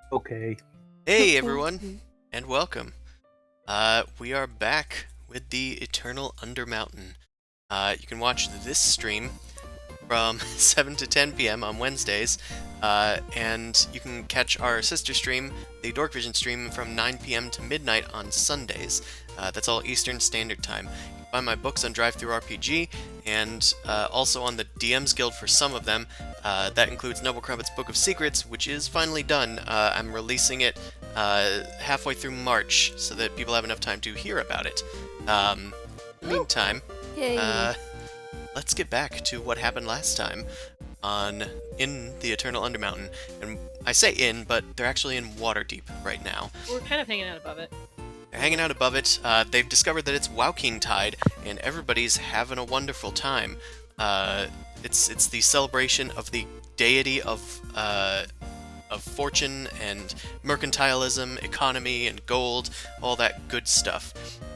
Okay. Hey everyone, and welcome. We are back with the Eternal Undermountain. You can watch this stream from 7 to 10 p.m. on Wednesdays, and you can catch our sister stream, the Dork Vision stream, from 9 p.m. to midnight on Sundays. That's all Eastern Standard Time. You can find my books on DriveThruRPG, and also on the DM's Guild for some of them. That includes Noble Crumpet's Book of Secrets, which is finally done. I'm releasing it halfway through March, so that people have enough time to hear about it. In the meantime, Yay. let's get back to what happened last time in the Eternal Undermountain. And I say in, but they're actually in Waterdeep right now. We're kind of hanging out above it. They're hanging out above it. They've discovered that it's Waukeentide, and everybody's having a wonderful time. It's the celebration of the deity of fortune and mercantilism, economy, and gold, all that good stuff.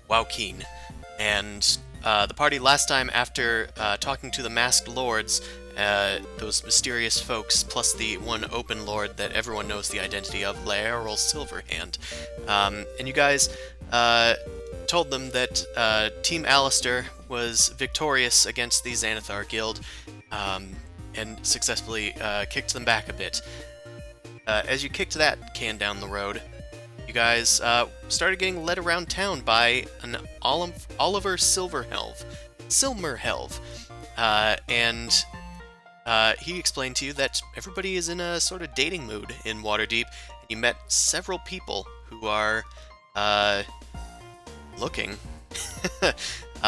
Waukeen. And the party last time, after talking to the masked lords, those mysterious folks, plus the one open lord that everyone knows the identity of, Laeral Silverhand, and you guys told them that Team Alistair was victorious against the Xanathar Guild, and successfully kicked them back a bit. As you kicked that can down the road, you guys started getting led around town by an Oliver Silmerhelve, and he explained to you that everybody is in a sort of dating mood in Waterdeep, and you met several people who are looking.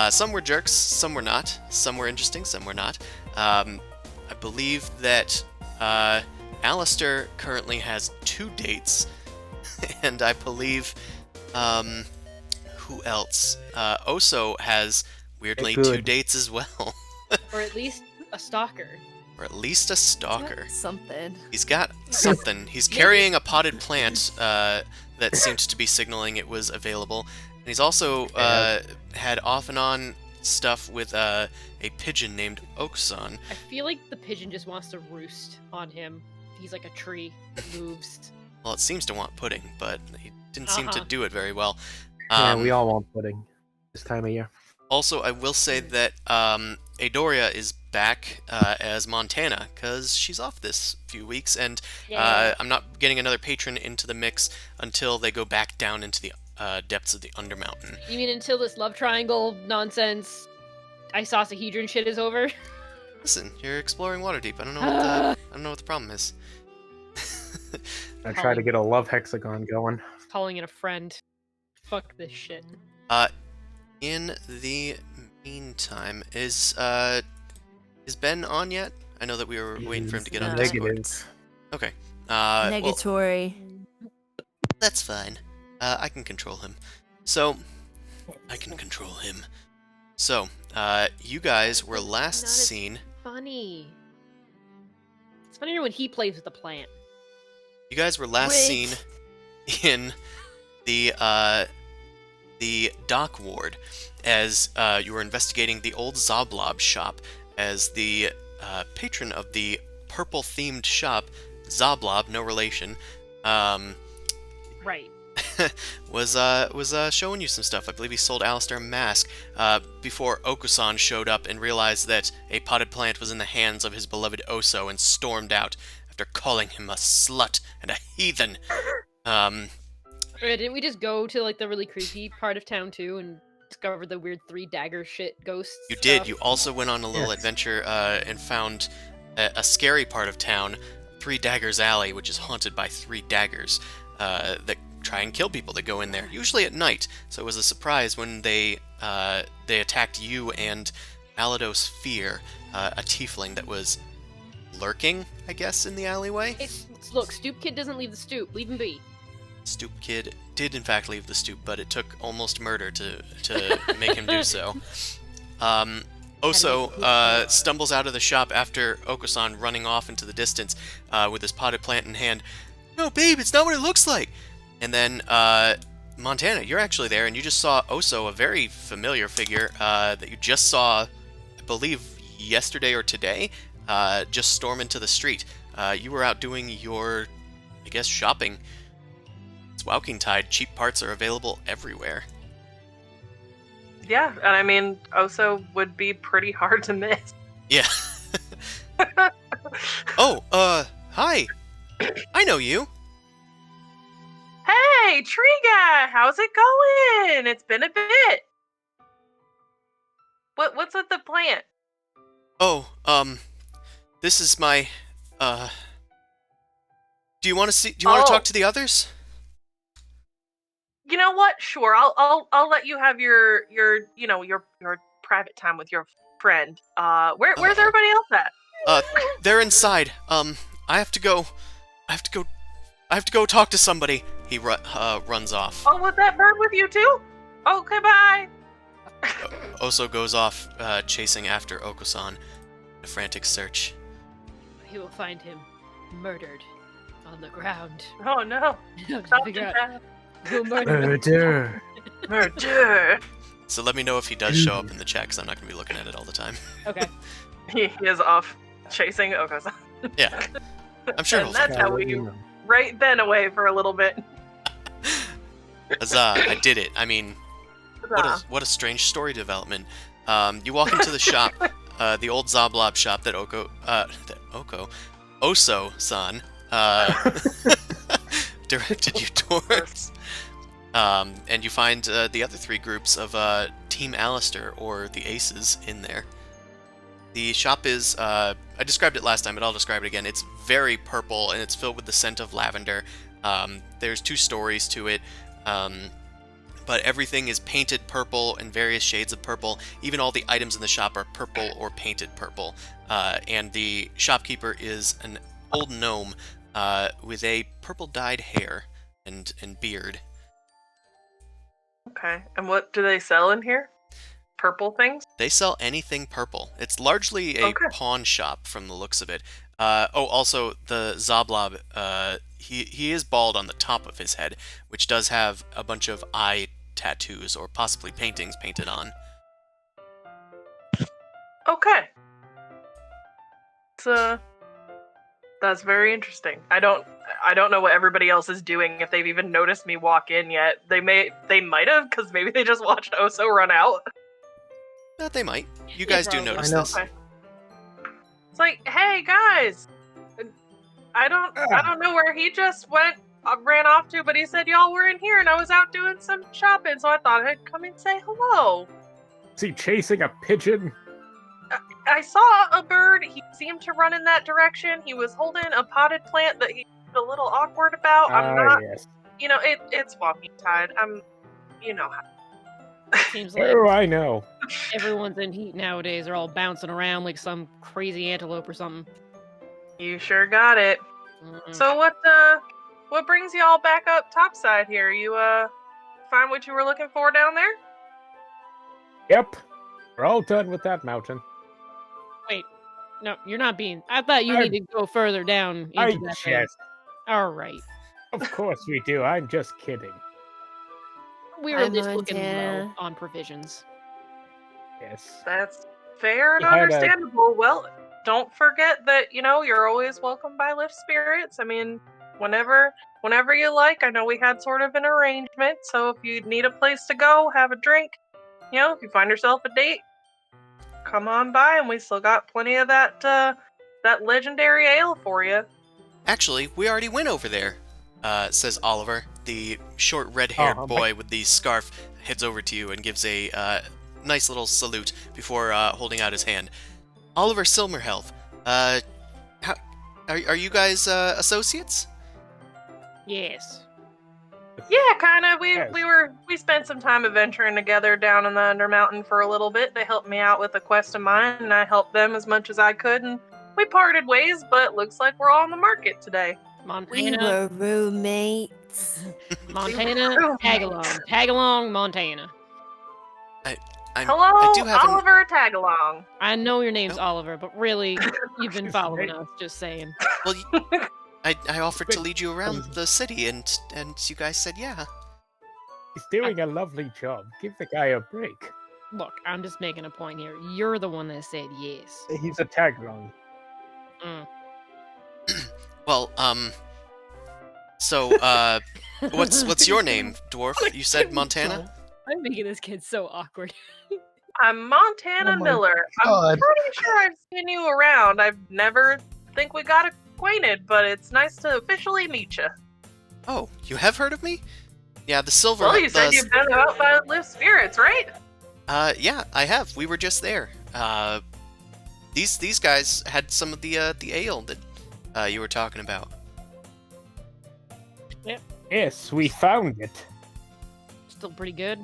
Some were jerks, some were not. Some were interesting, some were not. I believe that Alistair currently has 2 dates, and I believe, who else? Oso has, weirdly, 2 dates as well. Or at least a stalker. Or at least a stalker. Something. He's got something. He's carrying a potted plant that seems to be signaling it was available. And he's also had off and on stuff with a pigeon named Oksan. I feel like the pigeon just wants to roost on him. He's like a tree that moves. Well, it seems to want pudding, but he didn't seem to do it very well. Yeah, we all want pudding this time of year. Also, I will say that Adoria is back as Montana, because she's off this few weeks, and I'm not getting another patron into the mix until they go back down into the depths of the Undermountain. You mean until this love triangle nonsense isosahedron shit is over? Listen, you're exploring Waterdeep. I don't know what the problem is. I try to get a love hexagon going. Calling it a friend. Fuck this shit. In the meantime, is Ben on yet? I know that we were waiting for him to get on Discord. Okay. Negatory. Well, that's fine. I can control him. So, you guys were last seen. Funny. It's funnier when he plays with the plant. You guys were last seen in the dock ward as you were investigating the old Zoblob shop, as the patron of the purple-themed shop, Zoblob, no relation, Right. was showing you some stuff. I believe he sold Alistair a mask before Okusan showed up and realized that a potted plant was in the hands of his beloved Oso and stormed out after calling him a slut and a heathen. Didn't we just go to like the really creepy part of town too and discover the weird 3 dagger shit ghosts? You did. You also went on a little adventure and found a scary part of town, 3 Daggers Alley, which is haunted by 3 daggers that try and kill people that go in there, usually at night. So it was a surprise when they attacked you and Alados Fear, a tiefling that was lurking, I guess, in the alleyway. Look, Stoop Kid doesn't leave the stoop. Leave him be. Stoop Kid did in fact leave the stoop, but it took almost murder to make him do so. Oso stumbles out of the shop after Okusan running off into the distance with his potted plant in hand. No, babe, it's not what it looks like! And then, Montana, you're actually there, and you just saw Oso, a very familiar figure that you just saw, I believe, yesterday or today, just storm into the street. You were out doing your I guess shopping. It's Waukeentide. Cheap parts are available everywhere. Yeah, and I mean, Oso would be pretty hard to miss. Yeah. Oh, hi. I know you. Hey, tree guy, how's it going? It's been a bit. What's with the plant? Oh, this is my, do you want to talk to the others? You know what? Sure, I'll let you have your private time with your friend. Where's everybody else at? They're inside. I have to go talk to somebody. He runs off. Oh, was that bird with you too? Okay, bye. Oso goes off, chasing after Oko-san. A frantic search. He will find him murdered on the ground. Oh no. To figure out who murdered him. Murder. So let me know if he does show up in the chat, 'cause I'm not going to be looking at it all the time. Okay. He is off chasing Okosan. Yeah. I'm sure And he'll that's how we right then away for a little bit. Huzzah, I did it. I mean, what a strange story development. You walk into the shop, the old Zoblob shop that Oso-san, directed you towards. And you find the other three groups of Team Alistair, or the Aces, in there. The shop is, I described it last time, but I'll describe it again. It's very purple, and it's filled with the scent of lavender. There's 2 stories to it, but everything is painted purple in various shades of purple. Even all the items in the shop are purple or painted purple. And the shopkeeper is an old gnome with a purple-dyed hair and beard. Okay, and what do they sell in here? Purple things? They sell anything purple. It's largely a pawn shop from the looks of it. Also, the Zoblob, he is bald on the top of his head, which does have a bunch of eye tattoos, or possibly paintings painted on. Okay. That's very interesting. I don't know what everybody else is doing, if they've even noticed me walk in yet. They might have, because maybe they just watched Oso run out. They might. You guys do notice this. Okay. It's like, hey guys, I don't know where he just ran off to, but he said y'all were in here, and I was out doing some shopping, so I thought I'd come and say hello. Is he chasing a pigeon? I saw a bird. He seemed to run in that direction. He was holding a potted plant that he was a little awkward about. I'm not, yes. It's Waukeentide. How. Seems like Oh, I know. everyone's in heat nowadays. They're all bouncing around like some crazy antelope or something. You sure got it. Mm-mm. So what brings y'all back up topside here? You find what you were looking for down there? Yep. We're all done with that mountain. Wait, no, you're not being. I thought you needed to go further down into that thing. Yes. All right. Of course we do. I'm just kidding. We were I'm just looking low Montana. on provisions. Yes. That's fair and You had a- understandable. Well, don't forget that, you're always welcome by Lift Spirits. I mean, whenever you like. I know we had sort of an arrangement, so if you need a place to go, have a drink, if you find yourself a date, come on by, and we still got plenty of that legendary ale for you. Actually, we already went over there, says Oliver. The short red-haired boy with the scarf heads over to you and gives a nice little salute before holding out his hand. Oliver Silmerhealth, are you guys associates? Yes. Yeah, kind of. Yes. We spent some time adventuring together down in the Undermountain for a little bit. They helped me out with a quest of mine, and I helped them as much as I could, and we parted ways, but looks like we're all on the market today. We Montana. were roommates. Montana. Tag along, Montana. Hello, I do have Oliver Tagalong. I know your name's Oliver, but really, you've been following us. Just saying. Well, I offered to lead you around the city, and you guys said yeah. He's doing a lovely job. Give the guy a break. Look, I'm just making a point here. You're the one that said yes. He's a tag along. Mm. Well, So, what's your name, dwarf? You said Montana? I'm making this kid so awkward. I'm Montana Oh my Miller. I'm God. pretty sure I've seen you around. I've never think we got acquainted, but it's nice to officially meet you. Oh, you have heard of me? Yeah, the silver. Well, you said you've been out by Live Spirits, right? Yeah, I have. We were just there. These guys had some of the ale that you were talking about. Yes, we found it. Still pretty good.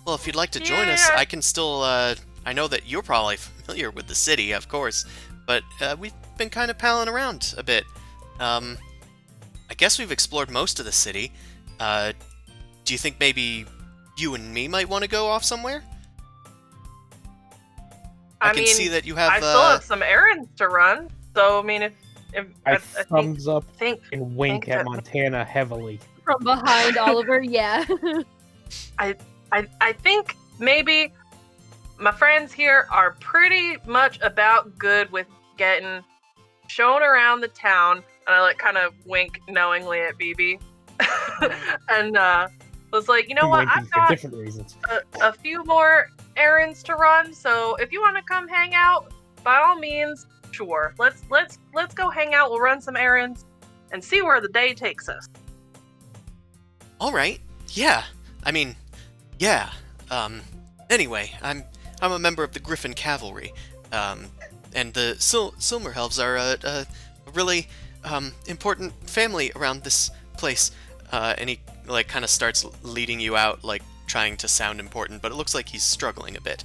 Well, if you'd like to join us, Yeah. I can still. I know that you're probably familiar with the city, of course, but we've been kind of palling around a bit. I guess we've explored most of the city. Do you think maybe you and me might want to go off somewhere? I can see that you have. I still have some errands to run, so I mean, if I I thumbs up think and wink think at that- Montana heavily. From behind Oliver, yeah. I think maybe my friends here are pretty much about good with getting shown around the town, and I like kind of wink knowingly at BB, and was like, you know what, Winking I've for got different reasons. a few more errands to run, so if you want to come hang out, by all means, sure. Let's go hang out. We'll run some errands and see where the day takes us. All right. Yeah. I mean, yeah. Anyway, I'm a member of the Griffin Cavalry, and the Silmerhelves are a really important family around this place. And he like kind of starts leading you out, like trying to sound important, but it looks like he's struggling a bit.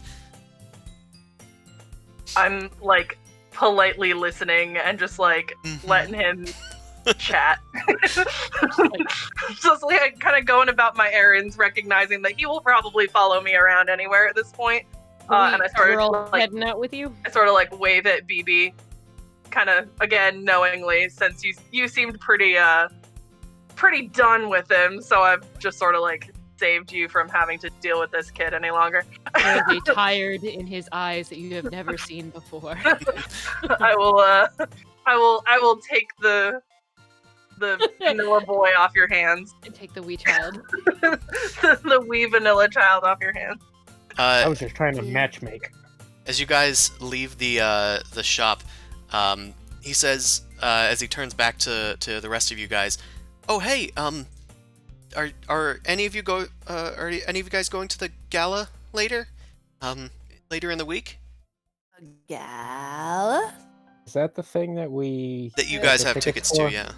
I'm like politely listening and just like letting him chat. Just like kind of going about my errands, recognizing that he will probably follow me around anywhere at this point. And I sort We're all of like heading out with you. I sort of like wave at BB, kind of again knowingly, since you seemed pretty done with him, so I've just sort of like saved you from having to deal with this kid any longer. There's a tired in his eyes that you have never seen before. I will take the vanilla boy off your hands. And take the wee child. The wee vanilla child off your hands. I was just trying to matchmake. As you guys leave the shop, he says, as he turns back to the rest of you guys, "Oh hey, are any of you guys going to the gala later? Later in the week? Gala? Is that the thing that we... That you Yeah, guys the have tickets tickets to? for? Yeah.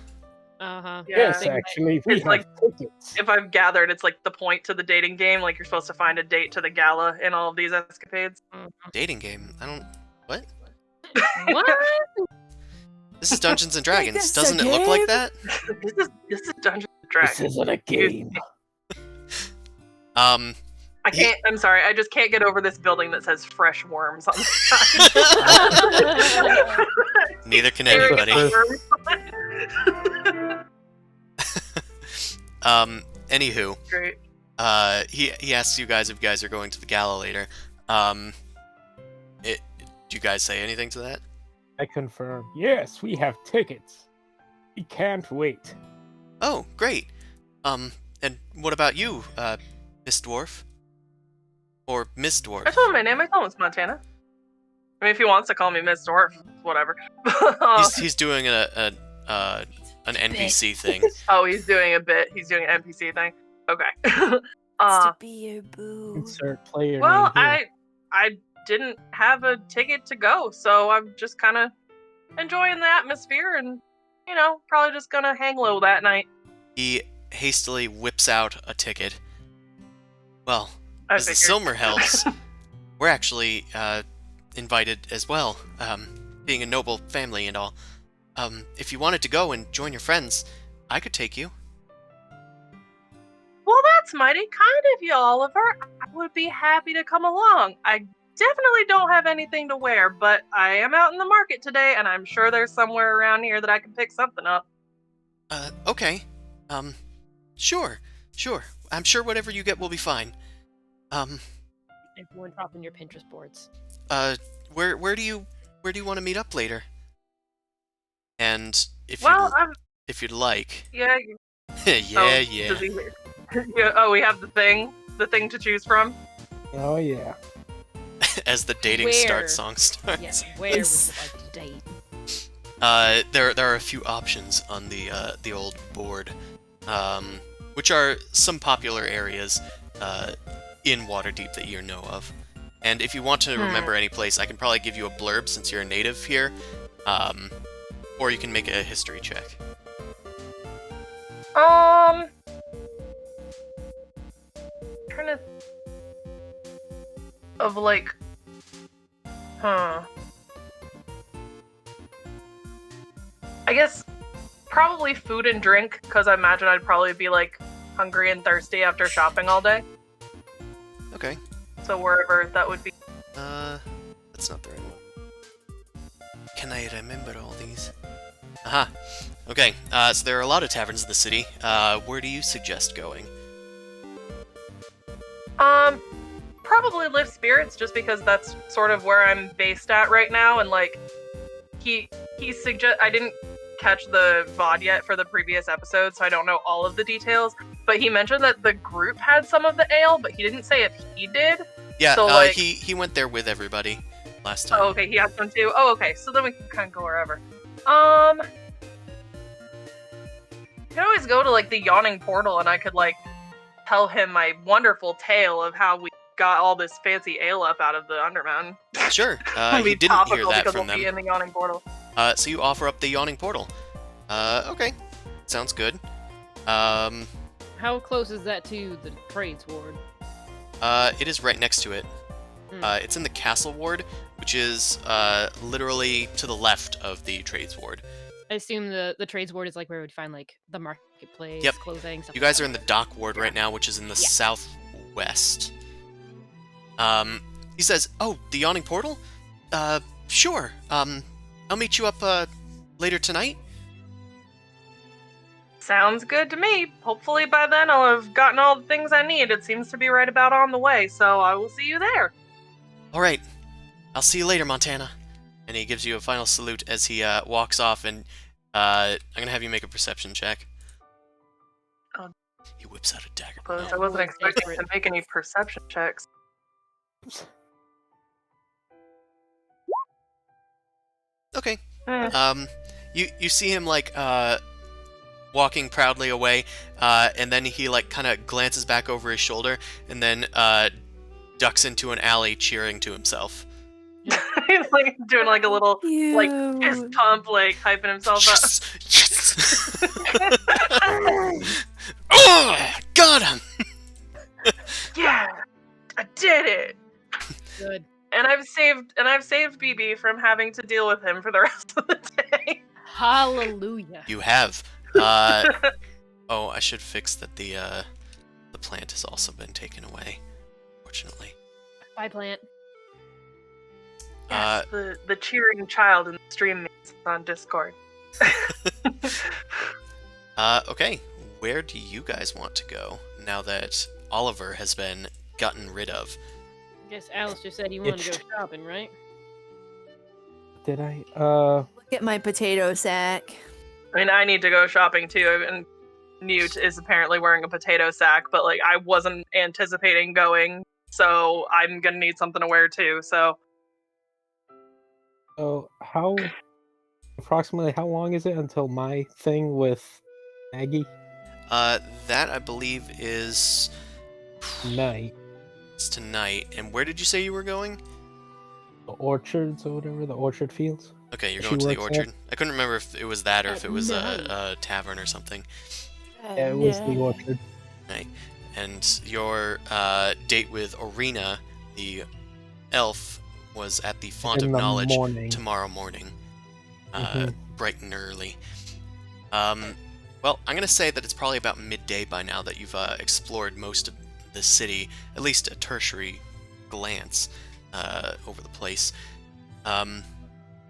Uh-huh. Yeah. Yes, Thing- actually, we It's have like- tickets. If I've gathered, it's like the point to the dating game. Like you're supposed to find a date to the gala in all of these escapades. Dating game. I don't. What? What? This is Dungeons and Dragons. this a Doesn't it look like game? that? This is Dungeons and This Dragons. isn't a game. I can't. I'm sorry. I just can't get over this building that says fresh worms on the side. Neither can Staring at anybody. the worms. Anywho, Great. he asks you guys if you guys are going to the gala later. Do you guys say anything to that? I confirm. Yes, we have tickets. We can't wait. Oh, great. And what about you, Miss Dwarf? Or Miss Dwarf? I told him my name. I told him it's Montana. I mean, if he wants to call me Miss Dwarf, whatever. He's doing an NPC thing. Oh, he's doing a bit. He's doing an NPC thing. Okay. To be your boo. Insert player Well, name here. I didn't have a ticket to go, so I'm just kind of enjoying the atmosphere and, probably just gonna hang low that night. He hastily whips out a ticket. Well, I as the figured. Silmerhelves, we're actually invited as well, being a noble family and all. If you wanted to go and join your friends, I could take you. Well, that's mighty kind of you, Oliver. I would be happy to come along. I definitely don't have anything to wear, but I am out in the market today, and I'm sure there's somewhere around here that I can pick something up. Okay. Sure. I'm sure whatever you get will be fine. Everyone dropping your Pinterest boards. Where do you want to meet up later? And if Well, you'd like, yeah, yeah. Does he... yeah, oh, we have the thing to choose from. Oh yeah. As the dating Where? start song starts. Yes, where would you like to date? There are a few options on the old board, which are some popular areas in Waterdeep that you know of. And if you want to remember any place, I can probably give you a blurb since you're a native here, or you can make a history check. Trying to of like, I guess probably food and drink, because I imagine I'd probably be like hungry and thirsty after shopping all day. Okay. So wherever that would be. That's not the right one. Can I remember all these? Aha. Okay, so there are a lot of taverns in the city. Where do you suggest going? Probably Lift Spirits, just because that's sort of where I'm based at right now, and like, he I didn't catch the VOD yet for the previous episode, so I don't know all of the details, but he mentioned that the group had some of the ale, but he didn't say if he did. Yeah, so, like... he went there with everybody last time. Oh, okay, he had some too. Oh, okay, so then we can kind of go wherever. You can always go to, like, the Yawning Portal, and I could, like, tell him my wonderful tale of how we got all this fancy ale up out of the Undermountain. Sure, you didn't hear that from them. Be in the Yawning Portal. So you offer up the Yawning Portal. Okay, sounds good. How close is that to the Trades Ward? It is right next to it. It's in the Castle Ward, which is literally to the left of the Trades Ward. I assume the Trades Ward is like where we'd find like the marketplace, Yep. clothing, stuff You like guys that. are in the Dock Ward right now, which is in the southwest. He says, "Oh, the Yawning Portal? Sure. I'll meet you up later tonight." Sounds good to me. Hopefully by then I'll have gotten all the things I need. It seems to be right about on the way, so I will see you there. All right. I'll see you later, Montana. And he gives you a final salute as he walks off, and I'm gonna have you make a perception check. Oh. He whips out a dagger. I wasn't expecting to make any perception checks. Okay. You see him like walking proudly away, and then he like kind of glances back over his shoulder, and then ducks into an alley, cheering to himself. He's like doing like a little like fist pump, like hyping himself up. Yes! Oh, got him! Yeah, I did it. Good. And I've saved BB from having to deal with him for the rest of the day. Hallelujah. You have. Oh, I should fix that the plant has also been taken away, fortunately. Bye, plant. Yes, the cheering child in the stream mates on Discord. Okay, where do you guys want to go now that Oliver has been gotten rid of? I guess Alice just said you wanted to go shopping, right? Did I? Look at my potato sack. I mean, I need to go shopping too, and Newt is apparently wearing a potato sack, but like I wasn't anticipating going, so I'm gonna need something to wear too. So, approximately how long is it until my thing with Maggie? That I believe is Night. It's tonight. And where did you say you were going? The orchards or whatever, the orchard fields. Okay, you're She going to the works there? orchard. I couldn't remember if it was that or if it was No. a tavern or something. Yeah, it was the orchard. Right. And your date with Orina, the elf, was at the Font In of the Knowledge morning. tomorrow morning, Mhm. bright and early. Well, I'm gonna say that it's probably about midday by now that you've explored most of the city, at least a tertiary glance over the place.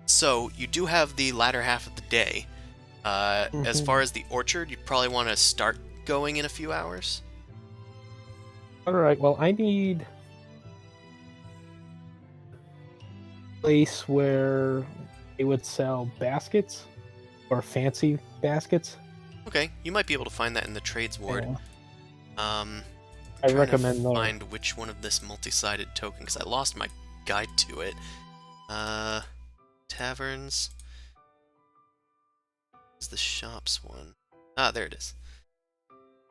So you do have the latter half of the day. As Mhm. far as the orchard, you probably want to start going in a few hours. Alright, well, I need a place where they would sell baskets or fancy baskets. Okay, you might be able to find that in the trades ward. Yeah. I'm I trying recommend to that. find which one of this multi-sided token, because I lost my guide to it. Taverns. Is the shops one? Ah, there it is.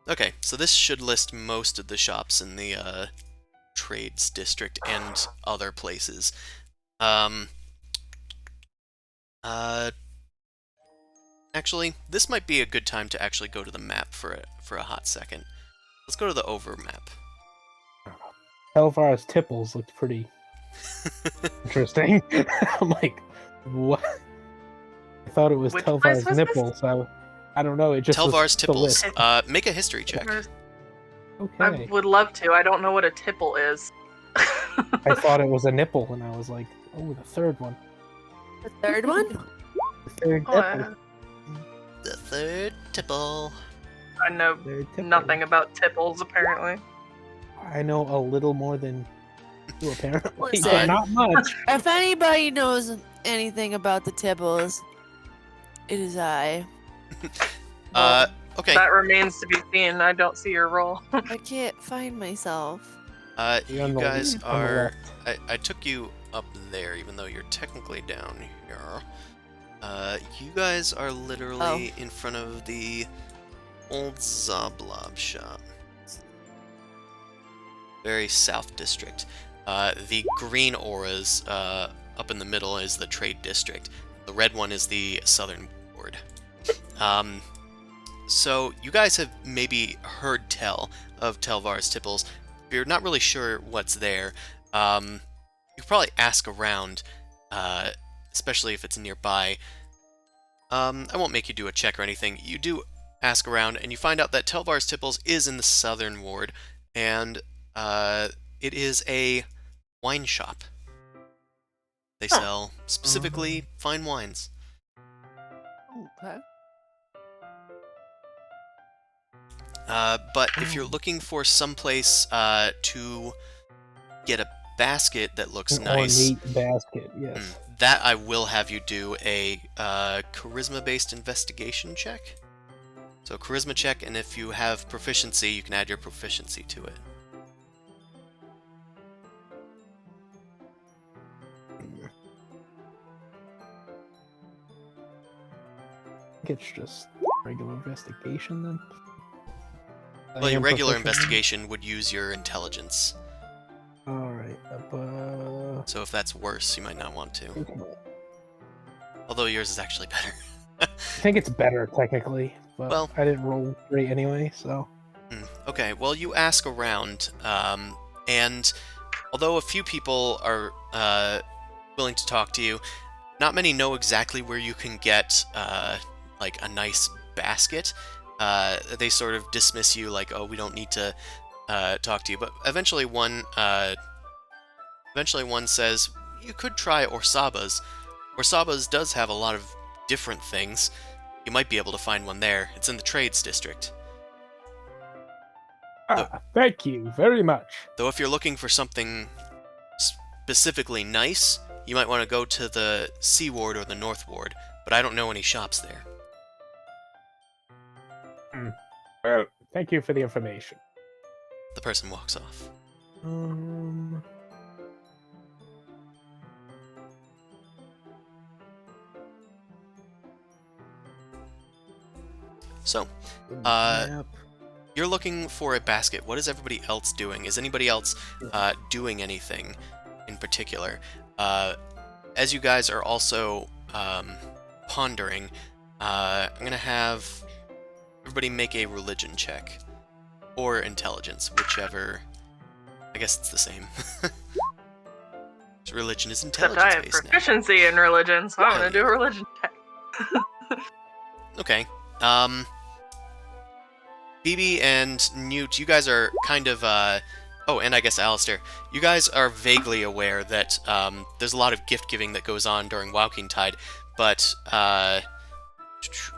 Okay, so this should list most of the shops in the trades district and other places. Actually, this might be a good time to actually go to the map for a hot second. Let's go to the over map. Telvar's Tipples looked pretty interesting. I'm like, what? I thought it was Which place Telvar's was this? Nipples. I don't know. It just was Telvar's the Tipples. list. Make a history check. Okay. I would love to. I don't know what a tipple is. I thought it was a nipple, and I was like, oh, the third one. The third one? The third nipple. The third tipple. I know Third tipple. nothing about tipples, apparently. I know a little more than you, apparently, Listen. but not much. If anybody knows anything about the Tibbles, it is I. Okay. That remains to be seen. I don't see your role. I can't find myself. You're on You the- guys on the are... left. I took you up there, even though you're technically down here. You guys are literally in front of the old Zablob shop. Very south district. The green auras up in the middle is the trade district. The red one is the southern ward. So you guys have maybe heard tell of Telvar's Tipples. If you're not really sure what's there, you could probably ask around, especially if it's nearby. I won't make you do a check or anything. You do ask around, and you find out that Telvar's Tipples is in the southern ward, and it is a wine shop. They sell specifically fine wines. Okay. But if you're looking for someplace to get a basket that looks An nice, ornate basket, yes. that I will have you do a charisma-based investigation check. So charisma check, and if you have proficiency, you can add your proficiency to it. I think it's just regular investigation then. I Well, your am regular proficient. investigation would use your intelligence. Alright, So if that's worse, you might not want to. Although yours is actually better. I think it's better technically, but Well- I didn't roll great anyway, so. Okay, well, you ask around, and although a few people are willing to talk to you, not many know exactly where you can get like a nice basket. They sort of dismiss you like, oh, we don't need to talk to you. But eventually one says, you could try Orsaba's. Orsaba's does have a lot of different things. You might be able to find one there. It's in the trades district. Thank you very much. Though if you're looking for something specifically nice, you might want to go to the Sea Ward or the North Ward, but I don't know any shops there. Well, thank you for the information. The person walks off. So, Map. you're looking for a basket. What is everybody else doing? Is anybody else doing anything in particular? As you guys are also pondering, I'm going to have everybody make a religion check. Or intelligence, whichever. I guess it's the same. Religion is Except I have intelligence-based now. proficiency in religion, so I'm Hell gonna do a religion check. Okay. Phoebe and Newt, you guys are kind of, oh, and I guess Alistair, you guys are vaguely aware that, there's a lot of gift-giving that goes on during Waukeentide, but,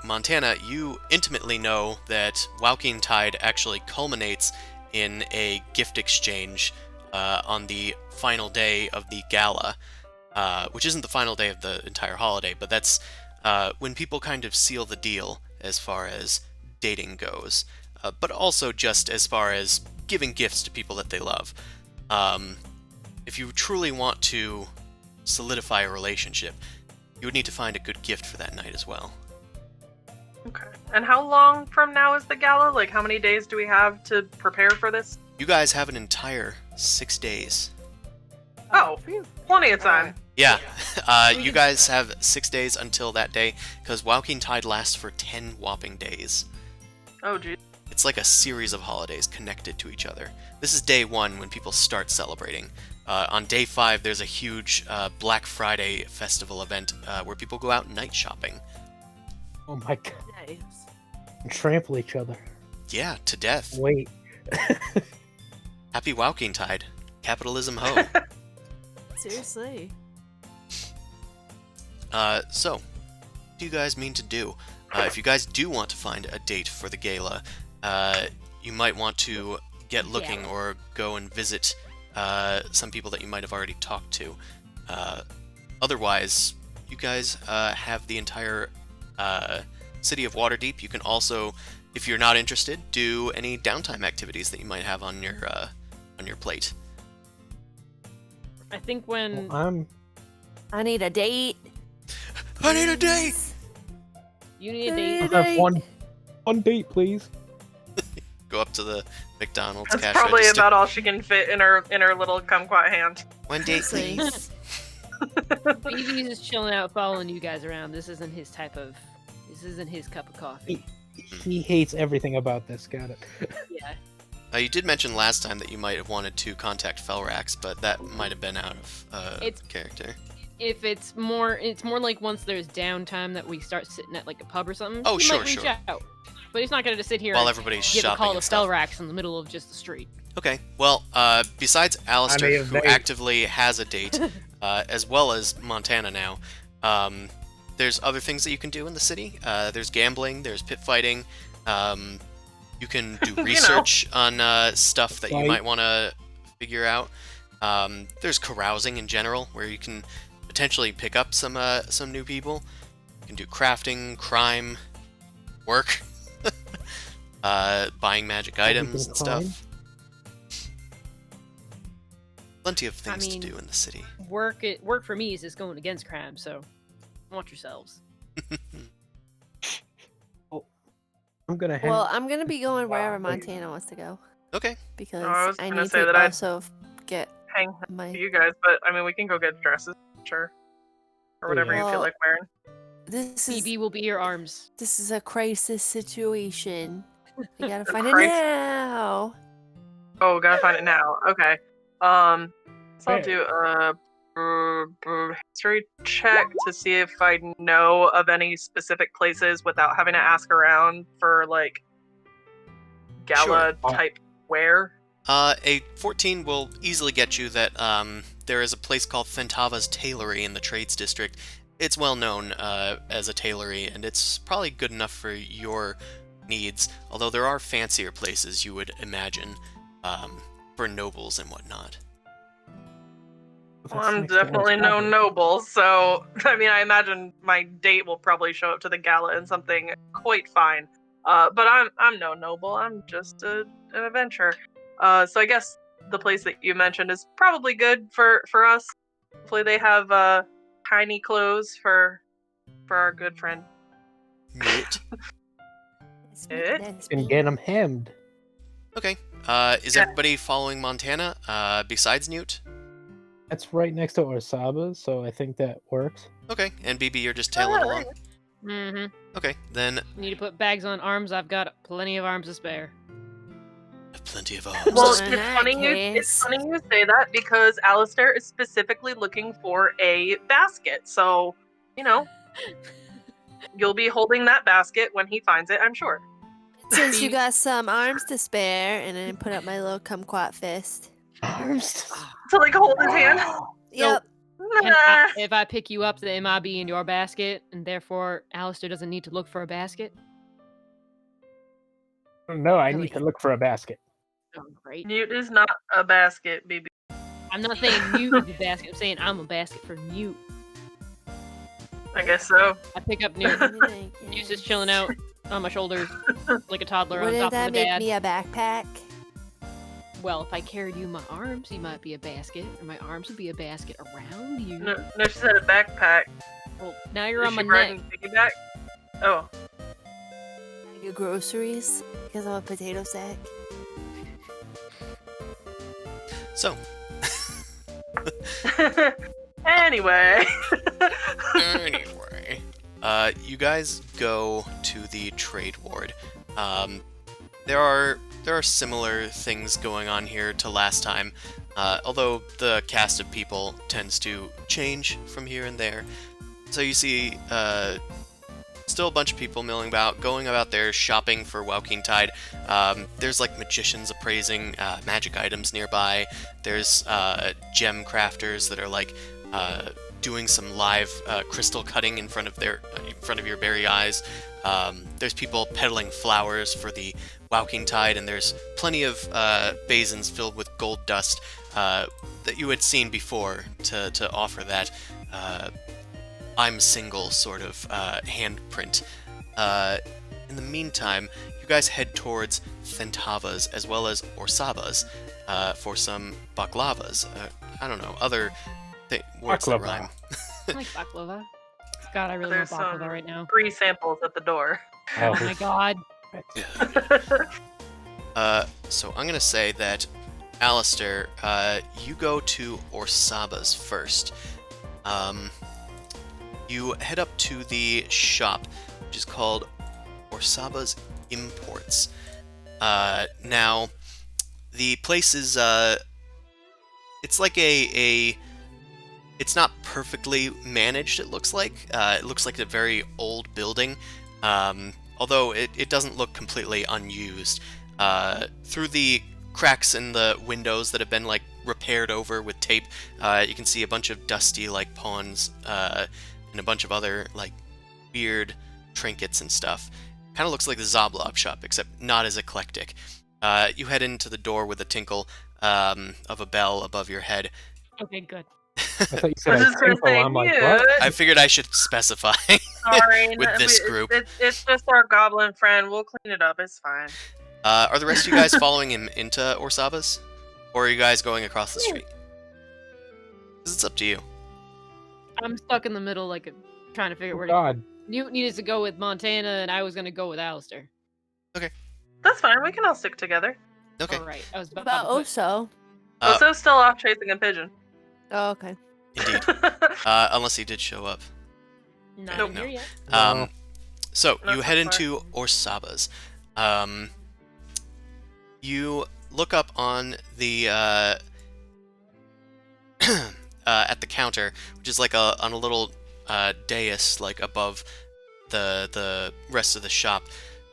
Montana, you intimately know that Waukeentide actually culminates in a gift exchange, on the final day of the gala, which isn't the final day of the entire holiday, but that's, when people kind of seal the deal as far as dating goes, but also just as far as giving gifts to people that they love. If you truly want to solidify a relationship, you would need to find a good gift for that night as well. Okay. And how long from now is the gala? Like, how many days do we have to prepare for this? You guys have an entire 6 days. Oh, plenty of time. Yeah, you guys have 6 days until that day, because Waukeentide lasts for 10 whopping days. Oh, geez. It's like a series of holidays connected to each other. This is day 1 when people start celebrating. On day 5, there's a huge Black Friday festival event where people go out night shopping. Oh my god. Nice. And trample each other. Yeah, to death. Wait. Happy Waukeentide. Capitalism ho. Seriously. So, what do you guys mean to do? If you guys do want to find a date for the gala, you might want to get looking or go and visit some people that you might have already talked to. Otherwise, you guys have the entire city of Waterdeep. You can also, if you're not interested, do any downtime activities that you might have on your plate. I think when I need a date. I need a date! you need a I date, need a Have date. one date, please. Go up to the McDonald's That's cash probably register. about all she can fit in her little kumquat hand. One date, Seriously. please. BB's just chilling out, following you guys around. This isn't his cup of coffee. He hates everything about this. Got it. Yeah. You did mention last time that you might have wanted to contact Felrax, but that might have been out of It's- character. If it's more like once there's downtime that we start sitting at like a pub or something. Oh, he sure, might reach sure. out. But he's not gonna just sit here While and everybody's give a shopping call to and stuff. Felrax in the middle of just the street. Okay, well, besides Alistair, who they- actively has a date, as well as Montana now, there's other things that you can do in the city. There's gambling, there's pit fighting. You can do research on stuff that you Right. might want to figure out. There's carousing in general, where you can potentially pick up some new people. You can do crafting, crime, work, buying magic items and crime? stuff. Plenty of things mean- to do in the city. Work for me is just going against crime, so watch yourselves. I'm gonna hang. Well, I'm gonna be going wherever Montana wants to go Okay. because I was I gonna need say to that I'd- also get Hang my. to you guys, but I mean, we can go get dresses, sure, or whatever you feel Well, like wearing. This is BB will be your arms. this is a crisis situation. I gotta find it crisis. now. Oh, gotta find it now. Okay. So I'll Fair. do a history check to see if I know of any specific places without having to ask around for like gala Sure. type wear. A 14 will easily get you that there is a place called Fentava's Tailory in the Trades District. It's well known as a tailory, and it's probably good enough for your needs, although there are fancier places you would imagine for nobles and whatnot. Well, I'm definitely no noble, so I mean, I imagine my date will probably show up to the gala in something quite fine. But I'm no noble. I'm just an adventurer. So I guess the place that you mentioned is probably good for us. Hopefully, they have tiny clothes for our good friend. Newt. And get him hemmed. Okay. Is everybody following Montana besides Newt? That's right next to Orsaba, so I think that works. Okay. And BB, you're just tailing along? Mm-hmm. Okay. Then Need to put bags on arms. I've got plenty of arms to spare. plenty of arms. Well, in it's that funny case- you say that because Alistair is specifically looking for a basket. So, you know, you'll be holding that basket when he finds it, I'm sure. Since you got some arms to spare, and then put up my little kumquat fist. Arms. To like hold his hand. Yep. And if I pick you up, then am I be in your basket, and therefore Alistair doesn't need to look for a basket? No, I Really? need to look for a basket. Oh, great. Newt is not a basket, baby. I'm not saying you is a basket. I'm saying I'm a basket for Newt. I guess so. I pick up Newt. Thank you. Newt's just chilling out. on my shoulders, like a toddler on Wouldn't top that of the make dad. me a backpack? Well, if I carried you in my arms, you might be a basket, or my arms would be a basket around you. No, she said a backpack. Well, now you're Is on my she neck. riding piggyback? Oh. Your groceries because I'm a potato sack. So, Anyway. anyway, you guys go to the trade ward. There are similar things going on here to last time, although the cast of people tends to change from here and there. So you see, still a bunch of people milling about, going about their shopping for Waukeentide. There's like magicians appraising magic items nearby. There's gem crafters that are like doing some live crystal cutting in front of your very eyes. There's people peddling flowers for the Waukeentide, and there's plenty of basins filled with gold dust that you had seen before to offer that I'm single sort of handprint. In the meantime, you guys head towards Thentava's as well as Orsaba's for some baklavas. I don't know, other words that Baklava. rhyme. I like baklava. God, I really want There's some baklava right now. free samples at the door. Oh my god. So I'm gonna say that, Alistair, you go to Orsaba's first. You head up to the shop, which is called Orsaba's Imports. Now, the place is, it's like it's not perfectly managed, it looks like. It looks like a very old building, although it doesn't look completely unused. Through the cracks in the windows that have been, like, repaired over with tape, you can see a bunch of dusty, like, pawns, and a bunch of other, like, weird trinkets and stuff. Kind of looks like the Zoblob shop, except not as eclectic. You head into the door with a tinkle of a bell above your head. Okay, good. I thought you I said was a just gonna tinkle. say, I'm like, mute. what? I figured I should specify. Sorry, with this group. It's just our goblin friend. We'll clean it up. It's fine. Are the rest of you guys following him into Orsaba's? Or are you guys going across the street? 'Cause it's up to you. I'm stuck in the middle, like, trying to figure Oh, where to... God. You needed to go with Montana, and I was gonna go with Alistair. That's fine. We can all stick together. Okay. Alright, I was What about about to put... Oso? Oso's still off chasing a pigeon. Oh, okay. Indeed. Unless he did show up. Not Nope. in here yet. No. So Not you so head far. into Orsaba's. You look up on the at the counter, which is like on a little dais, like above the rest of the shop,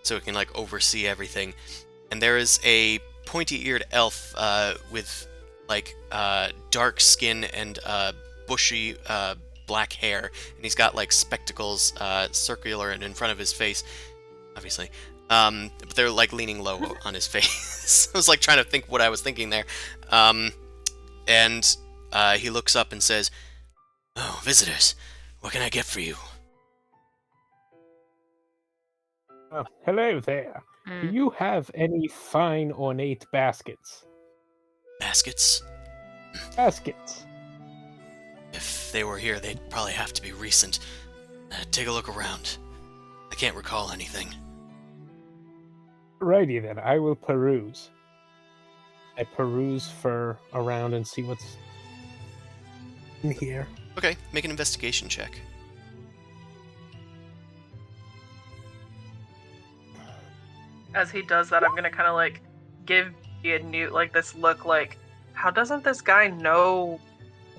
so it can like oversee everything. And there is a pointy-eared elf with like dark skin and bushy black hair, and he's got like spectacles, circular and in front of his face, obviously. But they're like leaning low on his face. I was like trying to think what I was thinking there. And he looks up and says, "Oh, visitors, what can I get for you?" Oh, hello there. Do you have any fine ornate baskets? Baskets? Baskets. If they were here, they'd probably have to be recent. Take a look around. I can't recall anything. Righty then, I will peruse. I peruse for around and see what's in here. Okay, make an investigation check. As he does that, I'm gonna kind of like give Ian Newt like this look, like, how doesn't this guy know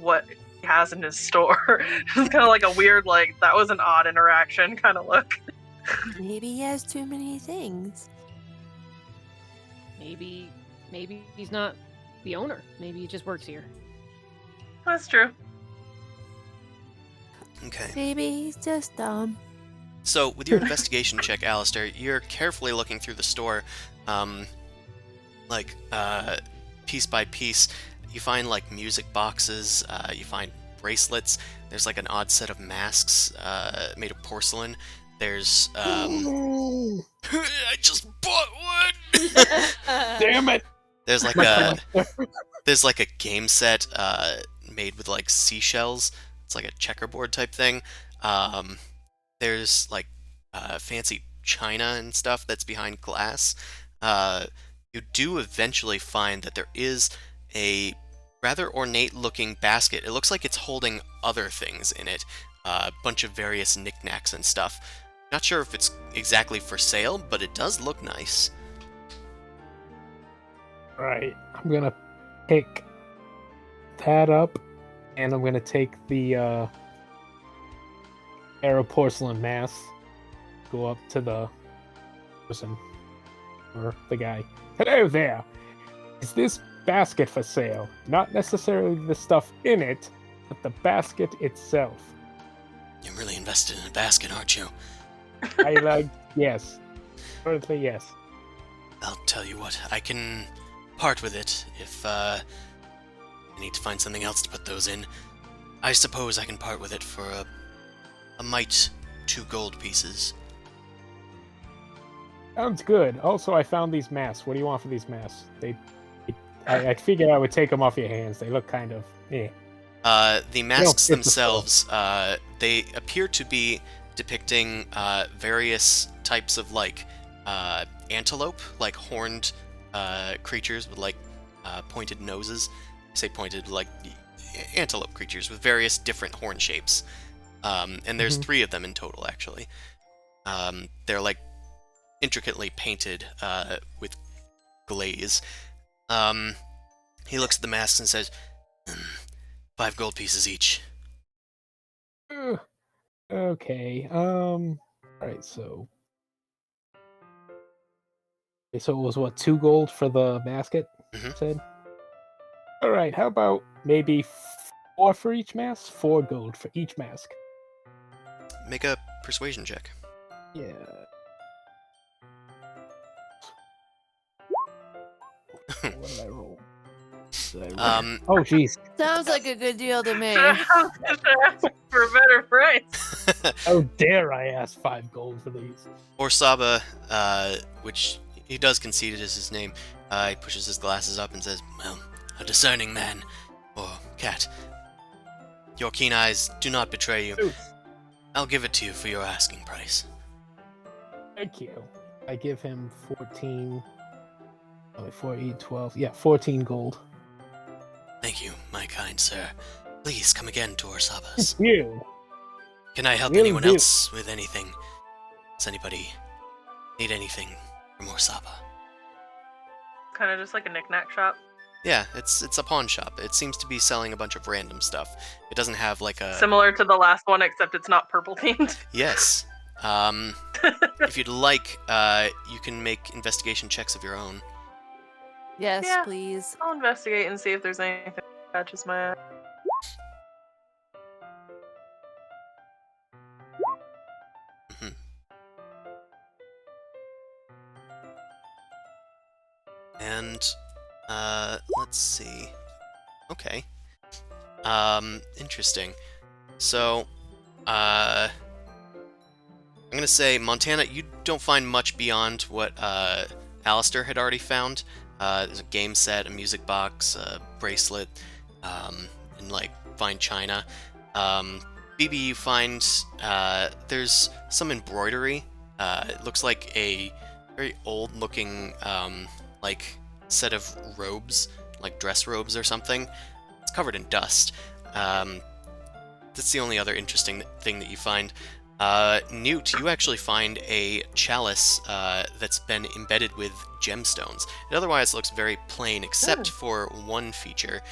what he has in his store? It's kind of like a weird, like, that was an odd interaction kind of look. Maybe he has too many things. Maybe he's not the owner. Maybe he just works here. That's true. Okay. Maybe he's just dumb. So, with your investigation check, Alistair, you're carefully looking through the store, piece by piece. You find, like, music boxes, you find bracelets, there's, like, an odd set of masks made of porcelain, There's Ooh, I just bought one. damn it! There's like My a there's like a game set made with like seashells. It's like a checkerboard type thing. There's like fancy china and stuff that's behind glass. You do eventually find that there is a rather ornate looking basket. It looks like it's holding other things in it. A bunch of various knickknacks and stuff. Not sure if it's exactly for sale, but it does look nice. Right, I'm gonna pick that up, and I'm gonna take the pair of porcelain masks, go up to the person or the guy. Hello there. Is this basket for sale? Not necessarily the stuff in it, but the basket itself. You're really invested in a basket, aren't you? I like yes. Currently, yes. I'll tell you what, I can part with it if I need to find something else to put those in. I suppose I can part with it for a mite 2 gold pieces. Sounds good. Also, I found these masks. What do you want for these masks? I figured I would take them off your hands. They look kind of The masks fit the themselves, they appear to be depicting various types of like antelope, like horned creatures with like pointed noses. I say pointed, like antelope creatures with various different horn shapes. And there's 3 of them in total, actually. They're like intricately painted with glaze. He looks at the masks and says, 5 gold pieces each. Okay. Alright, so. Okay, so it was what, 2 gold for the basket? Mhm. Said? Alright, how about maybe 4 for each mask? 4 gold for each mask. Make a persuasion check. Yeah. What did I roll? Oh, jeez. Sounds like a good deal to me. I was gonna ask for a better price. How dare I ask 5 gold for these? Orsaba, which he does concede it is his name, he pushes his glasses up and says, well, a discerning man, or cat. Your keen eyes do not betray you. Ooh, I'll give it to you for your asking price. thank you. I give him 14. Oh, 4, 8, 12. Yeah, 14 gold. Thank you, my kind sir. Please come again to Orsaba's. You. Can I help Really anyone do. else with anything? Does anybody need anything from Orsaba? Kind of just like a knickknack shop. Yeah, it's a pawn shop. It seems to be selling a bunch of random stuff. It doesn't have like a... Similar to the last one, except it's not purple themed. Yes. If you'd like, you can make investigation checks of your own. Yes, Yeah. please. I'll investigate and see if there's anything that catches my eye. Mhm. And, let's see. Okay. Interesting. So, I'm gonna say, Montana, you don't find much beyond what, Alistair had already found. There's a game set, a music box, a bracelet, and, like, fine china. BB, you find, there's some embroidery. It looks like a very old-looking, like, set of robes, like dress robes or something. It's covered in dust. That's the only other interesting thing that you find. Newt, you actually find a chalice that's been embedded with gemstones. It otherwise looks very plain, except for one feature.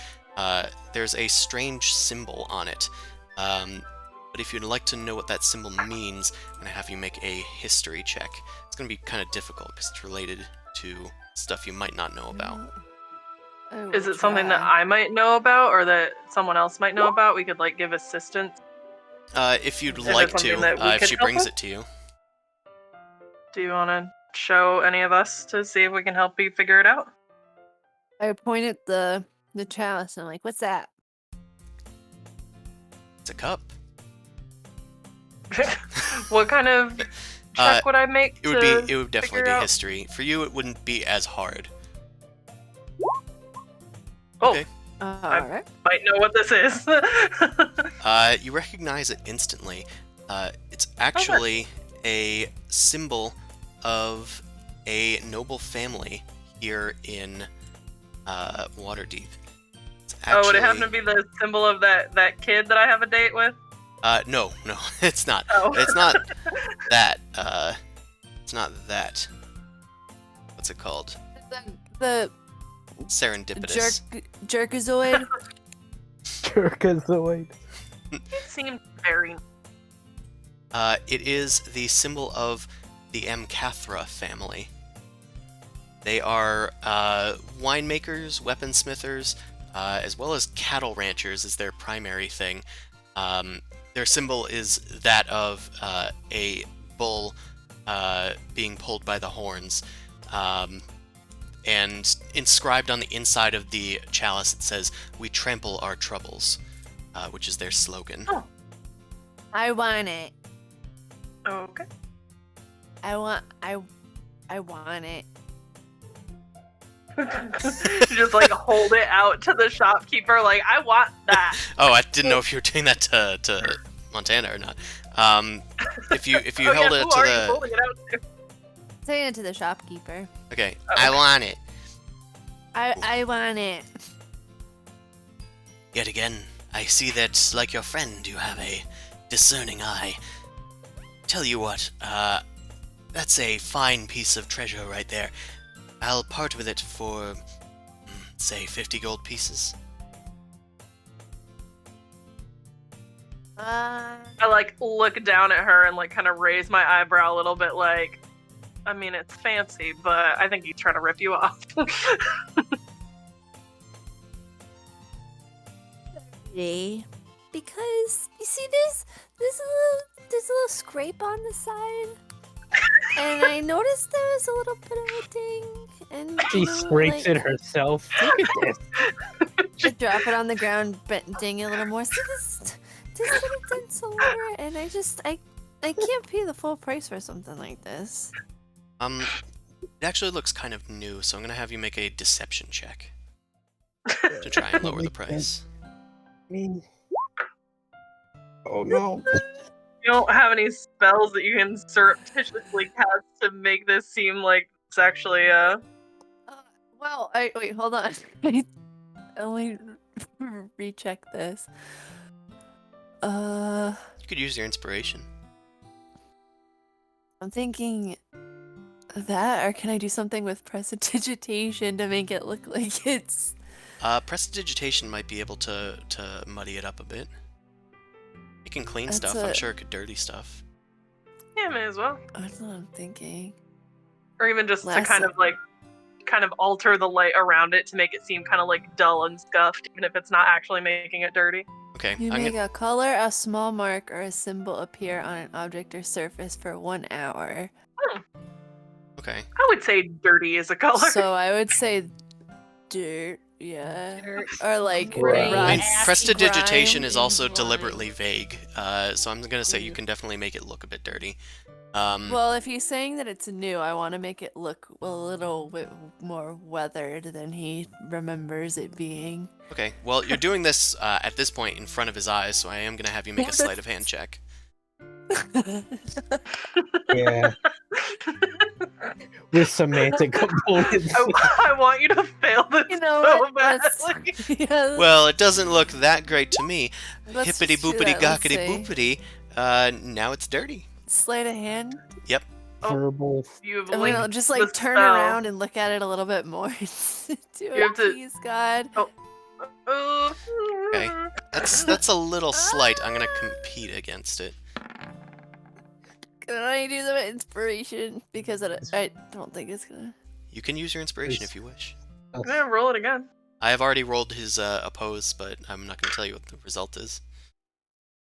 There's a strange symbol on it. But if you'd like to know what that symbol means, I'm going to have you make a history check. It's going to be kind of difficult because it's related to stuff you might not know about. I Is will it something that try. I might know about, or that someone else might know about? We could like give assistance. If you'd Is like it something to, that we if could she help brings with? it to you. Do you want to show any of us to see if we can help you figure it out? I point at the chalice and I'm like, what's that? It's a cup. What kind of check would I make? It would definitely be history. For you, it wouldn't be as hard. Oh, Okay. Alright. might know what this is. You recognize it instantly. It's actually a symbol of a noble family here in Waterdeep. It's would it happen to be the symbol of that kid that I have a date with? No, it's not. Oh. It's not that. It's not that. What's it called? The Serendipitous. Jerkazoid. Jerkazoid. It seemed very. It is the symbol of the Amcathra family. They are winemakers, weaponsmithers, as well as cattle ranchers is their primary thing. Their symbol is that of a bull being pulled by the horns. And inscribed on the inside of the chalice it says, "We trample our troubles," which is their slogan. Oh. I want it. Okay. I want it. Just like hold it out to the shopkeeper, like I want that. Oh, I didn't know if you were doing that to Montana or not. If you Oh, held yeah, it who to are you the holding it out to? Saying it to the shopkeeper. okay, Oh, I okay. want it. I want it. Yet again, I see that, like your friend, you have a discerning eye. Tell you what, that's a fine piece of treasure right there. I'll part with it for, say, 50 gold pieces. I like look down at her and like kind of raise my eyebrow a little bit, like, I mean, it's fancy, but I think he's trying to rip you off. Because you see there's a little scrape on the side, and I noticed there was a little bit of a ding, and She scrapes it herself. Look at this. I drop it on the ground, ding it a little more. See this little dents all over it, and I can't pay the full price for something like this. It actually looks kind of new, so I'm gonna have you make a deception check to try and lower the price. Oh no. You don't have any spells that you can surreptitiously cast to make this seem like it's actually Well, wait, hold on. Let me recheck this. You could use your inspiration. I'm thinking that, or can I do something with prestidigitation to make it look like it's... Prestidigitation might be able to muddy it up a bit. It can clean That's stuff. I'm sure it could dirty stuff. yeah, may as well. That's what I'm thinking. Or even just to Less- kind of alter the light around it to make it seem kind of like dull and scuffed, even if it's not actually making it dirty. Okay, You I'm make gonna, a color, a small mark, or a symbol appear on an object or surface for 1 hour. okay. I would say dirty is a color. So I would say dirt, yeah. Dirt. Or like Right. I mean, rust, prestidigitation grime, is also and deliberately grime. vague, so I'm gonna say you can definitely make it look a bit dirty. Well, if he's saying that it's new, I want to make it look a little bit more weathered than he remembers it being. Okay, well, you're doing this at this point in front of his eyes, so I am gonna have you make a sleight of hand check. Yeah. With semantic components. I want you to fail this You know so what? badly. Yeah, Well, it doesn't look that great to me. let's Hippity just do boopity that, let's gockety say. boopity. Now it's dirty. Sleight of hand. Verbal. You've And we'll linked just the like turn spell. around and look at it a little bit more. Do it, have to- please, God. Okay. That's a little slight. I'm gonna compete against it. Can I do the inspiration? Because I don't think it's gonna. You can use your inspiration if you wish. Yeah, roll it again. I have already rolled his oppose, but I'm not gonna tell you what the result is.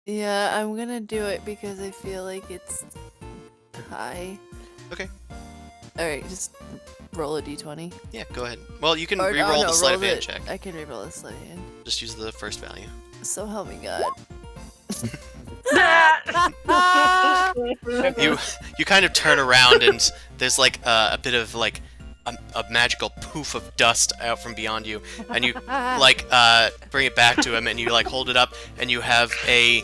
Yeah, I'm gonna do it because I feel like it's high. Okay. Alright, just roll a d20. Yeah, go ahead. Well, you can Or- re-roll no, the sleight roll of hand it- check. I can re-roll the sleight of hand. Just use the first value. So help me God. You kind of turn around and there's like a bit of like a magical poof of dust out from beyond you, and you like bring it back to him, and you like hold it up, and you have a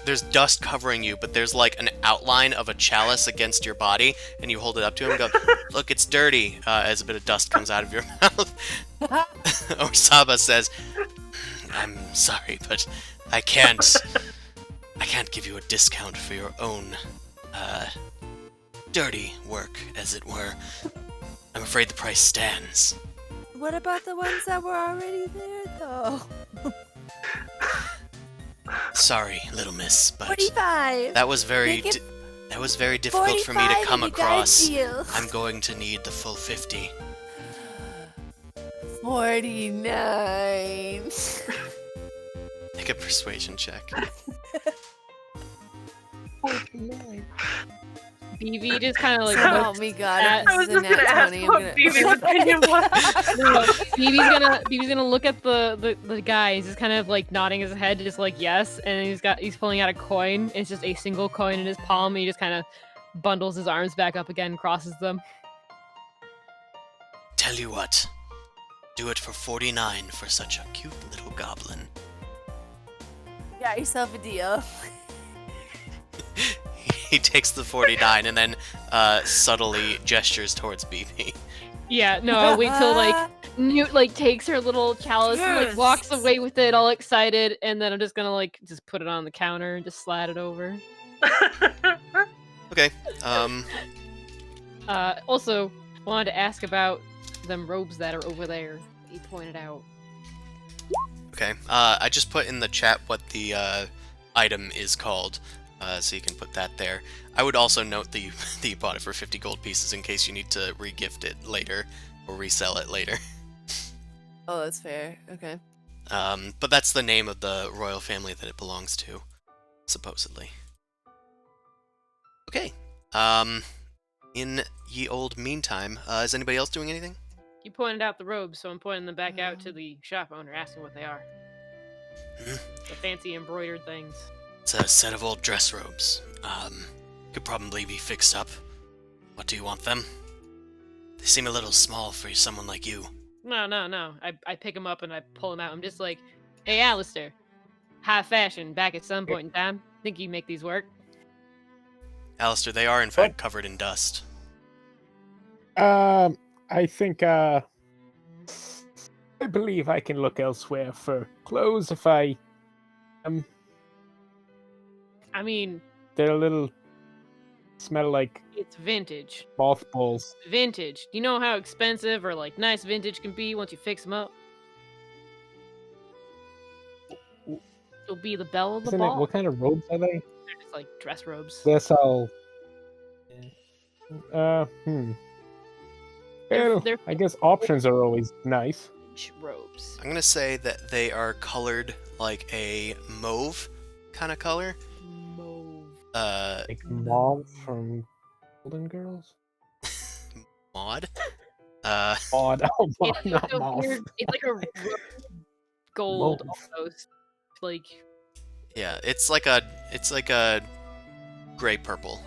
there's dust covering you, but there's like an outline of a chalice against your body, and you hold it up to him and go, "Look, it's dirty," as a bit of dust comes out of your mouth. Orsaba says, "I'm sorry, but I can't give you a discount for your own dirty work, as it were. I'm afraid the price stands." What about the ones that were already there, though? Sorry, little miss, but 45. that was very that was very difficult for me to 45 come and you got a across. deal. I'm going to need the full 50. 49. Make a persuasion check. BB just kind of like So looks help me God, at- if I was this is a just gonna nat ask 20, I'm what gonna... Phoebe's opinion was. No, BB's gonna look at the guy. He's just kind of like nodding his head, just like yes, and he's pulling out a coin. It's just a single coin in his palm. And he just kind of bundles his arms back up again, crosses them. Tell you what, do it for 49 for such a cute little goblin. Got yourself a deal. He takes the 49 and then subtly gestures towards BB. Yeah, no, I'll wait till like Newt like takes her little chalice and like walks Yes. away with it, all excited, and then I'm just gonna like just put it on the counter and just slide it over. Okay. Also wanted to ask about them robes that are over there. He pointed out. Okay. I just put in the chat what the item is called, so you can put that there. I would also note that you bought it for 50 gold pieces in case you need to re-gift it later or resell it later. Oh, that's fair. Okay. But that's the name of the royal family that it belongs to, supposedly. Okay. In ye old meantime, is anybody else doing anything? You pointed out the robes, so I'm pointing them back out to the shop owner, asking what they are. Mhm. The fancy embroidered things. It's a set of old dress robes. Could probably be fixed up. What do you want them? They seem a little small for someone like you. No. I pick them up and I pull them out. I'm just like, hey, Alistair. High fashion back at some point in time. Think you can make these work? Alistair, they are in fact covered in dust. I think I believe I can look elsewhere for clothes if I I mean, they're a little smell like it's vintage. mothballs. Vintage. Do you know how expensive or like nice vintage can be once you fix them up? It'll be the belle of the Isn't it? ball. What kind of robes are they? They're just like dress robes. Guess I'll. Well, They're I guess options are always nice. vintage robes. I'm gonna say that they are colored like a mauve kind of color. Mauve. Like mauve from Golden Girls. Mod. Odd. Oh, It's not like a mauve. weird. It's like a rose gold Mauve. almost. Like Yeah, it's like a gray purple.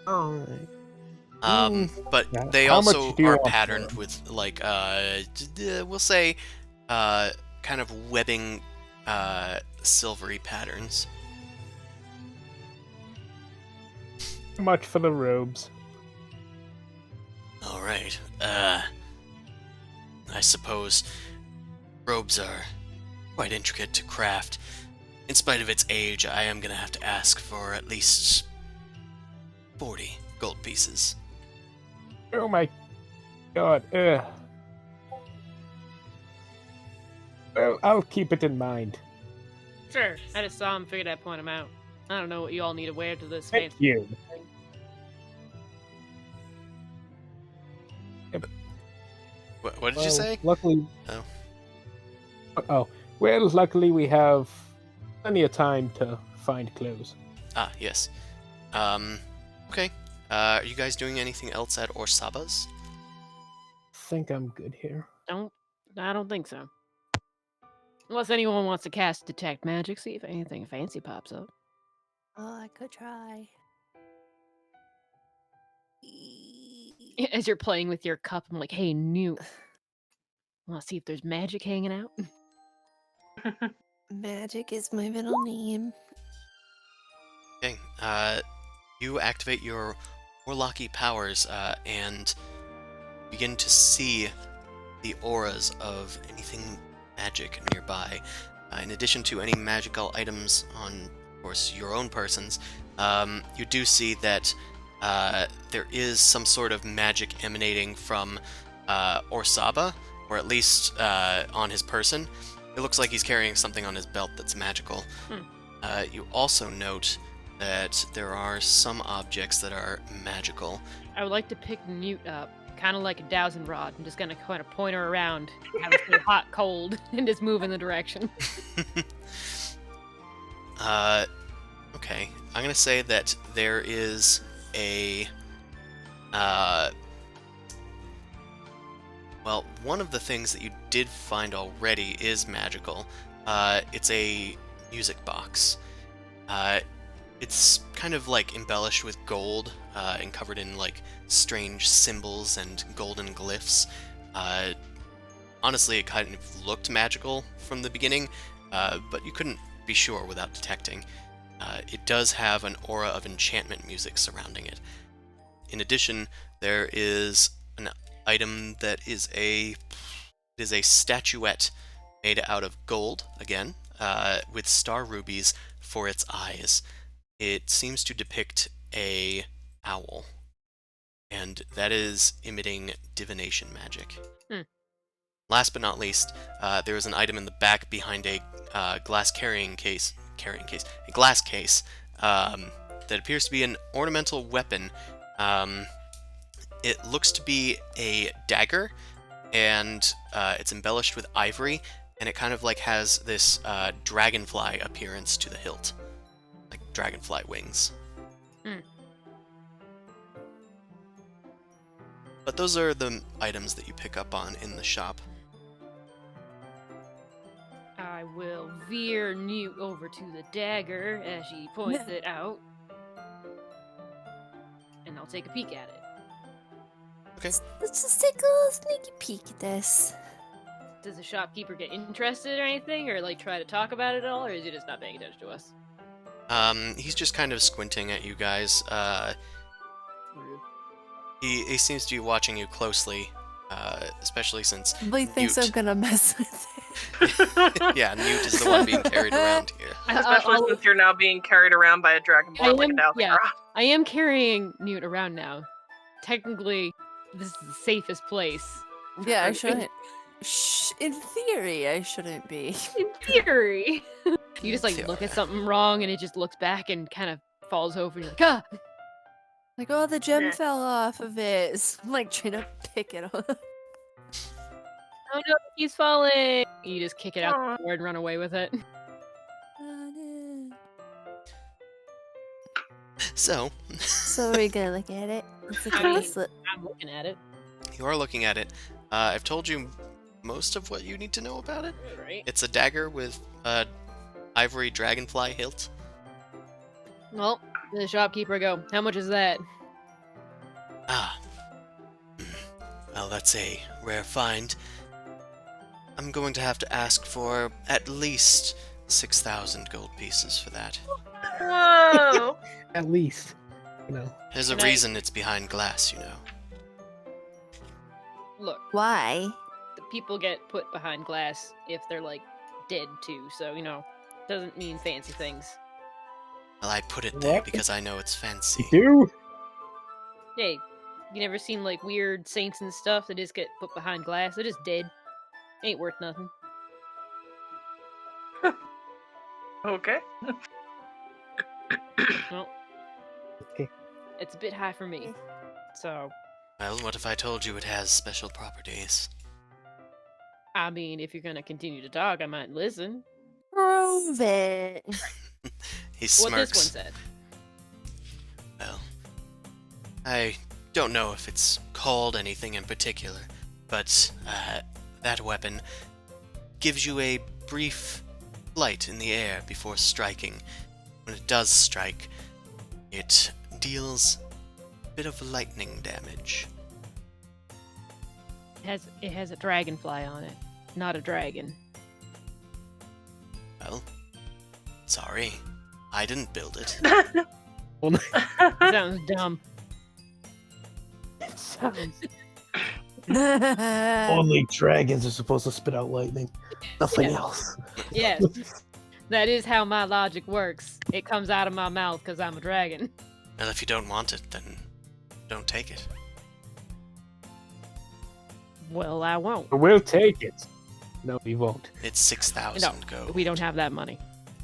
Alright. But Yeah. they How much also do you are want for patterned them? with like we'll say kind of webbing silvery patterns. How much for the robes? All right. I suppose robes are quite intricate to craft. In spite of its age, I am gonna have to ask for at least 40 gold pieces. Oh my god. Well, I'll keep it in mind. sure. I just saw him, figured I'd point him out. I don't know what you all need to wear to this Thank fancy you. thing. What did you say? Luckily. Oh. Oh. Well, luckily we have plenty of time to find clothes. Ah, yes. Okay. Are you guys doing anything else at Orsaba's? Think I'm good here. I don't think so. Unless anyone wants to cast Detect Magic, see if anything fancy pops up. Oh, I could try. As you're playing with your cup, I'm like, hey, Newt, want to see if there's magic hanging out? Magic is my middle name. Okay. You activate your warlocky powers and begin to see the auras of anything magic nearby. In addition to any magical items on, of course, your own persons, you do see that there is some sort of magic emanating from Orsaba, or at least on his person. It looks like he's carrying something on his belt that's magical. You also note that there are some objects that are magical. I would like to pick Newt up, kind of like a dowsing rod. I'm just gonna kind of point her around, have her say hot, cold, and just move in the direction. Okay. I'm gonna say that there is a well, one of the things that you did find already is magical. It's a music box. It's kind of like embellished with gold and covered in like strange symbols and golden glyphs. Honestly, it kind of looked magical from the beginning, but you couldn't be sure without detecting. It does have an aura of enchantment music surrounding it. In addition, there is an item that is a statuette made out of gold, again, with star rubies for its eyes. It seems to depict a owl, and that is emitting divination magic. Last but not least, there is an item in the back behind a glass case that appears to be an ornamental weapon. It looks to be a dagger, and it's embellished with ivory, and it kind of like has this dragonfly appearance to the hilt, like dragonfly wings. But those are the items that you pick up on in the shop. I will veer Newt over to the dagger as she points it out, and I'll take a peek at it. Okay. Let's just take a little sneaky peek at this. Does the shopkeeper get interested or anything, or like try to talk about it at all, or is he just not paying attention to us? He's just kind of squinting at you guys. He seems to be watching you closely, especially since He thinks Newt. I'm gonna mess with it. Yeah, Newt is the one being carried around here. Especially since you're now being carried around by a dragonborn like a dowsing rod. I am carrying Newt around now. Technically, this is the safest place. Yeah, I shouldn't. In theory, I shouldn't be. In theory. You just like look at something wrong and it just looks back and kind of falls over and you're like, ah! Like, oh, the gem Yeah. fell off of it. So I'm like trying to pick it up. Oh no, he's falling! You just kick it out the door and run away with it. So, So we're gonna look at it. Let's look I at mean- this. I'm looking at it. you are looking at it. I've told you most of what you need to know about it. Right. It's a dagger with a ivory dragonfly hilt. Well, the shopkeeper go, how much is that? Ah. Well, that's a rare find. I'm going to have to ask for at least 6,000 gold pieces for that. Whoa! At least, you know. There's a Can I- reason it's behind glass, you know. Look, Why? the people get put behind glass if they're like dead too, so you know, doesn't mean fancy things. Well, I put it there What? because I know it's fancy. You do? Hey, you never seen like weird saints and stuff that just get put behind glass? They're just dead. Ain't worth nothing. Okay. Well, Okay. it's a bit high for me. So, Well, what if I told you it has special properties? I mean, if you're gonna continue to talk, I might listen. Prove it. He What this one smirks. said. Well, I don't know if it's called anything in particular, but that weapon gives you a brief flight in the air before striking. When it does strike, it deals a bit of lightning damage. It has a dragonfly on it, not a dragon. Well, sorry. I didn't build it. Sounds dumb. Sounds. Only dragons are supposed to spit out lightning. Nothing else. Yes, that is how my logic works. It comes out of my mouth because I'm a dragon. Well, if you don't want it, then don't take it. Well, I won't. We'll take it. No, we won't. It's 6,000 No, gold. we don't have that money.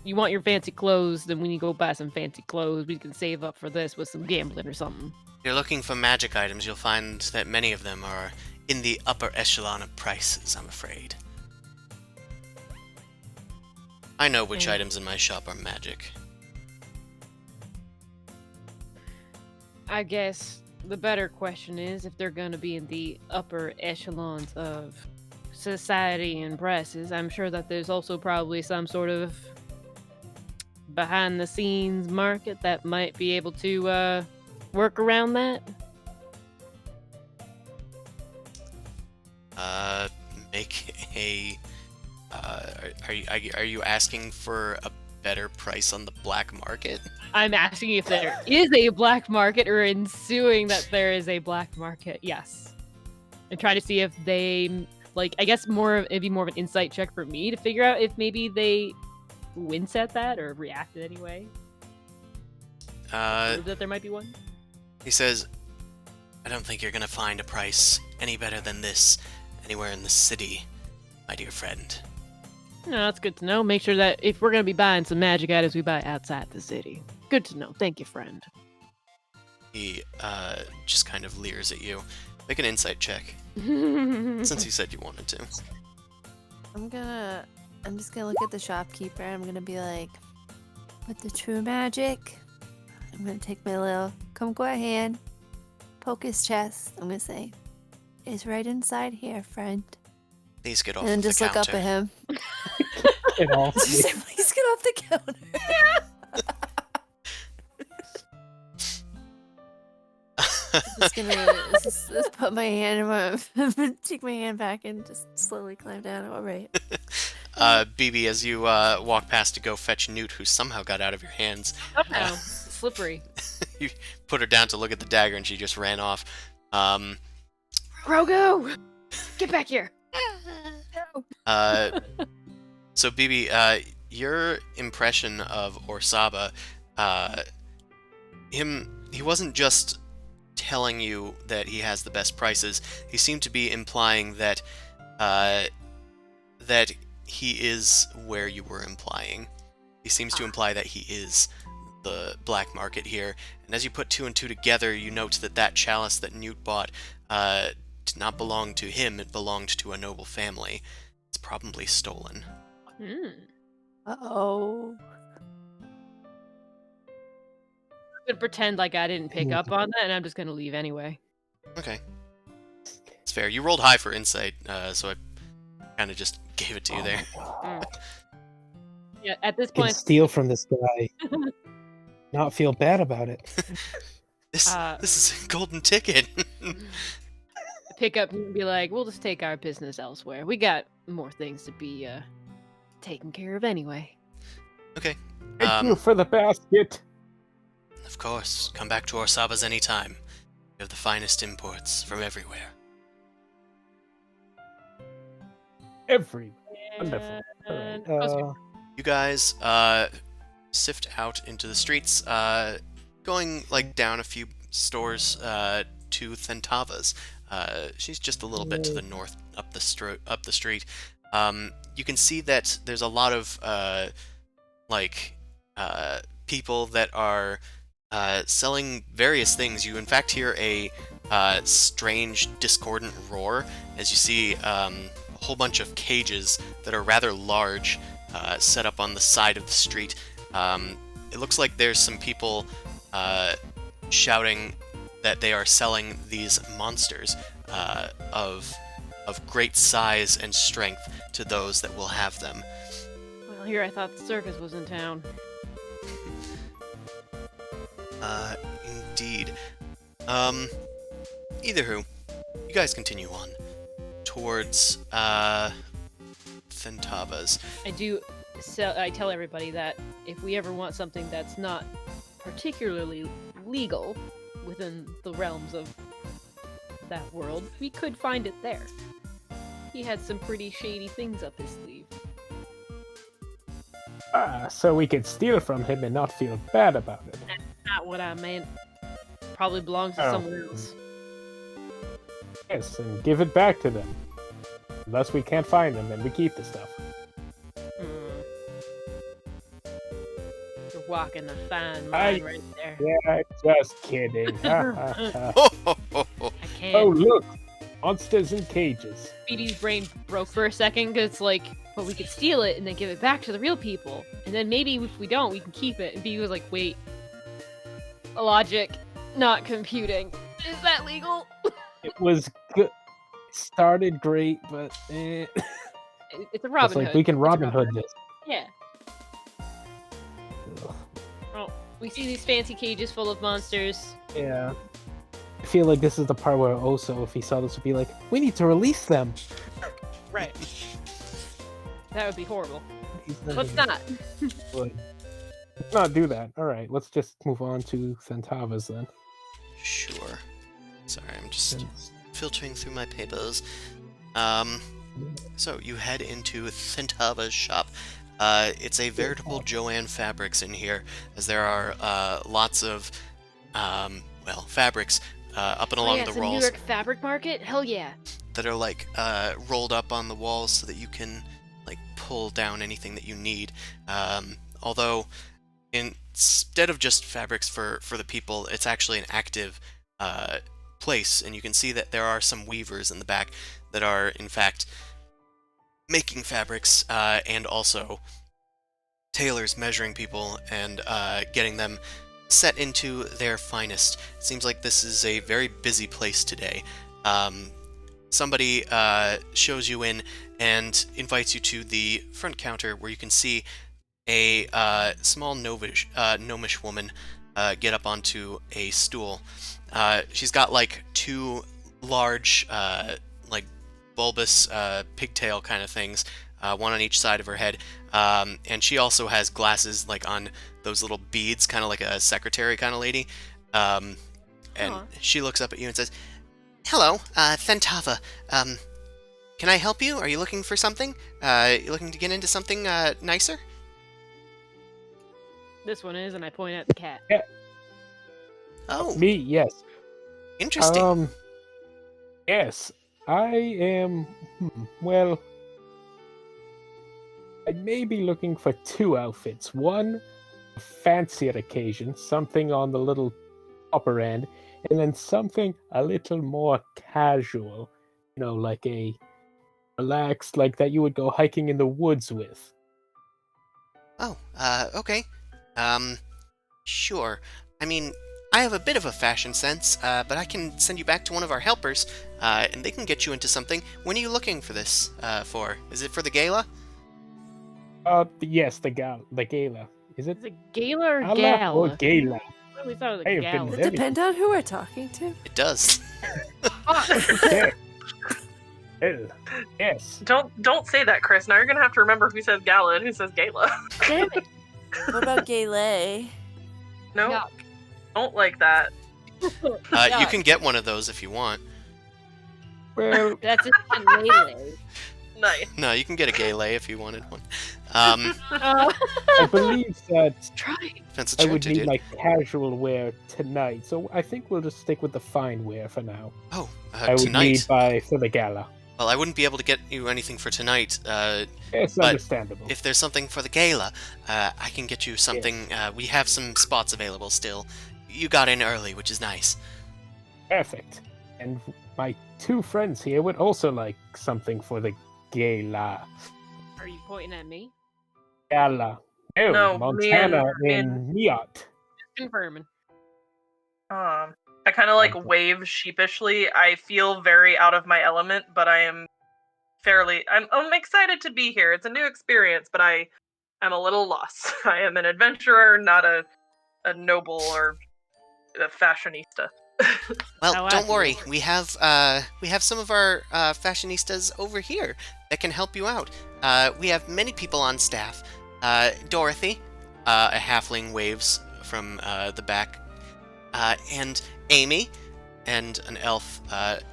You want your fancy clothes, then we need to go buy some fancy clothes. We can save up for this with some gambling or something. If you're looking for magic items, you'll find that many of them are in the upper echelon of prices, I'm afraid. I know which items in my shop are magic. I guess the better question is if they're going to be in the upper echelons of society and prices. I'm sure that there's also probably some sort of behind the scenes market that might be able to work around that. Make a. Are you asking for a better price on the black market? I'm asking if there is a black market or ensuing that there is a black market. Yes. I'm trying to see if they, like, I guess it'd be more of an insight check for me to figure out if maybe they wince at that or react in any way. Prove that there might be one. He says, I don't think you're gonna find a price any better than this anywhere in the city, my dear friend. No, that's good to know. Make sure that if we're going to be buying some magic items, we buy outside the city. Good to know. Thank you, friend. He just kind of leers at you. Make an insight check, since you said you wanted to. I'm just gonna look at the shopkeeper. I'm gonna be like, with the true magic, I'm gonna take my little kumquat hand, poke his chest. I'm gonna say, it's right inside here, friend. Please get off And then of the just look up counter. at him. Get off Just me. say, please get off the counter. Just gonna just put my hand in my take my hand back and just slowly climb down. All right. BB, as you walk past to go fetch Newt, who somehow got out of your hands, Oh, slippery. you put her down to look at the dagger, and she just ran off. Rogo! Get back here! So BB, your impression of Orsaba, he wasn't just telling you that he has the best prices. He seemed to be implying that that he is where you were implying. He seems to imply that he is the black market here. And as you put two and two together, you note that that chalice that Newt bought did not belong to him. It belonged to a noble family. It's probably stolen. Oh. I'm gonna pretend like I didn't pick up on that, and I'm just gonna leave anyway. Okay. It's fair. You rolled high for insight, so I kind of just gave it to you there. Yeah, at this Can point, steal from this guy. Not feel bad about it. This is a golden ticket. pick up and be like, we'll just take our business elsewhere. We got more things to be taken care of anyway. Okay. Thank you for the basket. Of course. Come back to Orsaba's anytime. We have the finest imports from everywhere. Every wonderful. And- You guys sift out into the streets, going like down a few stores to Thentava's. She's just a little bit to the north, up the street. You can see that there's a lot of people that are selling various things. You in fact hear a strange, discordant roar as you see a whole bunch of cages that are rather large set up on the side of the street. It looks like there's some people shouting that they are selling these monsters of of great size and strength to those that will have them. Well, here I thought the circus was in town. Indeed. Either who, you guys continue on towards, Thentava's. I tell everybody that if we ever want something that's not particularly legal within the realms of that world, we could find it there. He had some pretty shady things up his sleeve. So we could steal from him and not feel bad about it. That's not what I meant. Probably belongs to someone else. Yes, and give it back to them. Unless we can't find them, and we keep the stuff. You're walking a fine line right there. Yeah, just kidding. Ho, ho, ho, ho. I can't. Oh, look! Monsters in cages. Speedy's brain broke for a second because it's like, well, we could steal it and then give it back to the real people. And then maybe if we don't, we can keep it. And B was like, wait. Logic, not computing. Is that legal? It was good. Started great, but It's a it's Robin like Hood. we can Robin Hood this. Yeah. Well, we see these fancy cages full of monsters. Yeah. I feel like this is the part where Oso, if he saw this, would be like, we need to release them. Right. That would be horrible. He's Let's not. Let's not do that. Alright, let's just move on to Thentava's then. Sure. Sorry, I'm just filtering through my papers. So you head into Thentava's shop. It's a veritable Joanne Fabrics in here, as there are lots of fabrics up and along the New walls York fabric market? Hell yeah. that are like rolled up on the walls so that you can like pull down anything that you need. Although instead of just fabrics for the people, it's actually an active place, and you can see that there are some weavers in the back that are in fact making fabrics and also tailors measuring people and getting them set into their finest. It seems like this is a very busy place today. Somebody shows you in and invites you to the front counter where you can see a small gnomish woman get up onto a stool. She's got like two large like bulbous pigtail kind of things, one on each side of her head, and she also has glasses like on those little beads, kind of like a secretary kind of lady, and she looks up at you and says, "Hello, Thentava. Can I help you? Are you looking for something? You looking to get into something nicer?" This one is, and I point at the cat. Oh, Me, yes. interesting. Yes. I am. Well, I may be looking for two outfits. One, a fancier occasion, something on the little upper end, and then something a little more casual. You know, like a relaxed, like that you would go hiking in the woods with. Oh, okay. Sure. I mean, I have a bit of a fashion sense, but I can send you back to one of our helpers, and they can get you into something. When are you looking for this, for? Is it for the gala? Yes, the gala. Is it Is it gala or gala gala? or gala? I really thought it was I a have been gala. Does it depend on who we're talking to? It does. Okay. Well, yes. Don't say that, Chris. Now you're gonna have to remember who says gala and who says gala. Damn it. What about gay? No, Yuck. don't like that. You can get one of those if you want. Well, That's a melee. Nice. No, you can get a gala if you wanted one. I believe that Try. Depends I what you would want to need do. my casual wear tonight, so I think we'll just stick with the fine wear for now. Oh, I would tonight. need for the gala. Well, I wouldn't be able to get you anything for tonight. It's But understandable. If there's something for the gala, I can get you something. We have some spots available still. You got in early, which is nice. Perfect. And my two friends here would also like something for the gala. Are you pointing at me? Gala. No, No, me and- Montana me in Miot. Confirming. I kind of like wave sheepishly. I feel very out of my element, but I am I'm excited to be here. It's a new experience, but I'm a little lost. I am an adventurer, not a noble or a fashionista. Well, How don't happy worry. you We have some of our fashionistas over here that can help you out. We have many people on staff. Dorothy, a halfling, waves from the back, and Amy, and an elf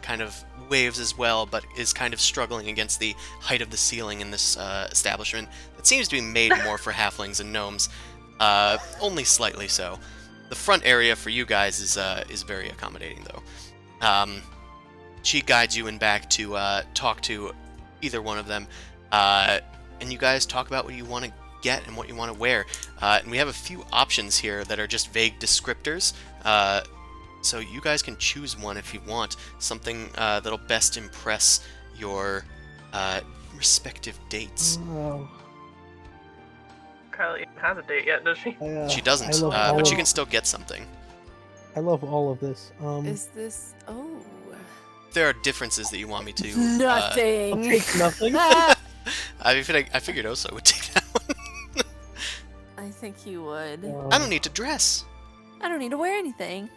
kind of waves as well, but is kind of struggling against the height of the ceiling in this establishment. It seems to be made more for halflings and gnomes, only slightly so. The front area for you guys is very accommodating, though. She guides you in back to talk to either one of them, and you guys talk about what you want to get and what you want to wear. And we have a few options here that are just vague descriptors, so you guys can choose one if you want, something that'll best impress your respective dates. Oh, Kylie has a date yet, does she? She doesn't, but you can still get something. I love all of this. Is this? Oh, There are differences that you want me to. I'll nothing. take nothing. I figured Osa would take that one. I think he would. I don't need to dress. I don't need to wear anything.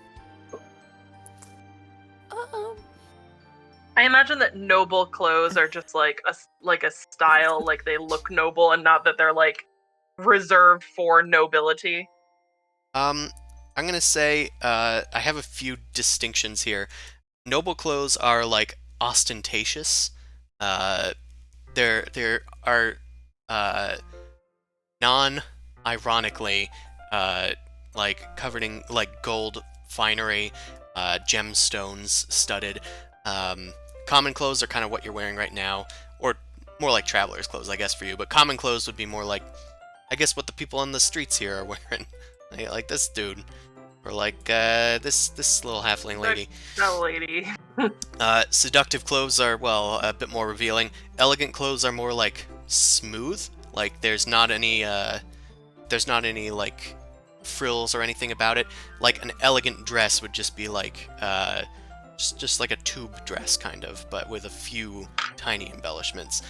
I imagine that noble clothes are just like a style, like they look noble, and not that they're like reserved for nobility. I'm gonna say I have a few distinctions here. Noble clothes are like ostentatious. There are non-ironically like covered in like gold finery, gemstones studded. Common clothes are kind of what you're wearing right now, or more like traveler's clothes, I guess, for you. But common clothes would be more like, I guess, what the people on the streets here are wearing, like this dude, or like this little halfling lady. That lady. Seductive clothes are, well, a bit more revealing. Elegant clothes are more like smooth, like there's not any like frills or anything about it. Like an elegant dress would just be like just like a tube dress kind of, but with a few tiny embellishments.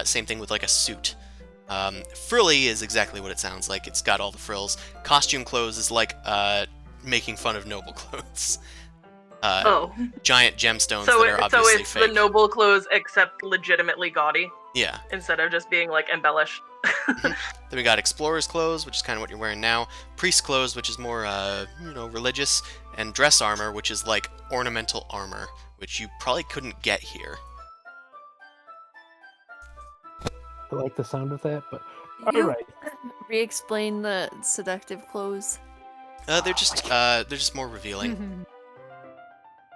Same thing with like a suit. Frilly is exactly what it sounds like. It's got all the frills. Costume clothes is like making fun of noble clothes. Giant gemstones that are obviously so it's fake. the noble clothes except legitimately gaudy Yeah. instead of just being like embellished. Then we got explorer's clothes, which is kind of what you're wearing now. Priest clothes, which is more, religious. And dress armor, which is like ornamental armor, which you probably couldn't get here. I like the sound of that, but You alright. re-explain the seductive clothes. They're just more revealing.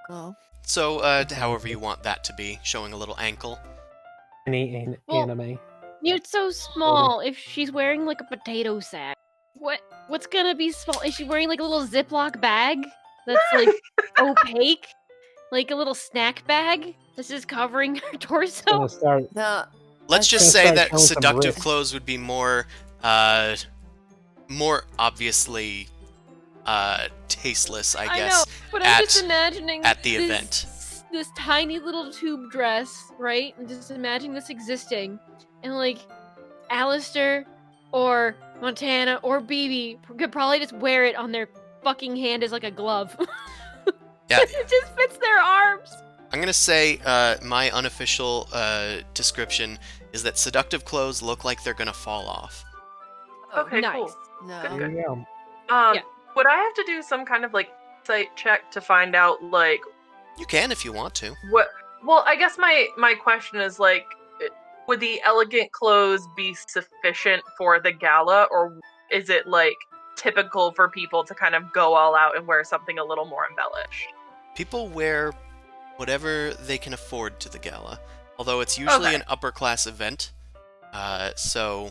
Oh, So, however you want that to be, showing a little ankle. Any Well, anime. You're so small. If she's wearing like a potato sack, what's gonna be small? Is she wearing like a little Ziploc bag that's like opaque, like a little snack bag that's just covering her torso? Gonna start. no. Let's just gonna say start that showing some seductive wrist. clothes would be more obviously tasteless, I I guess. know, but I'm just imagining at the this, event. this tiny little tube dress, right? And just imagining this existing, and like Alistair or Montana or BB could probably just wear it on their fucking hand as like a glove. Yeah. It just fits their arms. I'm gonna say my unofficial description is that seductive clothes look like they're gonna fall off. Okay, nice. cool. No. Good, There you go. Yeah. Would I have to do some kind of like site check to find out like You can if you want to. what? Well, I guess my question is like, would the elegant clothes be sufficient for the gala, or is it like typical for people to kind of go all out and wear something a little more embellished? People wear whatever they can afford to the gala, although it's usually Okay. an upper class event. So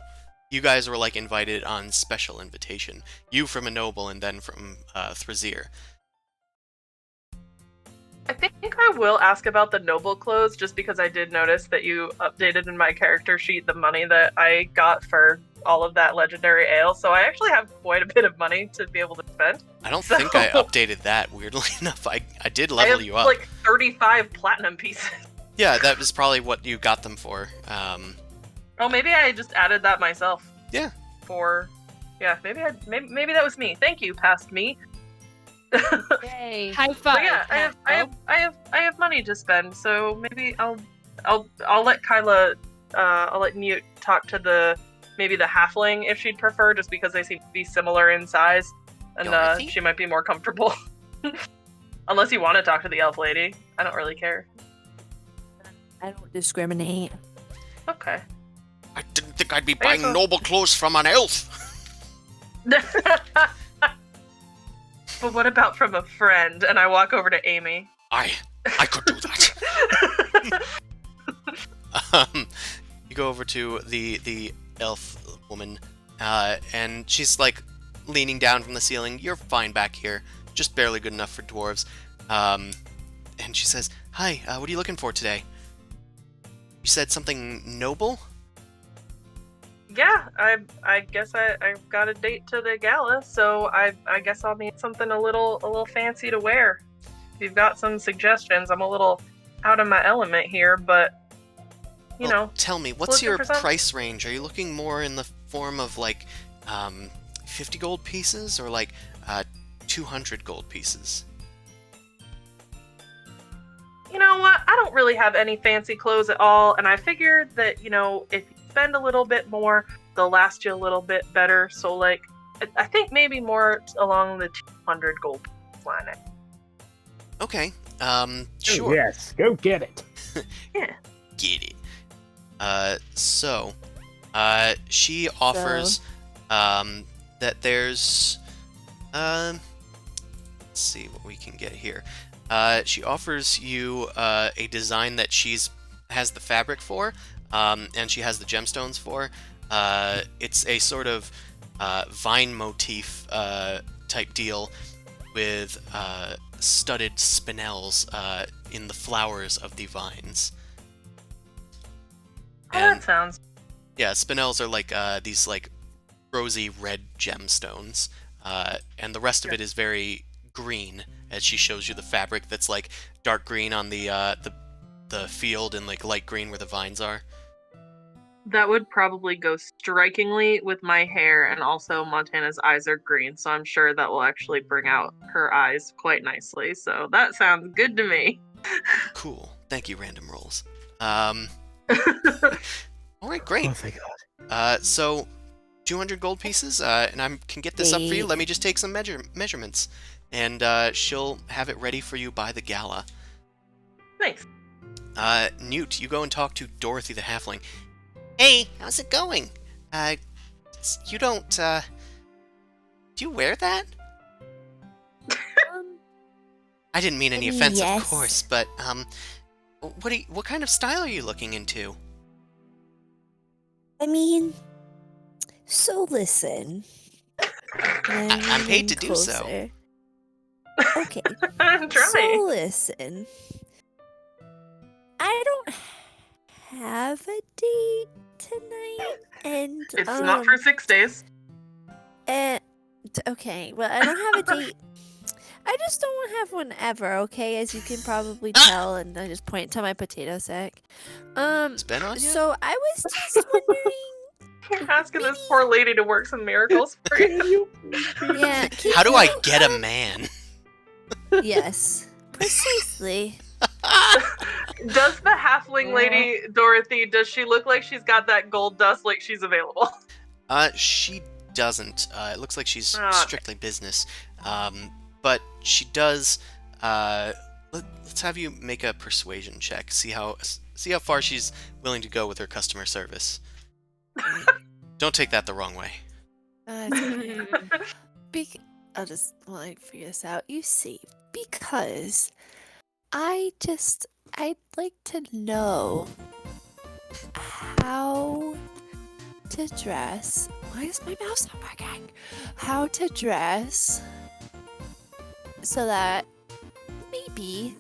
you guys were like invited on special invitation. You from a noble, and then from Thrazir. I think I will ask about the noble clothes, just because I did notice that you updated in my character sheet the money that I got for all of that legendary ale, so I actually have quite a bit of money to be able to spend. I don't So- think I updated that. Weirdly enough, I did I level have you up. like 35 platinum pieces. Yeah, that was probably what you got them for. Oh, maybe I just added that myself. Yeah. Maybe that was me. Thank you, past me. Yay! High five. But yeah, I have money to spend, so maybe I'll let Kyla, I'll let Newt talk to the halfling if she'd prefer, just because they seem to be similar in size, and she might be more comfortable. Unless you want to talk to the elf lady, I don't really care. I don't discriminate. Okay. I didn't think I'd be buying noble clothes from an elf. But what about from a friend? And I walk over to Amy. I could do that. You go over to the elf woman, and she's like leaning down from the ceiling. You're fine back here, just barely good enough for dwarves. And she says, "Hi, what are you looking for today? You said something noble?" Yeah, I guess I've got a date to the gala, so I guess I'll need something a little fancy to wear. If you've got some suggestions, I'm a little out of my element here, but you know. Tell me, what's your price range? Are you looking more in the form of like 50 gold pieces or like 200 gold pieces? You know what? I don't really have any fancy clothes at all, and I figured that, you know, if you spend a little bit more, they'll last you a little bit better. So, like, I think maybe more along the 200 gold line. Okay. Oh, Sure. yes, go get it. Yeah. Get it. She offers that there's let's see what we can get here. She offers you a design that has the fabric for, and she has the gemstones for. It's a sort of vine motif type deal with studded spinels in the flowers of the vines. Oh, that sounds... Yeah, spinels are like these like rosy red gemstones, and the rest of it is very green, as she shows you the fabric that's like dark green on the field and like light green where the vines are. That would probably go strikingly with my hair, and also Montana's eyes are green, so I'm sure that will actually bring out her eyes quite nicely. So that sounds good to me. Cool. Thank you, random rolls. All right, great. Oh, thank God. So 200 gold pieces, and I can get this up for you. Let me just take some measurements, and she'll have it ready for you by the gala. Nice. Newt, you go and talk to Dorothy the halfling. Hey, how's it going? You don't, do you wear that? I didn't mean any offense, yes. of course, but, what kind of style are you looking into? I mean, so listen. I'm paid to do so. Okay. I'm trying. So listen. I don't have a date tonight, and It's not for 6 days. Okay, well, I don't have a date. I just don't have one ever, okay, as you can probably tell, and I just point to my potato sack. It's been on you? So I was just wondering... You're asking this poor lady to work some miracles for you. Yeah. How do I get a man? Yes, precisely. Does the halfling lady, Dorothy, does she look like she's got that gold dust, like she's available? She doesn't. It looks like she's strictly business. But she does. Let's have you make a persuasion check. See how far she's willing to go with her customer service. Don't take that the wrong way. I'll just figure this out. You see, because I'd like to know how to dress. Why is my mouse not working? How to dress so that maybe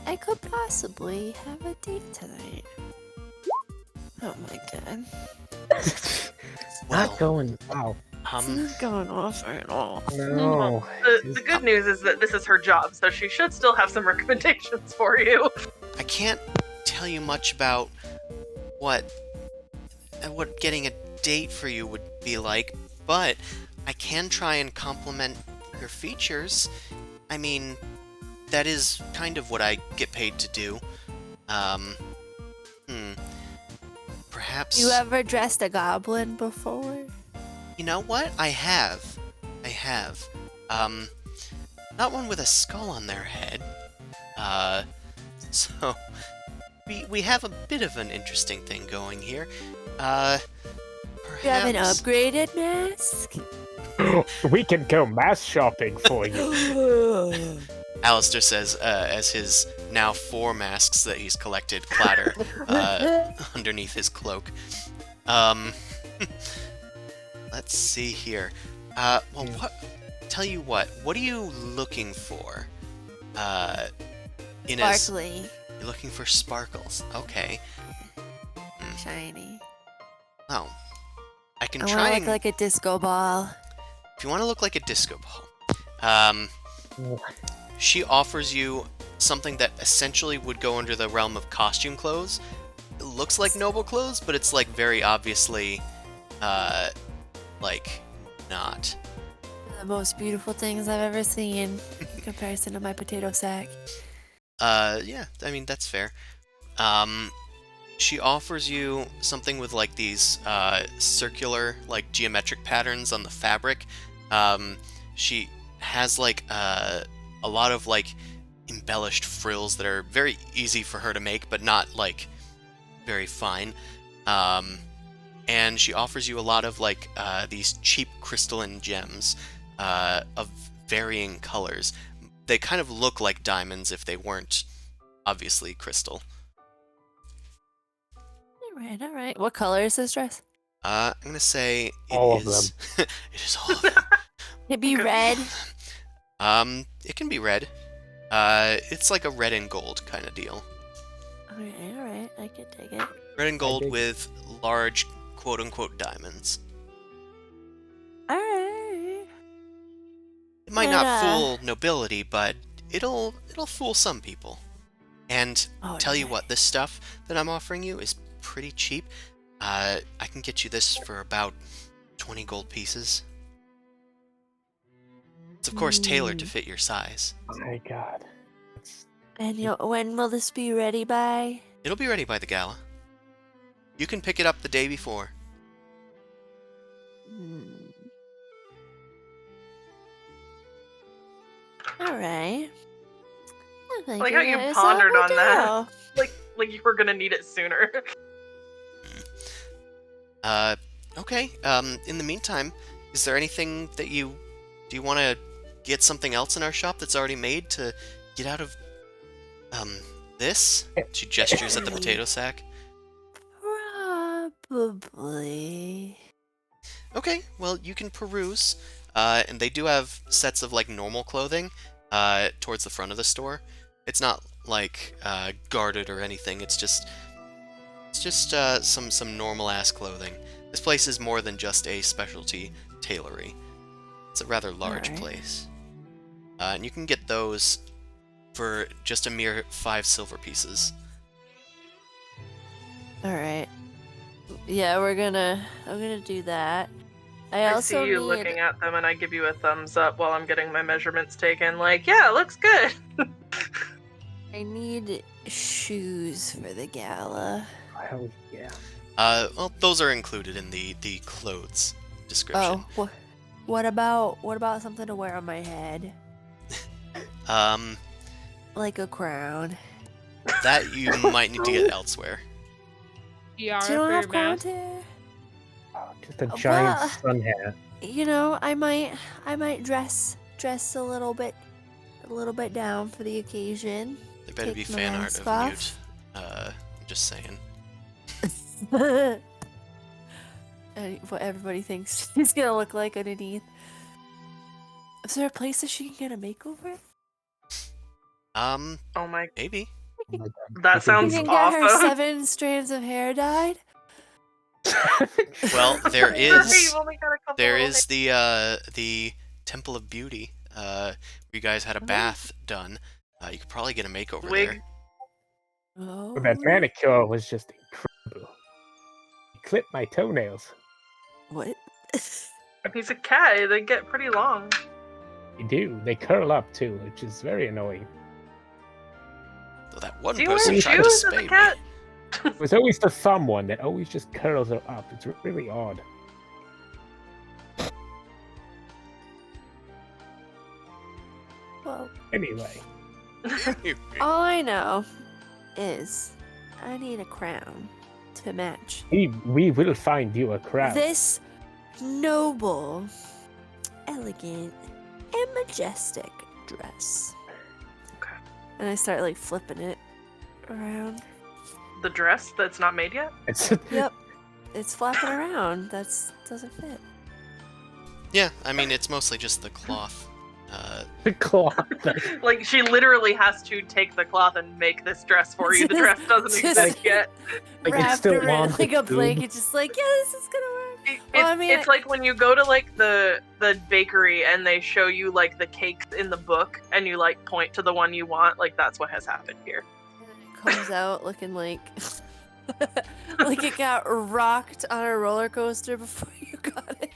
I could possibly have a date tonight. Oh my god. Not going. Wow. It's not going off at all. No. The good news is that this is her job, so she should still have some recommendations for you. I can't tell tell you much about what getting a date for you would be like, but I can try and compliment your features. I mean, that is kind of what I get paid to do. Perhaps... You ever dressed a goblin before? You know what? I have. Not one with a skull on their head. So... We have a bit of an interesting thing going here. Perhaps... You have an upgraded mask? We can go mass shopping for you. Alistair says, as his now 4 masks that he's collected clatter underneath his cloak. Let's see here. Tell you what are you looking for? Sparkly. You're looking for sparkles. Okay. Shiny. Oh. I can I try want to and... look like a disco ball. If you want to look like a disco ball, she offers you something that essentially would go under the realm of costume clothes. It looks like noble clothes, but it's like very obviously, like, not. The most beautiful things I've ever seen in comparison to my potato sack. Yeah, I mean, that's fair. She offers you something with, like, these, circular, like, geometric patterns on the fabric. She has, like, a lot of, like, embellished frills that are very easy for her to make, but not, like, very fine. And she offers you a lot of, like, these cheap crystalline gems, of varying colors. They kind of look like diamonds if they weren't, obviously, crystal. Alright. What color is this dress? I'm gonna say All of them. It is all of them. It'd be red. It can be red. It's like a red and gold kind of deal. Alright. I can take it. Red and gold with large, quote-unquote, diamonds. Alright. It might not fool nobility, but it'll fool some people. And tell you what, this stuff that I'm offering you is pretty cheap. I can get you this for about 20 gold pieces. It's of course tailored to fit your size. Oh my god. And when will this be ready by? It'll be ready by the gala. You can pick it up the day before. Alright. I like how you pondered on that. Like you were gonna need it sooner. Okay. In the meantime, is there anything that do you want to get something else in our shop that's already made to get out of, this? She gestures at the potato sack. Probably. Okay, well, you can peruse, and they do have sets of, like, normal clothing, towards the front of the store. It's not, like, guarded or anything, it's just some normal-ass clothing. This place is more than just a specialty tailory. It's a rather large place. And you can get those for just a mere 5 silver pieces. Alright. Yeah, I'm gonna do that. I also see you looking at them and I give you a thumbs up while I'm getting my measurements taken, like, yeah, it looks good. I need shoes for the gala. Hell yeah. Well, those are included in the clothes description. Oh, what about something to wear on my head? Like a crown. That you might need to get elsewhere. Tiara Do you for have your crown mask. too? Oh, just a giant Well, sun hat. You know, I might dress a little bit down for the occasion. There better be Take my fan art mask of off. Mute. I'm just saying. And what everybody thinks he's gonna look like underneath. Is there a place that she can get a makeover? Oh my, Maybe. that You sounds can get her awesome. 7 strands of hair dyed. Well, there You've is only got a couple there little is the Temple of Beauty. Where you guys had a bath done. You could probably get a makeover Wig. there. Oh. But that manicure was just incredible. He clipped my toenails. What? He's a cat. They get pretty long. They do. They curl up too, which is very annoying. Though that one Do you wear person shoes tried to as a spay cat? me. It was always the thumb one that always just curls her up. It's really odd. Well, Anyway, all I know is I need a crown to match we will find you a crown. this noble, elegant, and majestic dress. Okay. And I start like flipping it around. The dress that's not made yet? It's Yep. It's flapping around. Doesn't fit. Yeah, I mean, it's mostly just the cloth. the cloth. Like, she literally has to take the cloth and make this dress for you. The dress doesn't Just- exist yet. Like, it's Wrapped still around on like the a blanket, just like, yeah, this is gonna work. Well, I mean, It's like when you go to like the bakery and they show you like the cakes in the book and you like point to the one you want. Like, that's what has happened here. It comes out looking like like it got rocked on a roller coaster before you got it.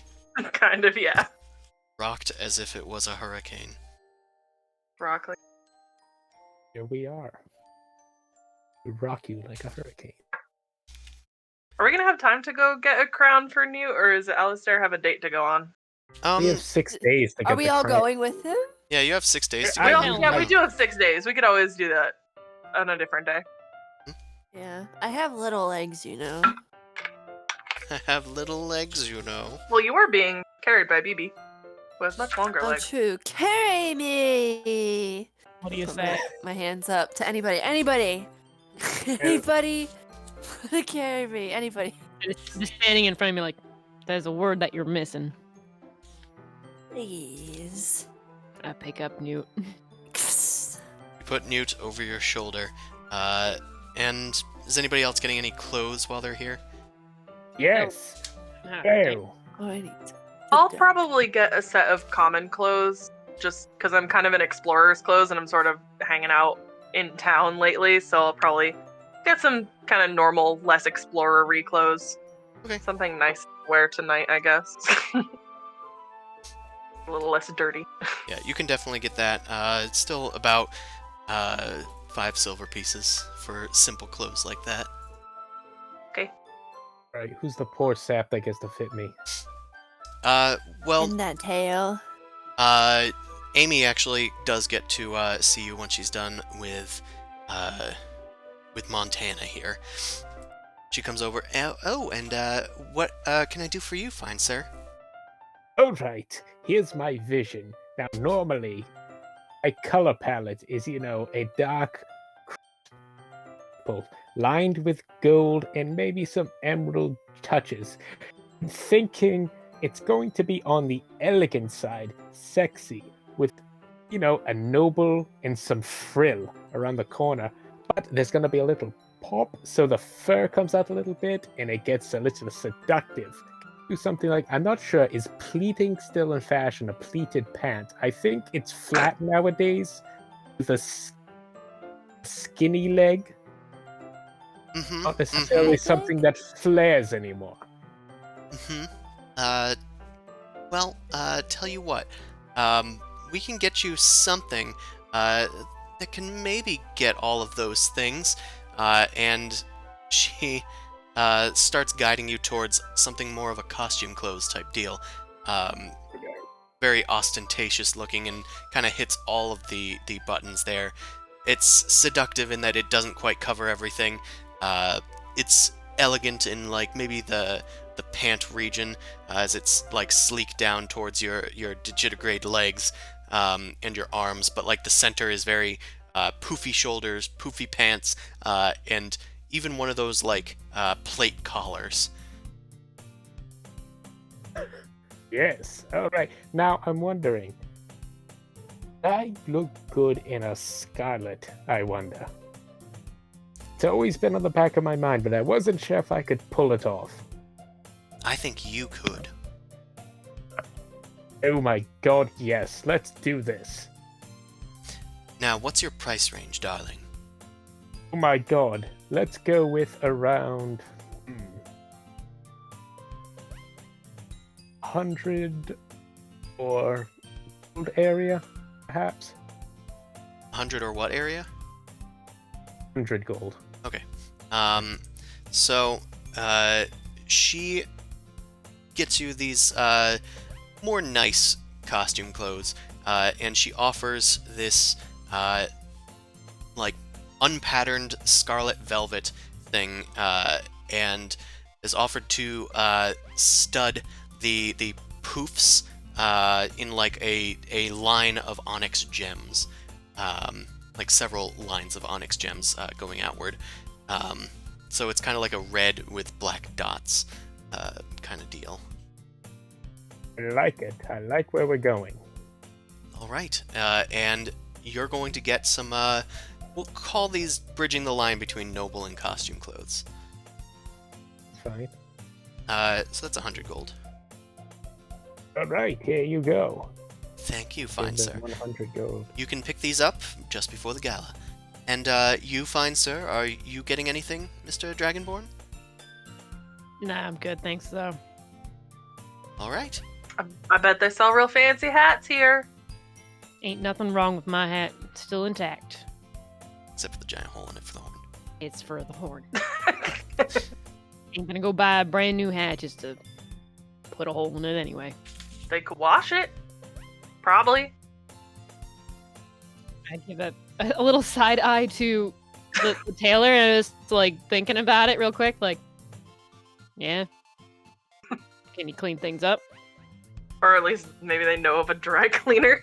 Kind of, yeah. Rocked as if it was a hurricane. Broccoli. Here we are. We rock you like a hurricane. Are we gonna have time to go get a crown for Newt, or is Alistair have a date to go on? We have 6 days to get Are we the all crown. going with him? Yeah, you have 6 days to I go. don't Yeah, we know. do have 6 days. We could always do that on a different day. Yeah, I have little legs, you know. I have little legs, you know. Well, you were being carried by BB, who has much longer Oh, legs. true. Carry me. What do you Put say? my hands up to anybody. Anybody to carry me. Anybody. Just standing in front of me like, there's a word that you're missing. Please. I pick up Newt. You put Newt over your shoulder. And is anybody else getting any clothes while they're here? Yes. Ah, Oh. Oh, I need to. I'll probably get a set of common clothes, just because I'm kind of in explorer's clothes and I'm sort of hanging out in town lately, so I'll probably get some kind of normal, less explorer-y clothes. Okay. Something nice to wear tonight, I guess. A little less dirty. Yeah, you can definitely get that. It's still about 5 silver pieces for simple clothes like that. Right, who's the poor sap that gets to fit me? Well, In that tail. Amy actually does get to see you once she's done with Montana here. She comes over. Oh, and what can I do for you, fine sir? Alright, here's my vision. Now, normally, my color palette is, a dark purple, lined with gold and maybe some emerald touches. I'm thinking it's going to be on the elegant side, sexy, with, a noble and some frill around the corner. But there's going to be a little pop, so the fur comes out a little bit and it gets a little seductive. Do something like, I'm not sure, is pleating still in fashion, a pleated pant? I think it's flat nowadays with a skinny leg. Mm-hmm. Not necessarily something that flares anymore. Mm-hmm. Well, tell you what. We can get you something that can maybe get all of those things. And she starts guiding you towards something more of a costume clothes type deal. Very ostentatious looking and kind of hits all of the buttons there. It's seductive in that it doesn't quite cover everything. It's elegant in like maybe the pant region, as it's like sleek down towards your digitigrade legs and your arms, but like the center is very poofy shoulders, poofy pants, and even one of those like plate collars. Yes. All right. Now I'm wondering, I look good in a scarlet, I wonder. It's always been on the back of my mind, but I wasn't sure if I could pull it off. I think you could. Oh my god, yes. Let's do this. Now, what's your price range, darling? Oh my god. Let's go with around 100 or gold area, perhaps. 100 or what area? 100 gold. So she gets you these more nice costume clothes, and she offers this like unpatterned scarlet velvet thing, and is offered to stud the poofs in like a line of onyx gems, like several lines of onyx gems going outward. So it's kind of like a red with black dots kind of deal. I like it. I like where we're going. All right, and you're going to get some, we'll call these bridging the line between noble and costume clothes. Fine. So that's 100 gold. All right, here you go. Thank you, fine Here's sir. 100 gold. You can pick these up just before the gala. And you, fine sir, are you getting anything, Mr. Dragonborn? Nah, I'm good, thanks though. All right. I bet they sell real fancy hats here. Ain't nothing wrong with my hat. It's still intact. Except for the giant hole in it for the horn. It's for the horn. Ain't gonna go buy a brand new hat just to put a hole in it anyway. They could wash it. Probably. I give a little side eye to the tailor, and I was like thinking about it real quick, like, yeah. Can you clean things up? Or at least maybe they know of a dry cleaner.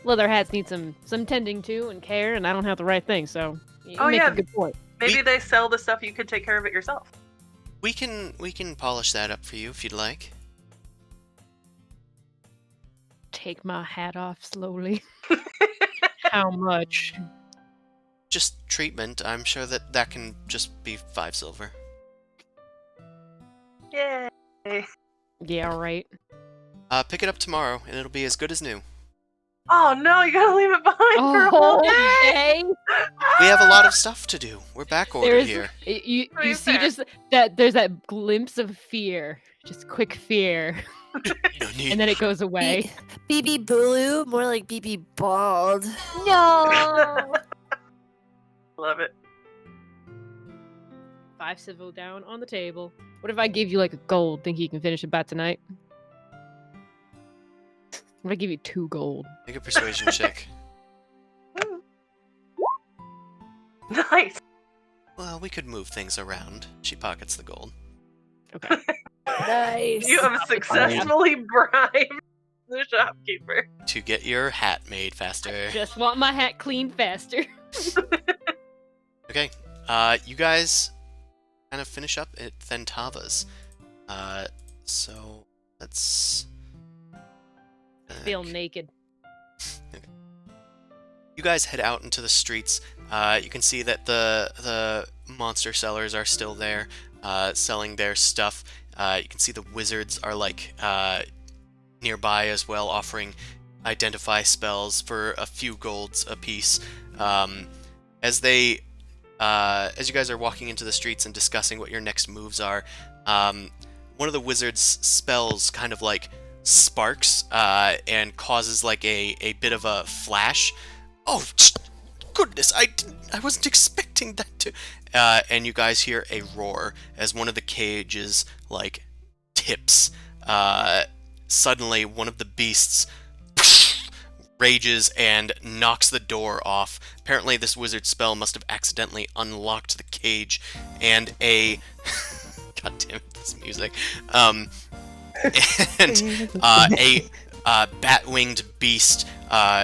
Leather hats need some tending to and care, and I don't have the right thing, so you make yeah. a good point. Maybe they sell the stuff you could take care of it yourself. We can polish that up for you if you'd like. Take my hat off slowly. How much? Just treatment. I'm sure that can just be 5 silver. Yay. Yeah, right. Pick it up tomorrow, and it'll be as good as new. Oh no, you gotta leave it behind for a whole day. We have a lot of stuff to do. We're back ordered here. You Pretty see fair. just that there's that glimpse of fear, just quick fear, No need. and then it goes away. BB Bulu, more like BB Bald. No. Love it. 5 civil down on the table. What if I give you like a gold? Think you can finish it by tonight? What if I give you 2 gold? Make a persuasion check. Nice. Well, we could move things around. She pockets the gold. Okay. Nice. You have successfully bribed the shopkeeper. To get your hat made faster. Just want my hat cleaned faster. Okay. You guys kind of finish up at Thentava's. So let's Feel naked. You guys head out into the streets. You can see that the monster sellers are still there, selling their stuff. You can see the wizards are like nearby as well, offering identify spells for a few golds apiece. As you guys are walking into the streets and discussing what your next moves are, one of the wizards' spells kind of like sparks and causes like a bit of a flash. Oh goodness, I wasn't expecting that to. And you guys hear a roar as one of the cages like tips. Suddenly, one of the beasts rages and knocks the door off. Apparently, this wizard spell must have accidentally unlocked the cage, and a God damn it, this music. And a bat-winged beast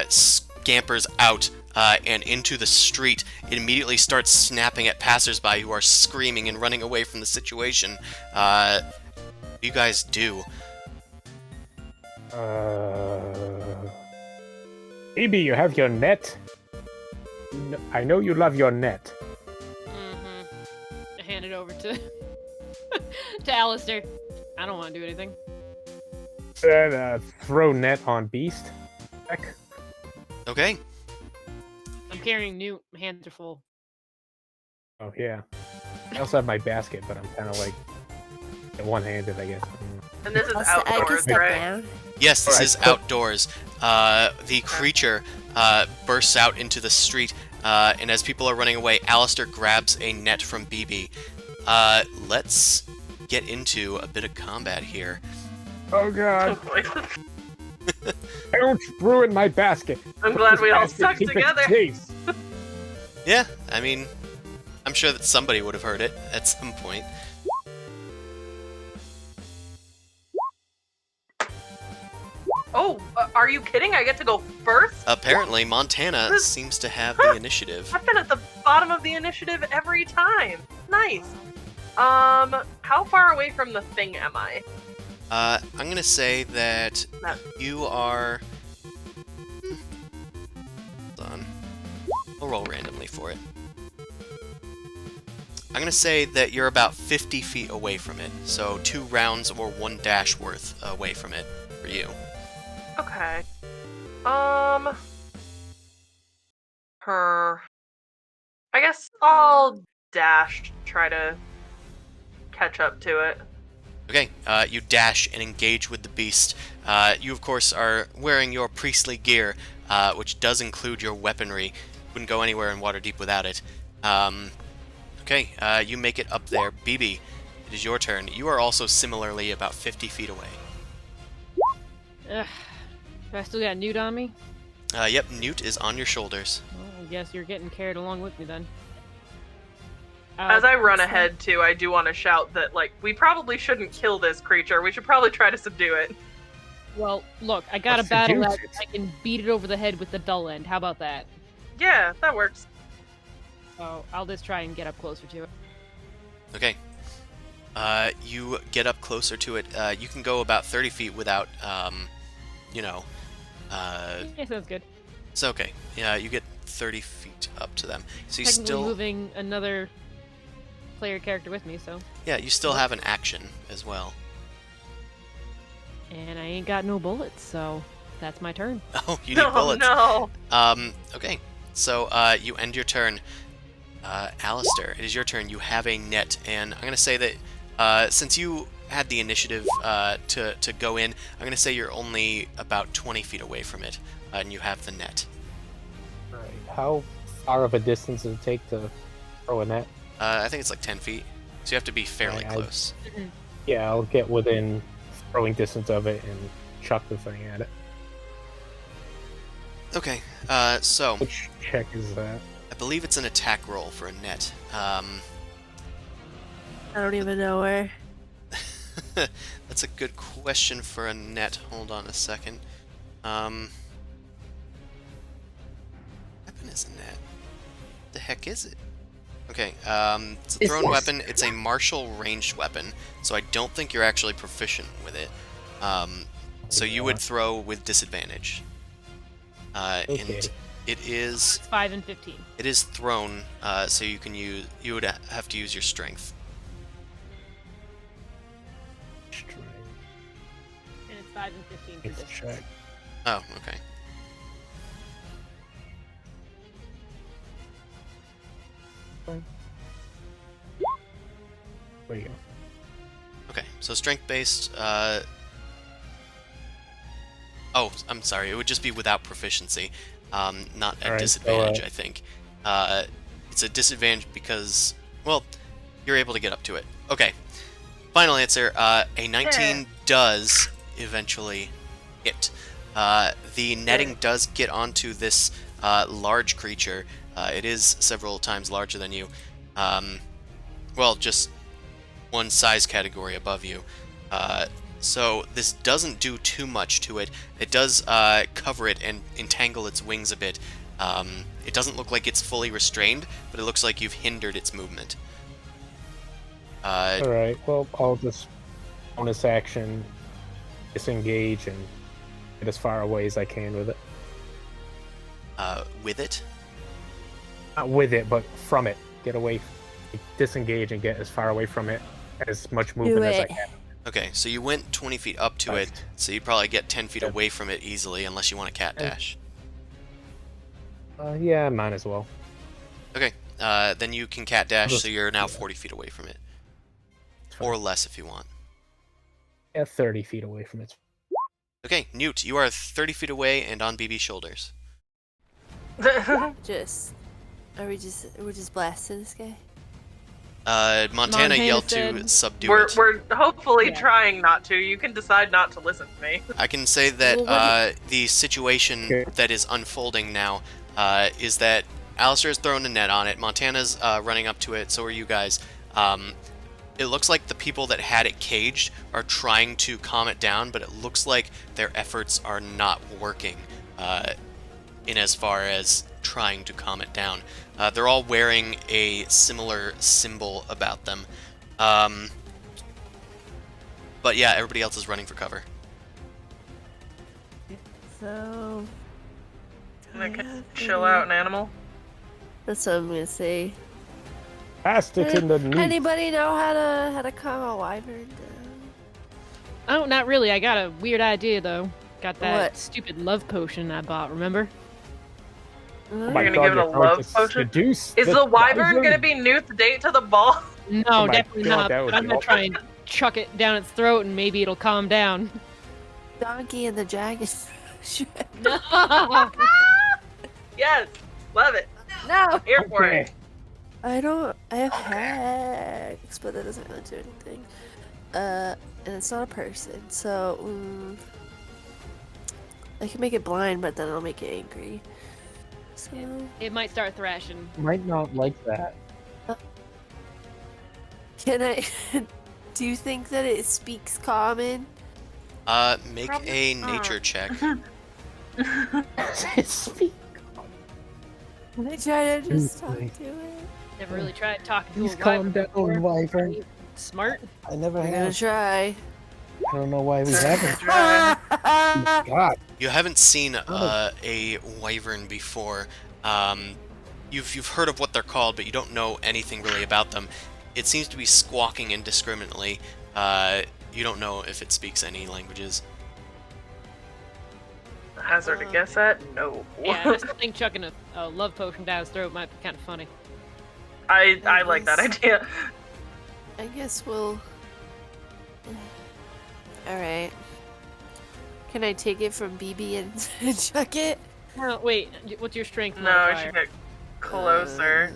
scampers out and into the street. It immediately starts snapping at passersby who are screaming and running away from the situation. What do you guys do? Maybe you have your net. I know you love your net. I hand it over to to Alistair. I don't want to do anything. Throw net on beast. Heck. Okay. I'm carrying Newt. My hands are full. Oh yeah. I also have my basket, but I'm kind of like one-handed, I guess. And this is I can outdoors, step right? down. Yes, this Alright, is so- outdoors. The creature bursts out into the street, and as people are running away, Alistair grabs a net from BB. Let's get into a bit of combat here. Oh Oh god! boy. Don't ruin my basket. I'm glad we all Basket, stuck keep it together. safe. Yeah, I mean, I'm sure that somebody would have heard it at some point. Oh, are you kidding? I get to go first? Apparently, Montana seems to have the initiative. I've been at the bottom of the initiative every time. Nice. How far away from the thing am I? I'm gonna say that No. you are... Hold on. We'll roll randomly for it. I'm gonna say that you're about 50 feet away from it, so 2 rounds or 1 dash worth away from it for you. Okay. I guess I'll dash, try to catch up to it. Okay, you dash and engage with the beast. You, of course, are wearing your priestly gear, which does include your weaponry. Wouldn't go anywhere in Waterdeep without it. Okay, you make it up there. BB, it is your turn. You are also similarly about 50 feet away. Ugh. Do I still got Newt on me? Yep, Newt is on your shoulders. Well, I guess you're getting carried along with me then. As I run ahead, too, I do want to shout that, like, we probably shouldn't kill this creature. We should probably try to subdue it. Well, look, I got a What's battle seduce axe. it? I can beat it over the head with the dull end. How about that? Yeah, that works. So I'll just try and get up closer to it. Okay. You get up closer to it. You can go about 30 feet without, you know, Yeah, sounds good. it's okay. Yeah, you get 30 feet up to them. So you Technically still... moving another player character with me, so. Yeah, you still have an action as well. And I ain't got no bullets, so that's my turn. Oh, you need bullets. No. Okay. So, you end your turn. Alistair, it is your turn. You have a net, and I'm gonna say that, since you had the initiative, to go in, I'm gonna say you're only about 20 feet away from it, and you have the net. Alright, how far of a distance does it take to throw a net? I think it's like 10 feet, so you have to be fairly I- close. Yeah, I'll get within throwing distance of it and chuck the thing at it. Okay, so, Which check is that? I believe it's an attack roll for a net. I don't even know where. That's a good question for a net. Hold on a second. Weapon is a net. The heck is it? Okay, it's a thrown weapon. It's a martial ranged weapon, so I don't think you're actually proficient with it. So you would throw with disadvantage. Okay. And it is 5 and 15. it is thrown, so you would have to use your strength. And it's 5 and 15 for It's this. check. Oh, okay. There you go. Okay, so strength based. Oh, I'm sorry. It would just be without proficiency, not at Alright, disadvantage. so, I think it's a disadvantage because, well, you're able to get up to it. Okay. Final answer. A 19 does eventually hit. The netting does get onto this large creature. It is several times larger than you. Well, just one size category above you. So this doesn't do too much to it. It does cover it and entangle its wings a bit. It doesn't look like it's fully restrained, but it looks like you've hindered its movement. Alright, well, I'll just bonus action, disengage, and get as far away as I can with it. With it? Not with it, but from it. Get away, disengage, and get as far away from it as much movement as I it. can. Okay, so you went 20 feet up to it, so you'd probably get 10 feet away from it easily, unless you want a cat dash. Yeah, might as well. Okay, then you can cat dash, just- so you're now yeah. 40 feet away from it. Fine. Or less if you want. Yeah, 30 feet away from it. Okay, Newt, you are 30 feet away and on BB's shoulders. Just. We're just blasting this guy? Montana Montana yelled to said- subdue we're it. we're hopefully Yeah. trying not to. You can decide not to listen to me. I can say that Well, what the situation Okay. that is unfolding now is that Alistair has thrown a net on it. Montana's running up to it. So are you guys. It looks like the people that had it caged are trying to calm it down, but it looks like their efforts are not working in as far as trying to calm it down. They're all wearing a similar symbol about them. But yeah, everybody else is running for cover. So. And I can chill out an animal. That's what I'm gonna say. Cast it in the knee. Anybody know how to calm a wyvern down? Oh, not really. I got a weird idea though. Got that What? stupid love potion I bought. Remember? Oh You're my gonna God, give it a you're going love to potion? seduce Is the wyvern gonna be Newt's date to the ball? No, Oh my definitely God, not. that would But I'm be gonna try and chuck it down its throat, and maybe it'll calm down. Donkey and the dragon. No. Yes, love it. No. Here for Okay. it. I have hacks, but that doesn't really do anything. And it's not a person, so I can make it blind, but then it'll make it angry. So It might start thrashing. Might not like that. can I? Do you think that it speaks common? Make Probably a not. nature check. Speak. Can I try to just talk Truthfully. to it? Never really tried talking to Please a calm wyvern down, before. wyvern. Smart. I never I'm gonna have. try. I don't know why we haven't. Try. God. You haven't seen a wyvern before. You've heard of what they're called, but you don't know anything really about them. It seems to be squawking indiscriminately. You don't know if it speaks any languages. Hazard a guess at? No. Yeah, I still think chucking a love potion down his throat might be kind of funny. I like that idea. I guess we'll. All right. Can I take it from BB and chuck it? No, wait. What's your strength No, I modifier? should get closer.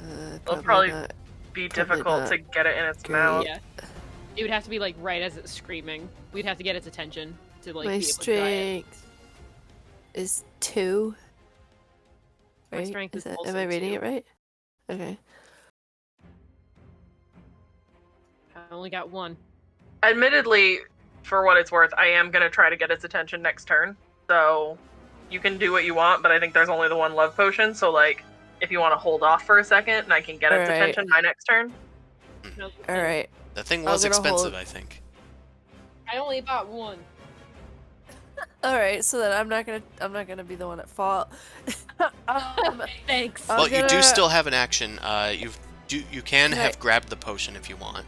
It'll probably be difficult to get it in its Great. mouth. Yeah. It would have to be like right as it's screaming. We'd have to get its attention to like My be able to try it. strength is 2. My Right? strength is Am also I reading 2. it right? Okay. I only got 1. Admittedly, for what it's worth, I am gonna try to get its attention next turn. So you can do what you want, but I think there's only the one love potion. So like, if you want to hold off for a second and I can get its Alright. attention my next turn. No, All right. The thing I'm was gonna expensive, hold- I think. I only bought 1. All right. So then I'm not gonna be the one at fault. Thanks. I'm Well, you do gonna- still have an action. You can Can have I- grabbed the potion if you want.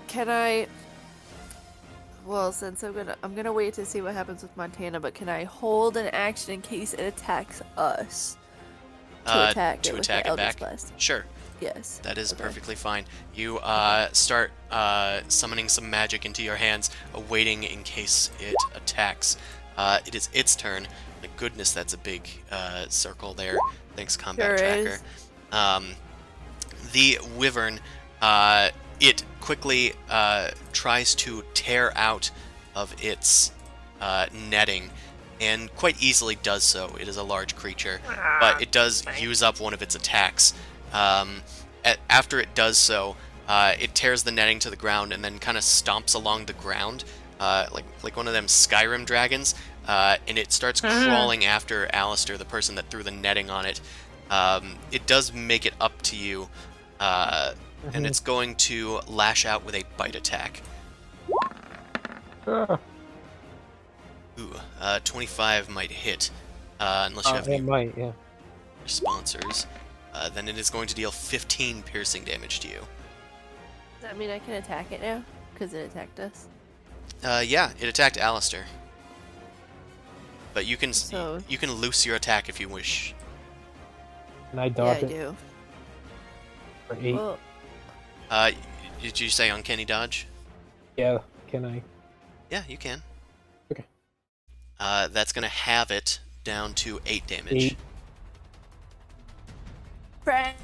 Can I? Well, since I'm gonna wait to see what happens with Montana, but can I hold an action in case it attacks us? To attack to it with attack the it Eldritch back. Blast. Sure, Yes. that is Okay. perfectly fine. You start summoning some magic into your hands, awaiting in case it attacks. It is its turn. My goodness, that's a big circle there. Thanks, Combat Sure Tracker. is. The wyvern, it quickly tries to tear out of its netting, and quite easily does so. It is a large creature, but it does thanks. use up one of its attacks. After it does so, it tears the netting to the ground and then kind of stomps along the ground, like one of them Skyrim dragons, and it starts crawling after Alistair, the person that threw the netting on it. It does make it up to you, and it's going to lash out with a bite attack. Ah, Ooh, 25 might hit, unless you have it any might, yeah. sponsors. Then it is going to deal 15 piercing damage to you. Does that mean I can attack it now? Because it attacked us. Yeah, it attacked Alistair. But you can So- you can loose your attack if you wish. Can I Yeah, dodge I it do. for 8? Well, Did you say uncanny dodge? Yeah, can I? Yeah, you can. Okay. That's gonna have it down to 8 damage. 8. friend.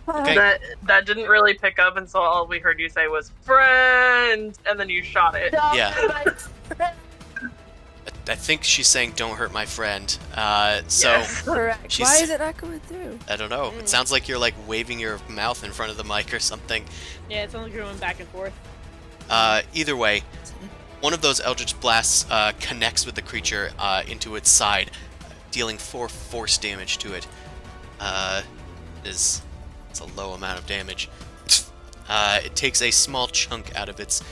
Okay. That didn't really pick up, and so all we heard you say was "friend," and then you shot it. Yeah. My friend. I think she's saying "Don't hurt my friend." So Yes. Correct. She's- Why is it not going through? I don't know. It sounds like you're like waving your mouth in front of the mic or something. Yeah, it sounds like you're going back and forth. Either way, one of those Eldritch Blasts connects with the creature into its side, dealing 4 force damage to it. It's a low amount of damage. It takes a small chunk out of its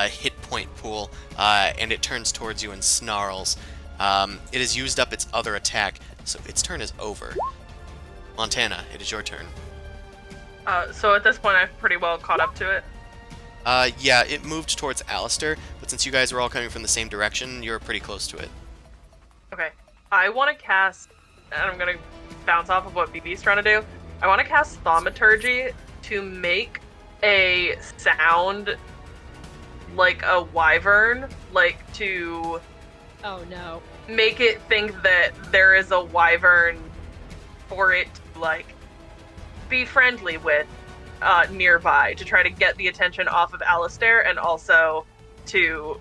hit point pool, and it turns towards you and snarls. It has used up its other attack, so its turn is over. Montana, it is your turn. So at this point, I've pretty well caught up to it. Yeah, it moved towards Alistair, but since you guys were all coming from the same direction, you're pretty close to it. Okay. I want to cast, and I'm going to bounce off of what BB's trying to do. I want to cast Thaumaturgy to make a sound like a wyvern, like to Oh no. make it think that there is a wyvern for it to, like, be friendly with nearby, to try to get the attention off of Alistair, and also to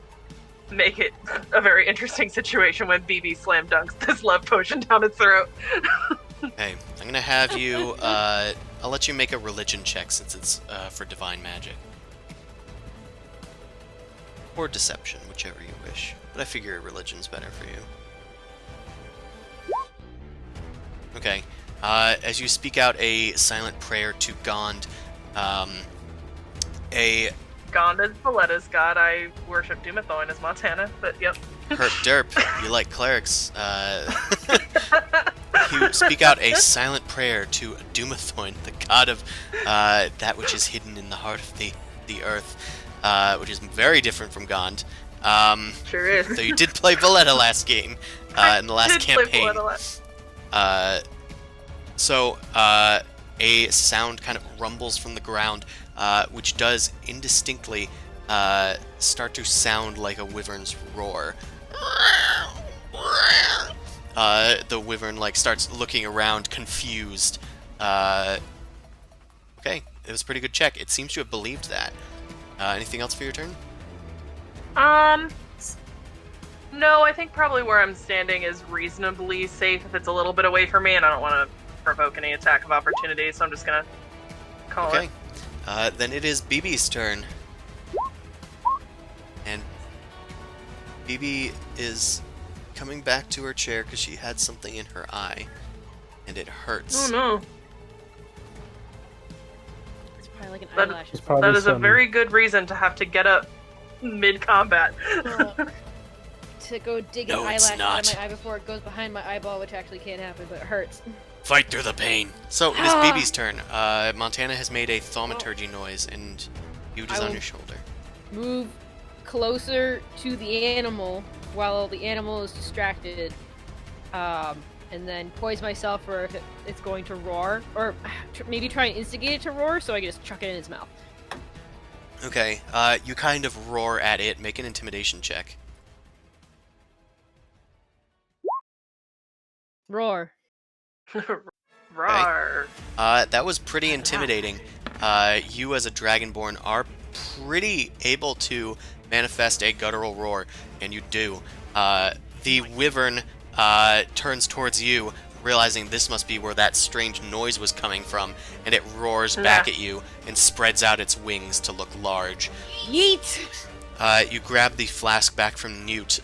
make it a very interesting situation when BB slam dunks this love potion down its throat. Okay, I'm gonna have you, I'll let you make a religion check since it's for divine magic. Or deception, whichever you wish. But I figure religion's better for you. Okay, as you speak out a silent prayer to Gond, a Gond is Valletta's god. I worship Dumathoin as Montana, but yep. herp derp, you like clerics, you speak out a silent prayer to Dumathoin, the god of that which is hidden in the heart of the earth, which is very different from Gond. Sure is. So you did play Valletta last game, in the last campaign. So a sound kind of rumbles from the ground, which does indistinctly start to sound like a wyvern's roar. The wyvern like starts looking around, confused. Okay, it was a pretty good check. It seems to have believed that. Anything else for your turn? No, I think probably where I'm standing is reasonably safe if it's a little bit away from me, and I don't want to provoke any attack of opportunity, so I'm just gonna call Okay. it. Then it is BB's turn. And BB is coming back to her chair because she had something in her eye. And it hurts. Oh no. It's probably like an That- eyelash. It's probably That is a some- very good reason to have to get up mid-combat. To go dig No, an it's eyelash out not. of my eye before it goes behind my eyeball, which actually can't happen, but it hurts. Fight through the pain. So it is BB's turn. Montana has made a thaumaturgy noise and Huge is I on will- your shoulder. Move closer to the animal while the animal is distracted, and then poise myself for if it's going to roar, or maybe try and instigate it to roar, so I can just chuck it in its mouth. Okay, you kind of roar at it. Make an intimidation check. Roar. Rawr. That was pretty intimidating. You as a Dragonborn are pretty able to manifest a guttural roar, and you do. The wyvern turns towards you, realizing this must be where that strange noise was coming from, and it roars back at you and spreads out its wings to look large. Yeet! You grab the flask back from Newt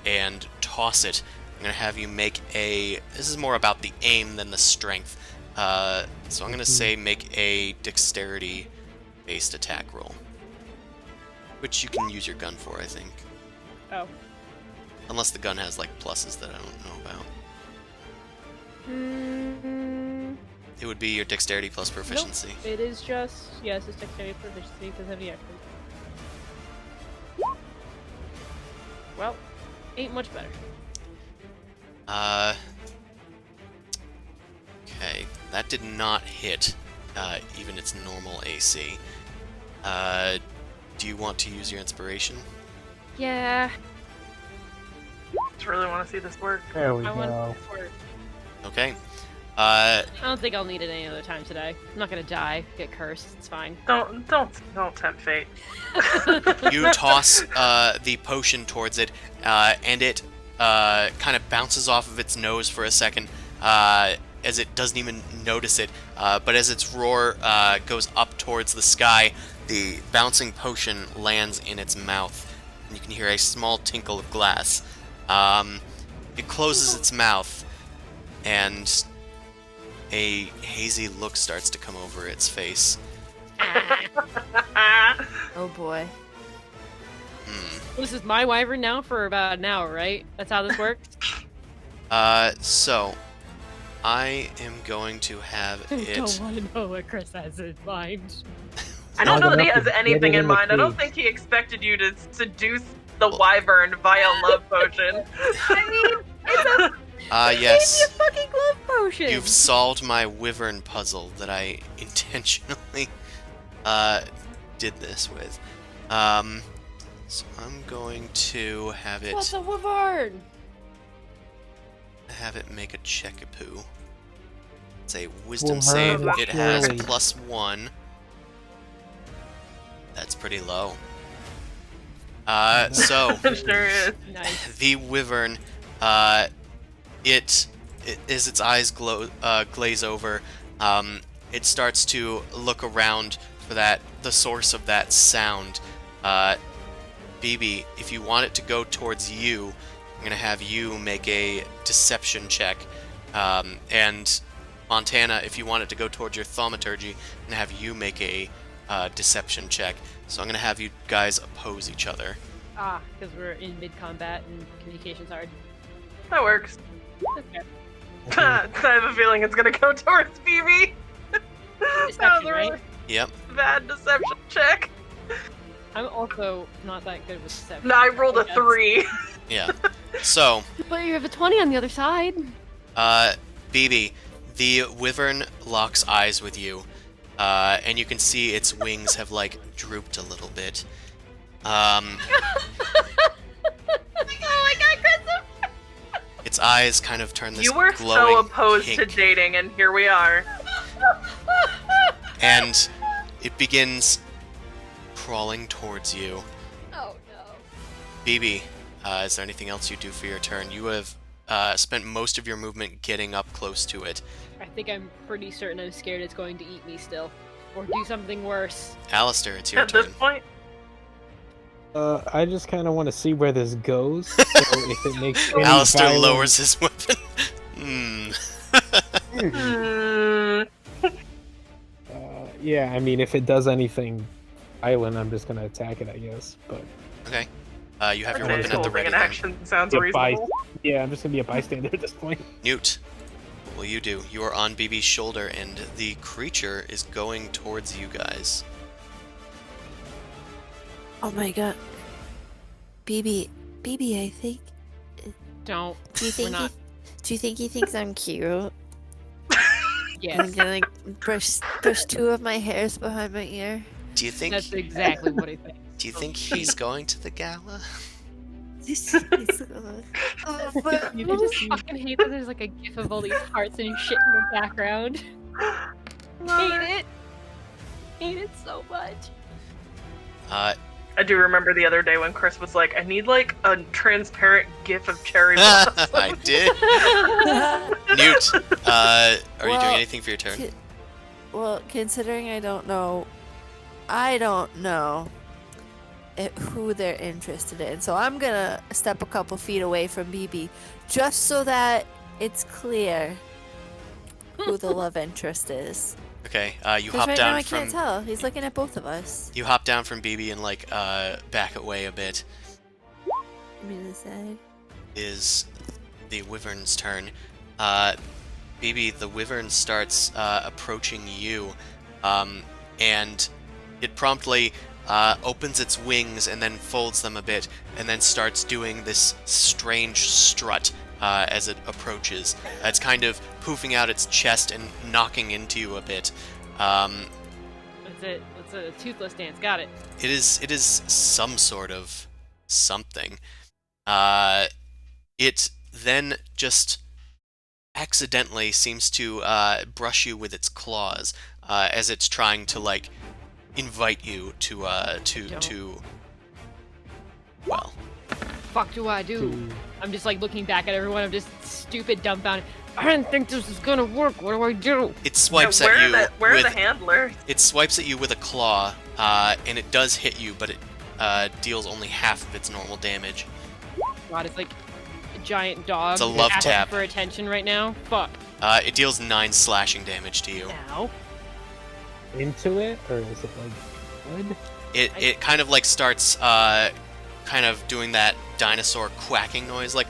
and toss it. I'm going to have you make a... This is more about the aim than the strength. So I'm going to say make a dexterity-based attack roll. Which you can use your gun for, I think. Oh. Unless the gun has, like, pluses that I don't know about. It would be your dexterity plus proficiency. Nope. It is just... Yes, it's dexterity proficiency, because of the action. Well, ain't much better. did not hit even its normal AC. Do you want to use your inspiration? Yeah, Just really want to see this work. There we I want go. this work. Okay. I don't think I'll need it any other time today. I'm not gonna die, get cursed. It's fine. Don't tempt fate. You toss the potion towards it, and it kind of bounces off of its nose for a second, as it doesn't even notice it. But as its roar goes up towards the sky, the bouncing potion lands in its mouth, and you can hear a small tinkle of glass. It closes its mouth, and a hazy look starts to come over its face. Oh boy. This is my wyvern now for about an hour, right? That's how this works? So I am going to have I it. don't want to know what Chris has in mind. I don't know that he enough has to get anything it in in the mind. I don't cage. think he expected you to seduce the wyvern via love potion. I mean, it's Yes. a fucking glove potion! You've solved my wyvern puzzle that I intentionally did this with. So I'm going to have it What's a wyvern? make a checkapoo. It's a wisdom Wyvern, save. It has surely. +1. That's pretty low. So Sure is. Nice. the wyvern, it as its eyes glaze over, it starts to look around for the source of that sound. BB, if you want it to go towards you, I'm gonna have you make a deception check, and Montana, if you want it to go towards your thaumaturgy, I'm gonna have you make a deception check. So I'm gonna have you guys oppose each other. Because we're in mid-combat and communication's hard. That works. Okay. I have a feeling it's gonna go towards BB. That was Deception, a right? really Yep. bad deception check. I'm also not that good with deception. No, I rolled a guess. 3. Yeah. So, But you have a 20 on the other side. BB, the wyvern locks eyes with you, and you can see its wings have like drooped a little bit. Oh my god, Christopher! Its eyes kind of turn this You were glowing so opposed pink, to dating, and here we are. and it begins crawling towards you. Oh no. BB, is there anything else you do for your turn? You have spent most of your movement getting up close to it. I think I'm pretty certain I'm scared it's going to eat me still. Or do something worse. Alistair, it's your At turn. this point, I just kind of want to see where this goes. So if it makes any Alistair violent- lowers his weapon. Yeah, I mean, if it does anything violent, I'm just gonna attack it, I guess. But Okay. You have your okay, weapon at the holding ready. an then. action sounds Yeah, reasonable. yeah, I'm just gonna be a bystander at this point. Newt, what will you do? You are on BB's shoulder, and the creature is going towards you guys. Oh my god. BB, I think. Don't. Do you think? not. Do you think he thinks I'm cute? Yes. I'm gonna brush 2 of my hairs behind my ear. Do you think? That's exactly what I think. Do you think he's going to the gala? Oh, but- I just fucking hate that there's like a gif of all these hearts and shit in the background. Hate it. Hate it so much. I do remember the other day when Chris was like, I need like a transparent gif of cherry blossom. I did. Newt, are you doing Well, anything for your turn? Well, considering I don't know who they're interested in, so I'm gonna step a couple feet away from BB, just so that it's clear who the love interest is. Okay, you Because hop right down now I from can't tell. He's looking at both of us. you hop down from BB and like back away a bit. I mean, the side. Is the wyvern's turn. BB, the wyvern starts approaching you, and it promptly opens its wings and then folds them a bit, and then starts doing this strange strut as it approaches. It's kind of poofing out its chest and knocking into you a bit. That's it. It's a toothless dance. Got it. It is some sort of something. It then just accidentally seems to brush you with its claws as it's trying to like invite you to well. Fuck do I do? I'm just like looking back at everyone. I'm just stupid, dumbfounded. I didn't think this was gonna work. What do I do? It swipes where at you. Where are with, the handlers? It swipes at you with a claw, and it does hit you, but it deals only half of its normal damage. God, it's like a giant dog. It's a love asking tap. for attention right now. Fuck. It deals 9 slashing damage to you. Ow. Into it, or is it like good? It kind of like starts kind of doing that dinosaur quacking noise, like.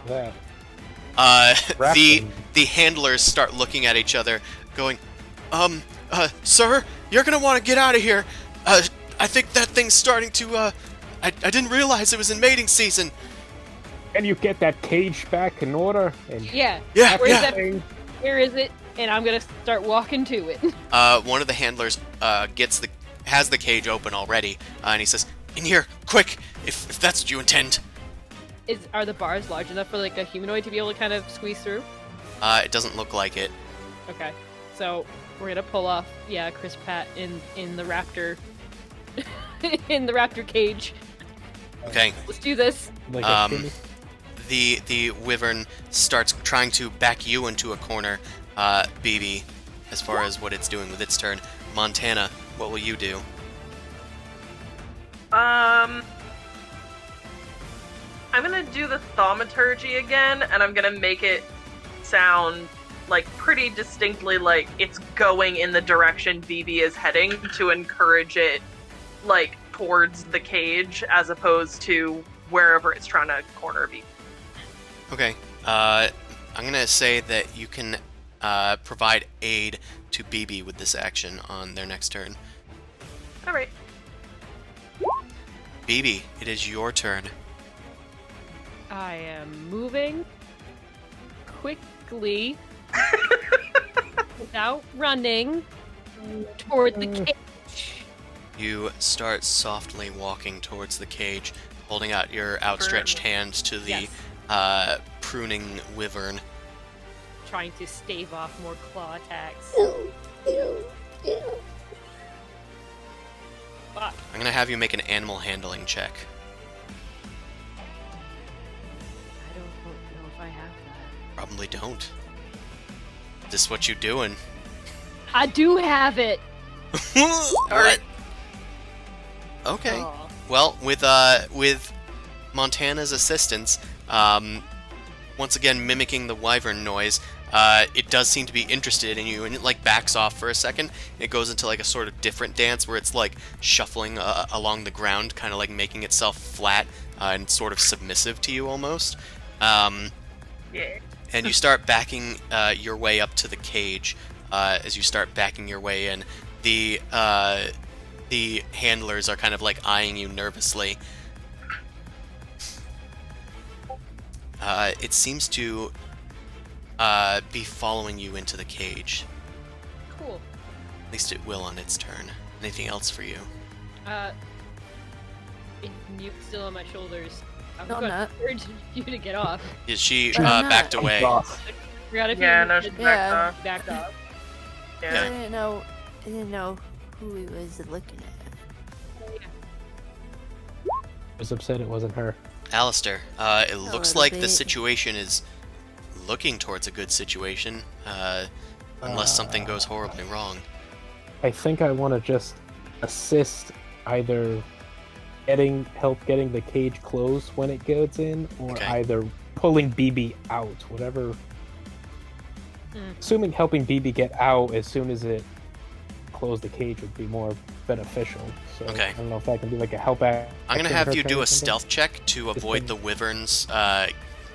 That. The handlers start looking at each other, going, sir, you're gonna want to get out of here. I think that thing's starting to, I didn't realize it was in mating season. Can you get that cage back in order? And Yeah. Yeah, Where's yeah. that? Where is it? And I'm gonna start walking to it. One of the handlers, has the cage open already, and he says, in here, quick, if that's what you intend. Are the bars large enough for like a humanoid to be able to kind of squeeze through? It doesn't look like it. Okay. So we're gonna pull off, Chris Pratt in the raptor in the raptor cage. Okay. Let's do this. like a shimmy? The wyvern starts trying to back you into a corner, BB, as far as what it's doing with its turn. Montana, what will you do? I'm gonna do the thaumaturgy again, and I'm gonna make it sound like pretty distinctly like it's going in the direction BB is heading to encourage it like towards the cage as opposed to wherever it's trying to corner BB. Okay. I'm gonna say that you can provide aid to BB with this action on their next turn. Alright. BB, it is your turn. I am moving quickly without running toward the cage. You start softly walking towards the cage, holding out your outstretched hand to the Yes. pruning wyvern. Trying to stave off more claw attacks. Fuck. I'm gonna have you make an animal handling check. I don't know if I have that. Probably don't. Is this what you doing? I do have it. Alright. Okay. Aw. Well, with Montana's assistance, once again mimicking the wyvern noise, it does seem to be interested in you, and it like backs off for a second. It goes into like a sort of different dance where it's like shuffling along the ground, kind of like making itself flat and sort of submissive to you almost. Yeah. And you start backing your way up to the cage. As you start backing your way in, the handlers are kind of like eyeing you nervously. It seems to be following you into the cage. Cool. At least it will on its turn. Anything else for you? If Nuke's still on my shoulders, I'm No, I'm going to not. urge you to get off. Is she I'm not. backed away? Forgot if Yeah, you no, she's Yeah. backed off. backed off. Yeah. I didn't know who he was looking at. I was upset it wasn't her. Alistair, it looks little like the bit. situation is looking towards a good situation, unless something goes horribly wrong. I think I want to just assist either help getting the cage closed when it gets in, or Okay. either pulling BB out, whatever. Mm. Assuming helping BB get out as soon as it closed the cage would be more beneficial. So Okay. I don't know if that can be like a help act. I'm gonna in have her you turn do or a something. stealth check to avoid been- the wyvern's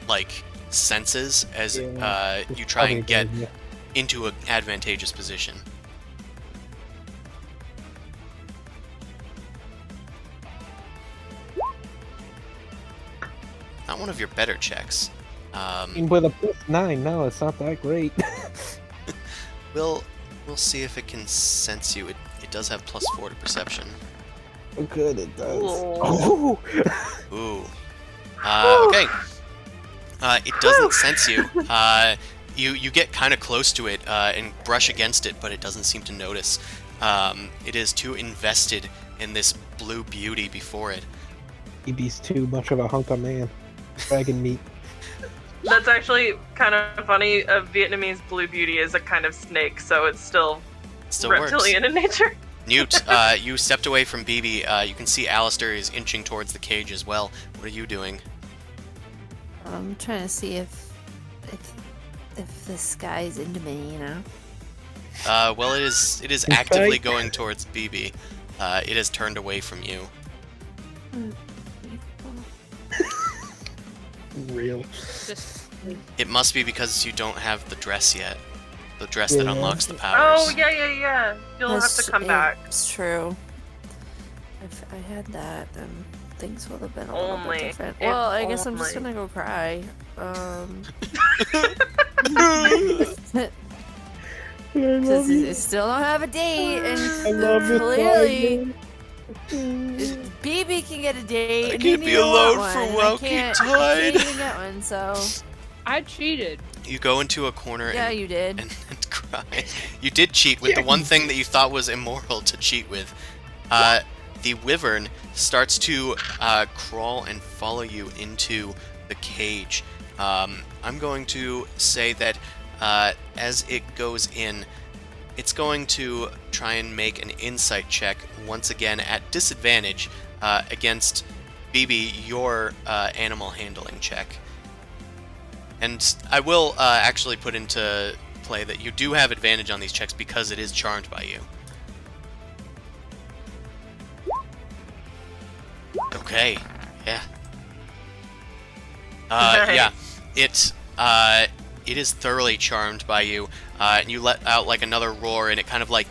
like senses as Yeah, you it's try probably and a get good idea. into an advantageous position. one of your better checks. And with a +9, no, it's not that great. We'll see if it can sense you. It does have +4 to perception. Oh, good, it does. Ooh. Oh. Ooh. Okay. It doesn't sense you. You get kind of close to it and brush against it, but it doesn't seem to notice. It is too invested in this blue beauty before it. BB's too much of a hunk of man. Dragon meat. That's actually kind of funny. A Vietnamese blue beauty is a kind of snake, so it's still reptilian in nature. Newt, you stepped away from BB. You can see Alistair is inching towards the cage as well. What are you doing? I'm trying to see if this guy's into me, you know. Well, it is actively going towards BB. It has turned away from you. Real. It must be because you don't have the dress yet. The dress that Yeah. unlocks the powers. Oh, yeah. You'll have to come back. It's true. If I had that, then things would have been a little Only. bit different. If Well, I guess I'm just only. gonna go cry. I love you. I still don't have a date, and I love this clearly guy. BB can get a date. I and can't he be don't alone want for one, and I can't even get one. So I cheated. You go into a corner yeah, and, you did. and cry. You did cheat with the one thing that you thought was immoral to cheat with. The wyvern starts to crawl and follow you into the cage. I'm going to say that as it goes in, it's going to try and make an insight check once again at disadvantage against BB, your animal handling check. And I will actually put into play that you do have advantage on these checks because it is charmed by you. Okay, yeah. Nice. Yeah, it is thoroughly charmed by you, and you let out like another roar, and it kind of like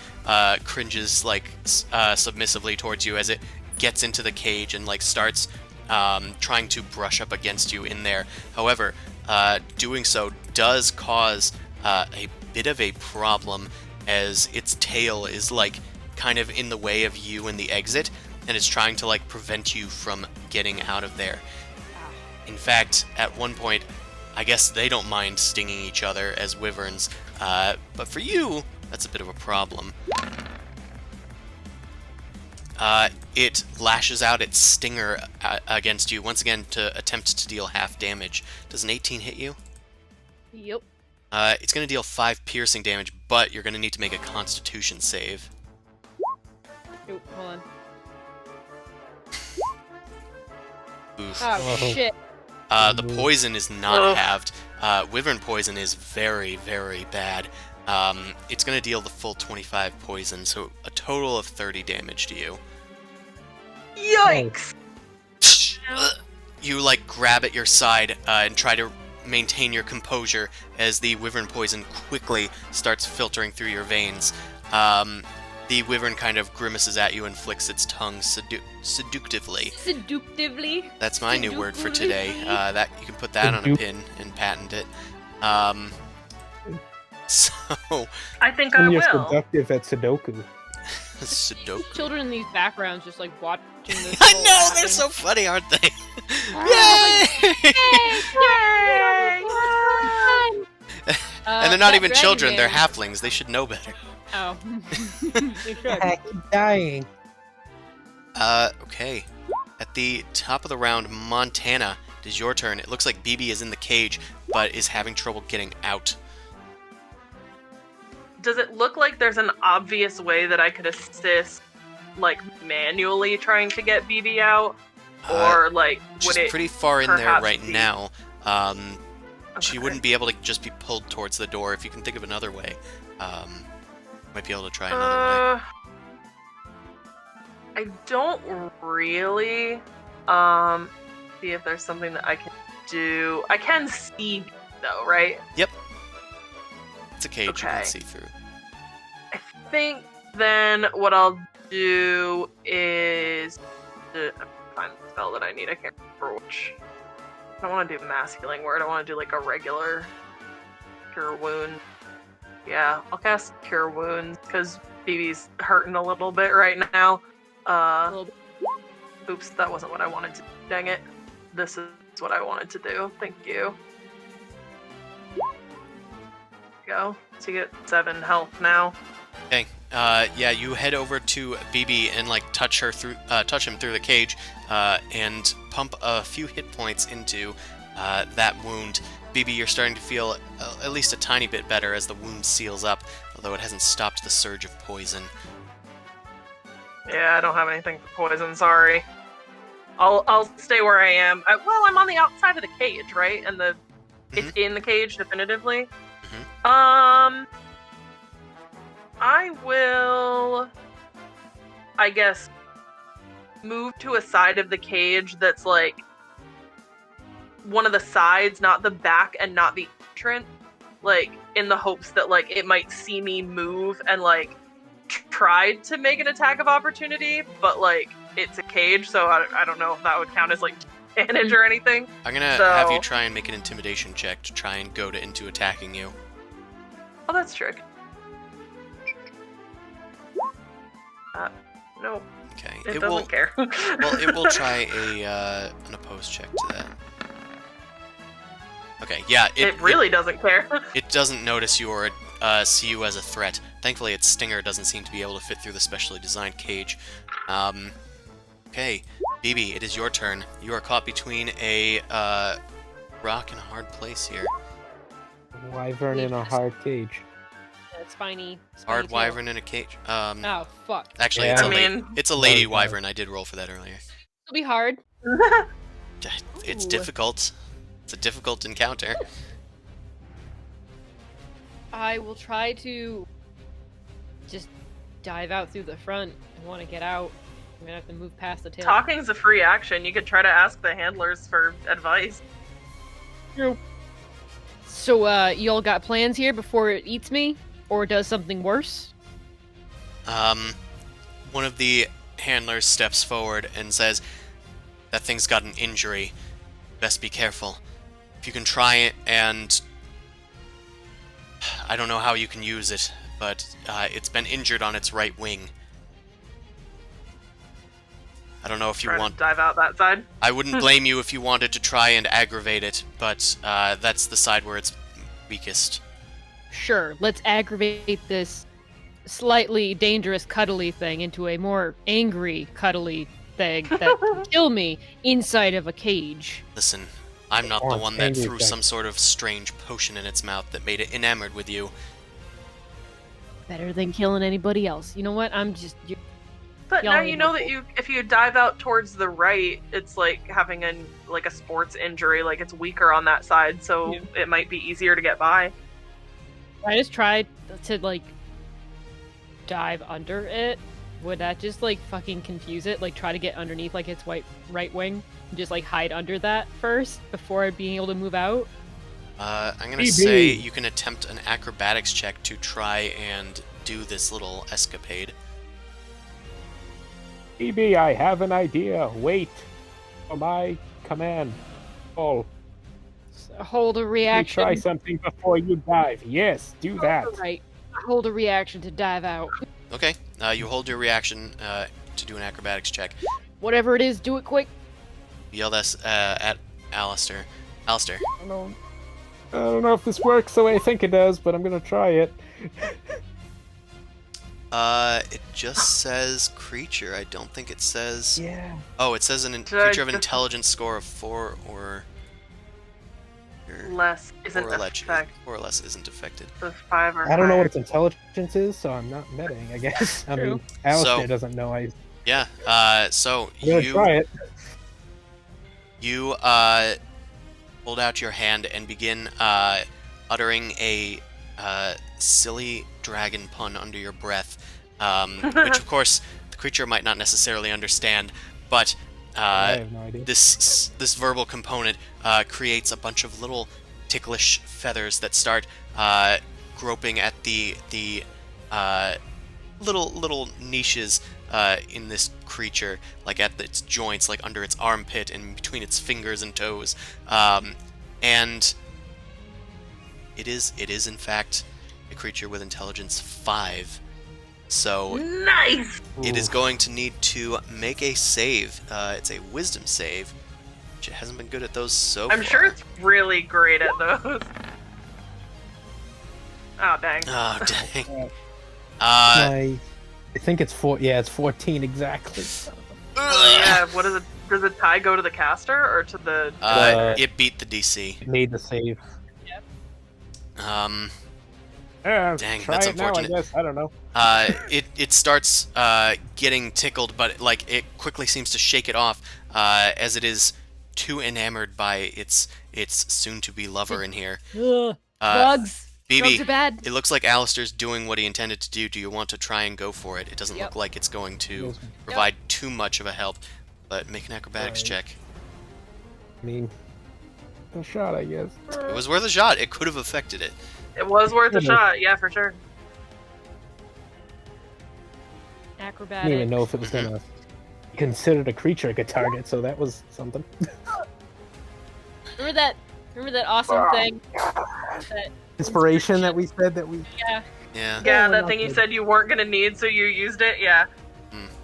cringes like submissively towards you as it gets into the cage and like starts trying to brush up against you in there. However, doing so does cause a bit of a problem as its tail is like kind of in the way of you in the exit, and it's trying to like prevent you from getting out of there. In fact, at one point, I guess they don't mind stinging each other as wyverns, but for you, that's a bit of a problem. It lashes out its stinger against you once again to attempt to deal half damage. Does an 18 hit you? Yep. It's going to deal 5 piercing damage, but you're going to need to make a Constitution save. Oop, hold on. Oof. Oh, shit. The poison is not halved. Wyvern poison is very, very bad. It's going to deal the full 25 poison, so a total of 30 damage to you. Yikes! You like grab at your side and try to maintain your composure as the wyvern poison quickly starts filtering through your veins. The wyvern kind of grimaces at you and flicks its tongue seductively. Seductively? That's my new word for today. That you can put that on a pin and patent it. So I think I When you're will. seductive at Sudoku. Sudoku. Children in these backgrounds just like watching this. I whole know, happen. they're so funny, aren't they? Yay! And they're not that even dragon children, they're man- halflings. They should know better. Oh. They should. I keep dying. Okay. At the top of the round, Montana, it is your turn. It looks like BB is in the cage, but is having trouble getting out. Does it look like there's an obvious way that I could assist, like manually trying to get BB out, or like She's would it? pretty far in there perhaps right be- now. She Okay. wouldn't be able to just be pulled towards the door. If you can think of another way, might be able to try another way. I don't really. See if there's something that I can do. I can see though, right? It's a cage you okay. can see through. I think then what I'll do is find the spell that I need. I can't remember which. I don't want to do masculine word. I want to do like a regular cure wound. Yeah, I'll cast cure wounds because BB's hurting a little bit right now. Oops, that wasn't what I wanted to. Dang it. This is what I wanted to do. Thank you. Go. So you get 7 health now. Okay. Yeah, you head over to BB and like touch him through the cage, and pump a few hit points into that wound. BB, you're starting to feel at least a tiny bit better as the wound seals up, although it hasn't stopped the surge of poison. Yeah, I don't have anything for poison. Sorry. I'll stay where I am. Well, I'm on the outside of the cage, right? And it's in the cage definitively. I will, I guess, move to a side of the cage that's like one of the sides, not the back and not the entrance, like in the hopes that like it might see me move and like try to make an attack of opportunity, but like it's a cage, so I don't know if that would count as like advantage or anything. I'm gonna have you try and make an intimidation check to try and goad it into attacking you. Oh, that's trick. No. Okay. It doesn't care. Well, it will try an opposed check to that. Okay, yeah. It really doesn't care. It doesn't notice you or see you as a threat. Thankfully, its stinger doesn't seem to be able to fit through the specially designed cage. Okay, BB, it is your turn. You are caught between a rock and a hard place here. Wyvern in a hard cage. Spiny Hard tail. wyvern in a cage. Oh, fuck. Actually, Yeah. it's a lady wyvern. I did roll for that earlier. It'll be hard. It's Ooh. difficult. It's a difficult encounter. I will try to just dive out through the front. I want to get out. I'm gonna have to move past the tail. Talking's a free action. You could try to ask the handlers for advice. True. So, y'all got plans here before it eats me? Or does something worse? One of the handlers steps forward and says, "That thing's got an injury. Best be careful. If you can try it and... I don't know how you can use it, but it's been injured on its right wing. I don't know if you Try want... to dive out that side. I wouldn't blame you if you wanted to try and aggravate it, but that's the side where it's weakest." Sure, let's aggravate this slightly dangerous cuddly thing into a more angry cuddly thing that can kill me inside of a cage. Listen, I'm not Or the one that angry threw thing. some sort of strange potion in its mouth that made it enamored with you. Better than killing anybody else. You know what? But Y'all now need you know help. that if you dive out towards the right, it's like having a sports injury. Like it's weaker on that side, so Yeah. it might be easier to get by. I just tried to, like, dive under it. Would that just, like, fucking confuse it? Like, try to get underneath, like, its right wing? And just, like, hide under that first before being able to move out? I'm gonna BB. say you can attempt an acrobatics check to try and do this little escapade. BB, I have an idea. Wait for my command. Oh, Hold a let me reaction. try something before you dive. Yes, do that. Right. Hold a reaction to dive out. Okay, you hold your reaction to do an acrobatics check. Whatever it is, do it quick. Yell this at Alistair. Alistair, I don't know if this works the way I think it does, but I'm gonna try it. it just says creature. I don't think it says... Yeah. Oh, it says creature of intelligence score of 4 or... Less isn't 4 or less, affected. 4 or less isn't affected. So 5 or I don't know what higher. its intelligence is, so I'm not betting, I guess. I True. mean, Alistair So- doesn't know I'm Yeah, so gonna try it. You hold out your hand and begin uttering a silly dragon pun under your breath, which of course the creature might not necessarily understand, but I have no idea. this verbal component creates a bunch of little ticklish feathers that start groping at the little niches in this creature, like at its joints, like under its armpit and between its fingers and toes, and it is in fact a creature with intelligence 5. So Nice! it is going to need to make a save. It's a wisdom save, which it hasn't been good at those so far. I'm sure it's really great at those. Oh, dang. Oh, dang. I think it's it's 14 exactly. Yeah, what is it? Does the tie go to the caster or to the... It beat the DC. It made the save. Dang, Try that's it now, unfortunate. I guess. I don't know. It starts getting tickled, but like it quickly seems to shake it off, as it is too enamored by its soon-to-be lover in here. Ugh, drugs. Drugs BB, are bad. it looks like Alistair's doing what he intended to do. Do you want to try and go for it? It doesn't look like it's going to provide too much of a help, but make an acrobatics check. I mean, a shot, I guess. It was worth a shot. It could have affected it. It was worth a shot, yeah, for sure. I Acrobatic. didn't even know if it was gonna considered a creature a good target, so that was something. Remember that awesome thing? That, Inspiration that we said that we. yeah. Yeah. Yeah, we're that not thing you good. said you weren't gonna need, so you used it, yeah.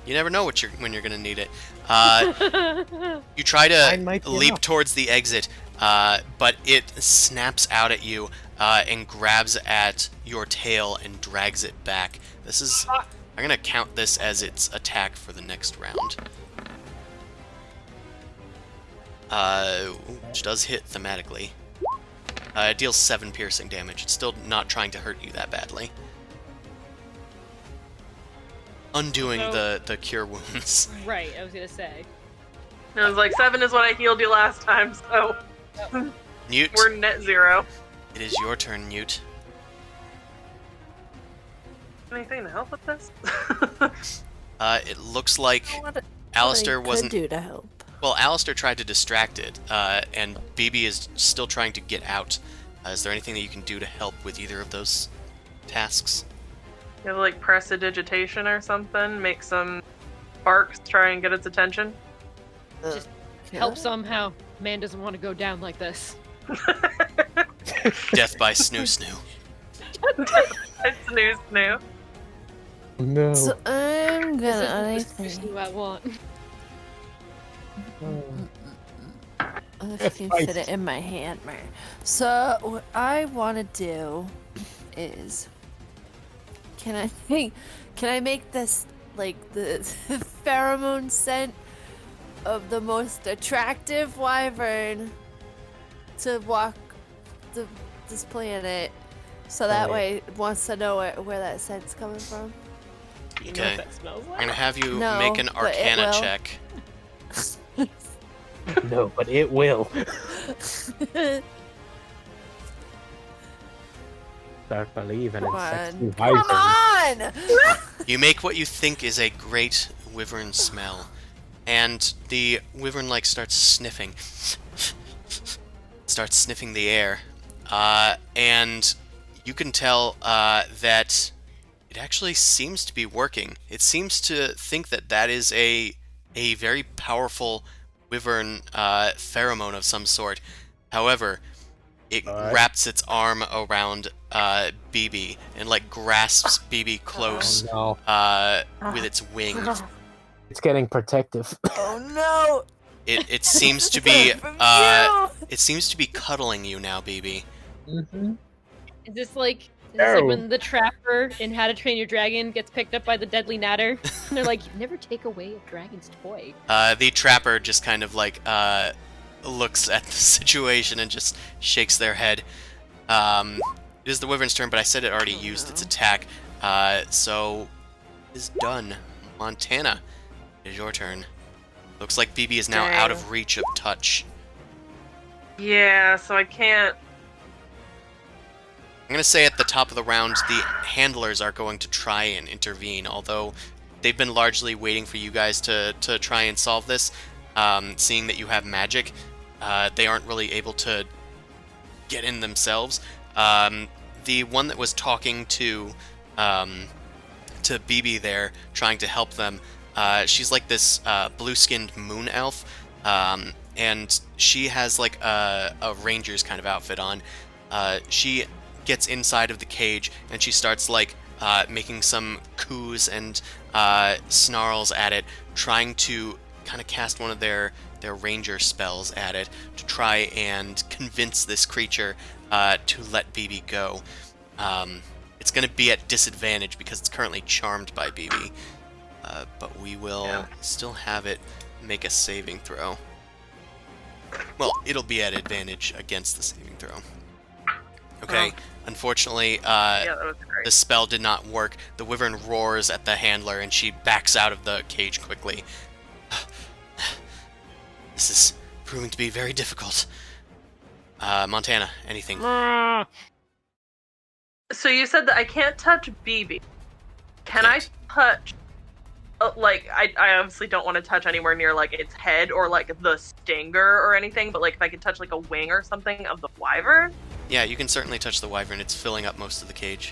You never know when you're gonna need it. You try Mine might to be leap enough. towards the exit, but it snaps out at you and grabs at your tail and drags it back. This is... I'm gonna count this as its attack for the next round. Which does hit thematically. It deals 7 piercing damage. It's still not trying to hurt you that badly. Undoing So- the cure wounds. Right, I was gonna say. And I was like, 7 is what I healed you last time, so Newt, we're net 0. it is your turn, Newt. Anything to help with this? It looks like What Alistair could wasn't... do to help. Well, Alistair tried to distract it, and BB is still trying to get out. Is there anything that you can do to help with either of those tasks? You have like prestidigitation or something, make some sparks, try and get its attention. Just help somehow. Man doesn't want to go down like this. Death by snoo snoo. It's snoo. No. So I'm This gonna. is who I want. If That's you can fit nice. it in my hand, man. So what I want to do is, can I make this like the pheromone scent of the most attractive wyvern to walk this planet, so that Oh, yeah. way it wants to know where that scent's coming from. You know Okay. what that smells I'm like? gonna have you No, make an but it Arcana will. check. No, but it will. Start believing in Come sexy on. Come wyvern. on! You make what you think is a great wyvern smell, and the wyvern like starts sniffing the air, and you can tell that it actually seems to be working. It seems to think that is a very powerful wyvern pheromone of some sort. However, it Alright. wraps its arm around BB and like grasps BB close Oh no. with its wing. It's getting protective. Oh no! It seems to be From it seems to be cuddling you now, BB. Mm-hmm. Is this like No. when the trapper in How to Train Your Dragon gets picked up by the deadly natter? And they're like, you never take away a dragon's toy. The trapper just kind of like looks at the situation and just shakes their head. It is the wyvern's turn, but I said it already used its attack. So it is done. Montana, it is your turn. Looks like BB is now out of reach of touch. Yeah, so I can't. I'm going to say at the top of the round, the handlers are going to try and intervene, although they've been largely waiting for you guys to try and solve this. Seeing that you have magic, they aren't really able to get in themselves. The one that was talking to BB there, trying to help them, She's like this blue-skinned moon elf, and she has like a ranger's kind of outfit on. She gets inside of the cage and she starts like making some coos and snarls at it, trying to kind of cast one of their ranger spells at it to try and convince this creature to let BB go. It's going to be at disadvantage because it's currently charmed by BB, but we will still have it make a saving throw. Well, it'll be at advantage against the saving throw. Okay, unfortunately, that was great. the spell did not work. The wyvern roars at the handler, and she backs out of the cage quickly. This is proving to be very difficult. Montana, anything? So you said that I can't touch BB. Can I touch? Like, I obviously don't want to touch anywhere near like its head or like the stinger or anything. But like, if I could touch like a wing or something of the wyvern. Yeah, you can certainly touch the wyvern. It's filling up most of the cage.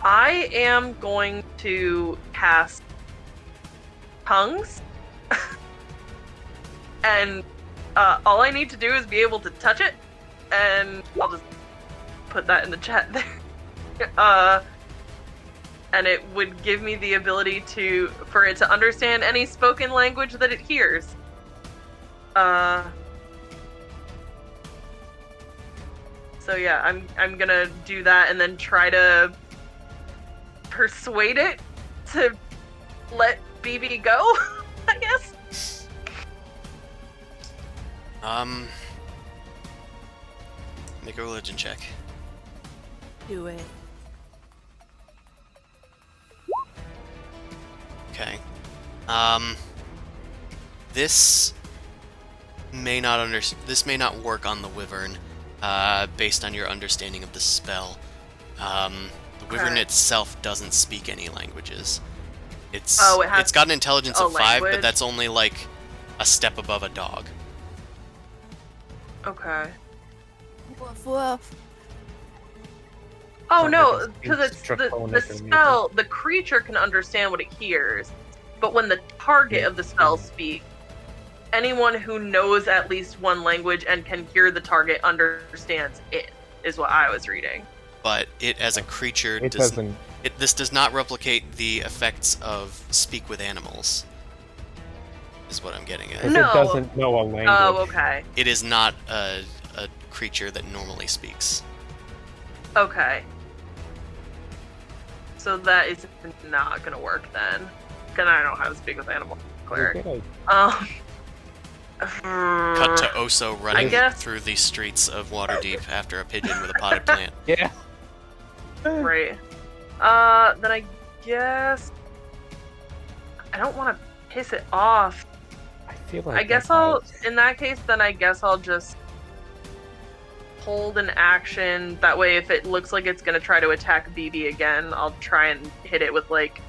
I am going to cast tongues. And all I need to do is be able to touch it, and I'll just put that in the chat there. And it would give me the ability for it to understand any spoken language that it hears. So yeah, I'm gonna do that and then try to persuade it to let BB go, I guess. Make a religion check. Do it. Okay. This may not work on the wyvern, based on your understanding of the spell. The wyvern itself doesn't speak any languages. It's got an intelligence of 5, but that's only like a step above a dog. Okay. Woof woof. Oh no, because It's it's draconic the and spell. The creature can understand what it hears, but when the target of the spell speaks, anyone who knows at least one language and can hear the target understands it. Is what I was reading. But it, as a creature, doesn't. This does not replicate the effects of speak with animals. Is what I'm getting at. No. It doesn't know a language. Oh, okay. It is not a creature that normally speaks. Okay. So that is not gonna work then. Because I don't know how to speak with animal cleric. Cut to Oso running through the streets of Waterdeep after a pigeon with a potted plant. Yeah. Right. Then I guess I don't want to piss it off. I feel like. In that case, then I guess I'll just hold an action. That way, if it looks like it's gonna try to attack BB again, I'll try and hit it with like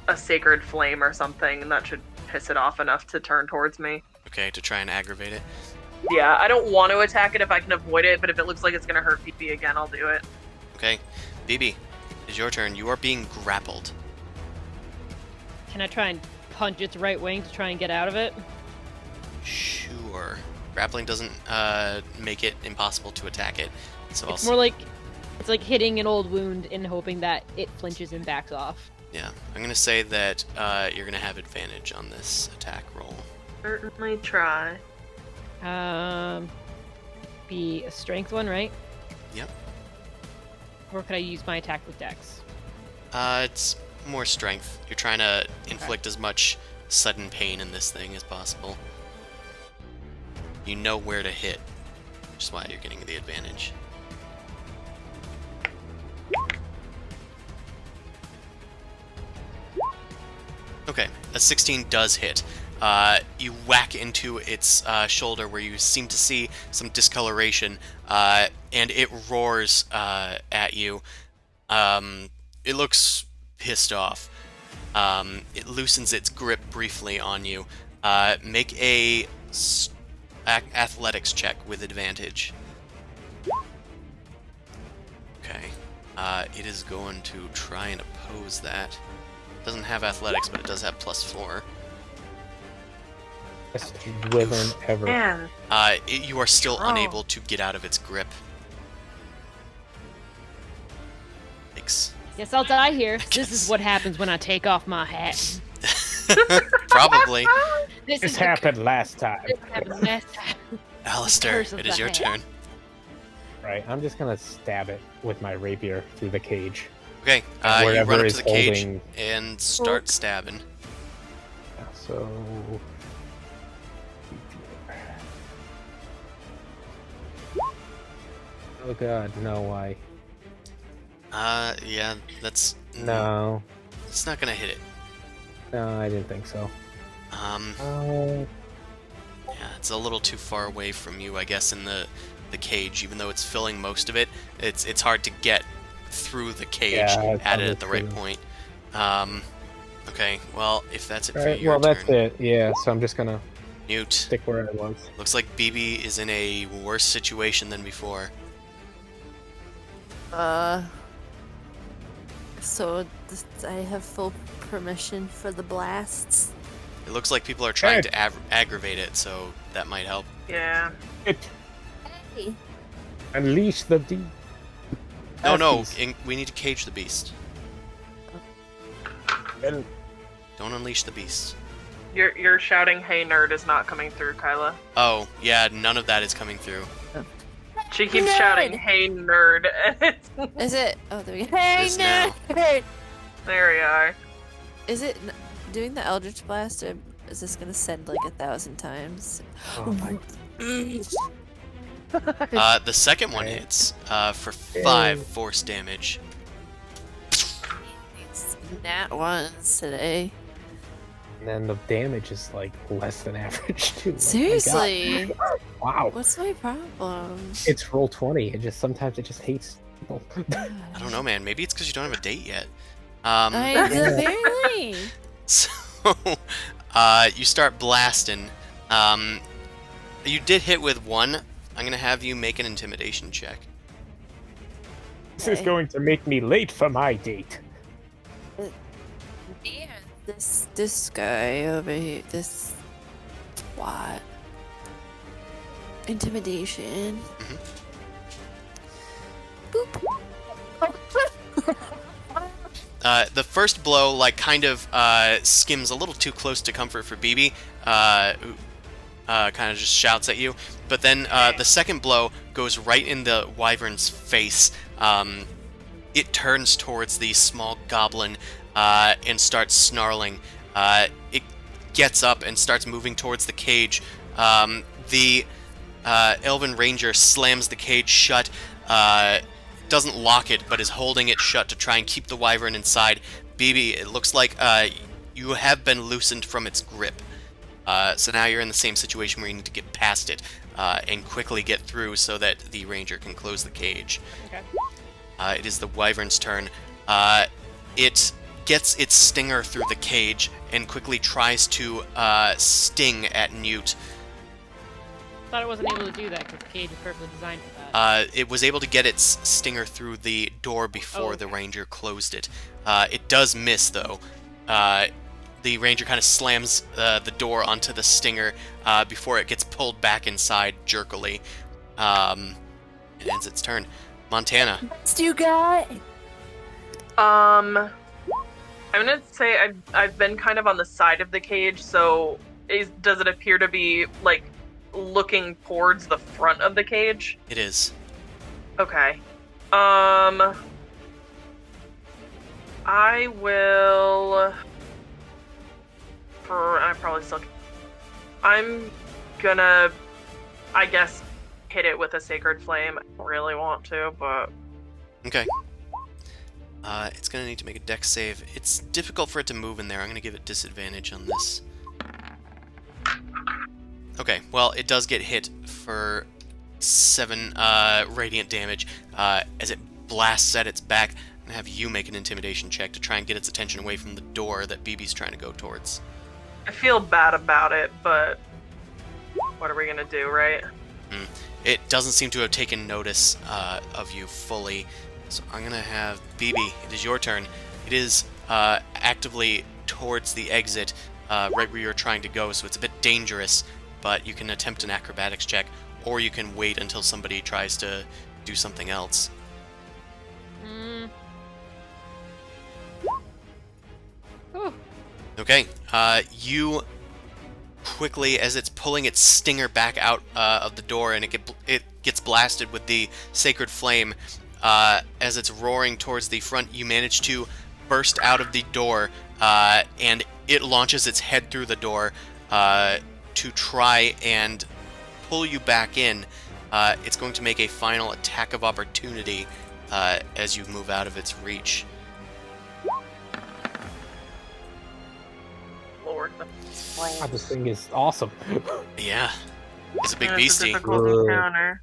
a sacred flame or something, and that should piss it off enough to turn towards me. Okay, to try and aggravate it. Yeah, I don't want to attack it if I can avoid it, but if it looks like it's gonna hurt BB again, I'll do it. Okay, BB, it's your turn. You are being grappled. Can I try and punch its right wing to try and get out of it? Sure. Grappling doesn't make it impossible to attack it. So it's more like it's like hitting an old wound and hoping that it flinches and backs off. Yeah, I'm gonna say that you're gonna have advantage on this attack roll. Certainly try. Be a strength one, right? Yep. Or could I use my attack with dex? It's more strength. You're trying to inflict as much sudden pain in this thing as possible. You know where to hit, which is why you're getting the advantage. Okay, a 16 does hit. You whack into its shoulder where you seem to see some discoloration, and it roars at you. It looks pissed off. It loosens its grip briefly on you. Make a athletics check with advantage. Okay. It is going to try and oppose that. Doesn't have athletics, but it does have +4. Best wyvern ever. Man, You are still Oh. unable to get out of its grip. Thanks. Guess I'll die here. I This guess. is what happens when I take off my hat. Probably. This This is happened last time. This happened last time. Alistair, Curse of it is the your hat. turn. Right, I'm just gonna stab it with my rapier through the cage. Okay, you Wherever run up to is the cage holding- and start stabbing. So. Oh god, no, why? Yeah, that's... No. It's not gonna hit it. No, I didn't think so. Yeah, it's a little too far away from you, I guess, in the cage. Even though it's filling most of it, it's hard to get through the cage Yeah, at it at the right understood. point. Okay, well, if that's it for Alright, your well, turn, that's it. Yeah, so I'm just gonna Newt, stick where I was. looks like BB is in a worse situation than before. So I have full permission for the blasts. It looks like people are trying Hey. to aggravate it, so that might help. yeah. It Hey. unleash the deep. No, we need to cage the beast. And Don't unleash the beast. You're shouting, "Hey nerd," is not coming through, Kyla. Oh, yeah, none of that is coming through. She keeps Nerd! shouting, "Hey nerd." Is it? Oh, there we go. Hey, is now. nerd! There you are. Is it doing the Eldritch Blast, or is this gonna send like 1,000 times? oh my The second one Right. hits for 5 force damage. It's nat ones today. And then the damage is like less than average too. Oh my God. Seriously? Wow. What's my problem? It's roll 20. It just sometimes it just hates people. I don't know, man. Maybe it's because you don't have a date yet. Apparently. So, you start blasting. You did hit with 1. I'm gonna have you make an intimidation check. This is Okay. going to make me late for my date. Man, this guy over here, this twat. Intimidation. The first blow, like, kind of skims a little too close to comfort for BB, who kind of just shouts at you. But then the second blow goes right in the wyvern's face. It turns towards the small goblin and starts snarling. It gets up and starts moving towards the cage. The Elven Ranger slams the cage shut. Doesn't lock it, but is holding it shut to try and keep the wyvern inside. BB, it looks like you have been loosened from its grip. So now you're in the same situation where you need to get past it and quickly get through so that the ranger can close the cage. Okay. It is the wyvern's turn. It gets its stinger through the cage and quickly tries to sting at Newt. Thought it wasn't able to do that because the cage is perfectly designed for that. It was able to get its stinger through the door before the okay. ranger closed it. It does miss, though. The ranger kind of slams the door onto the stinger before it gets pulled back inside jerkily. It ends its turn. Montana. What do you got? I'm gonna say I've been kind of on the side of the cage, so does it appear to be like looking towards the front of the cage? It is. Okay. I will. I probably still. I'm gonna, I guess, hit it with a sacred flame. I don't really want to, but Okay. It's going to need to make a dex save. It's difficult for it to move in there. I'm going to give it disadvantage on this. Okay, well, it does get hit for 7 radiant damage as it blasts at its back. I'm going to have you make an intimidation check to try and get its attention away from the door that BB's trying to go towards. I feel bad about it. But what are we gonna do, right? It doesn't seem to have taken notice of you fully, so I'm going to have BB. It is your turn. It is actively towards the exit, right where you're trying to go, so it's a bit dangerous, but you can attempt an acrobatics check, or you can wait until somebody tries to do something else. Whew. Okay, you quickly, as it's pulling its stinger back out of the door, and it gets blasted with the sacred flame, as it's roaring towards the front, you manage to burst out of the door, and it launches its head through the door to try and pull you back in. It's going to make a final attack of opportunity as you move out of its reach. Lord. God, this thing is awesome. Yeah, it's a big It's a beastie. difficult encounter.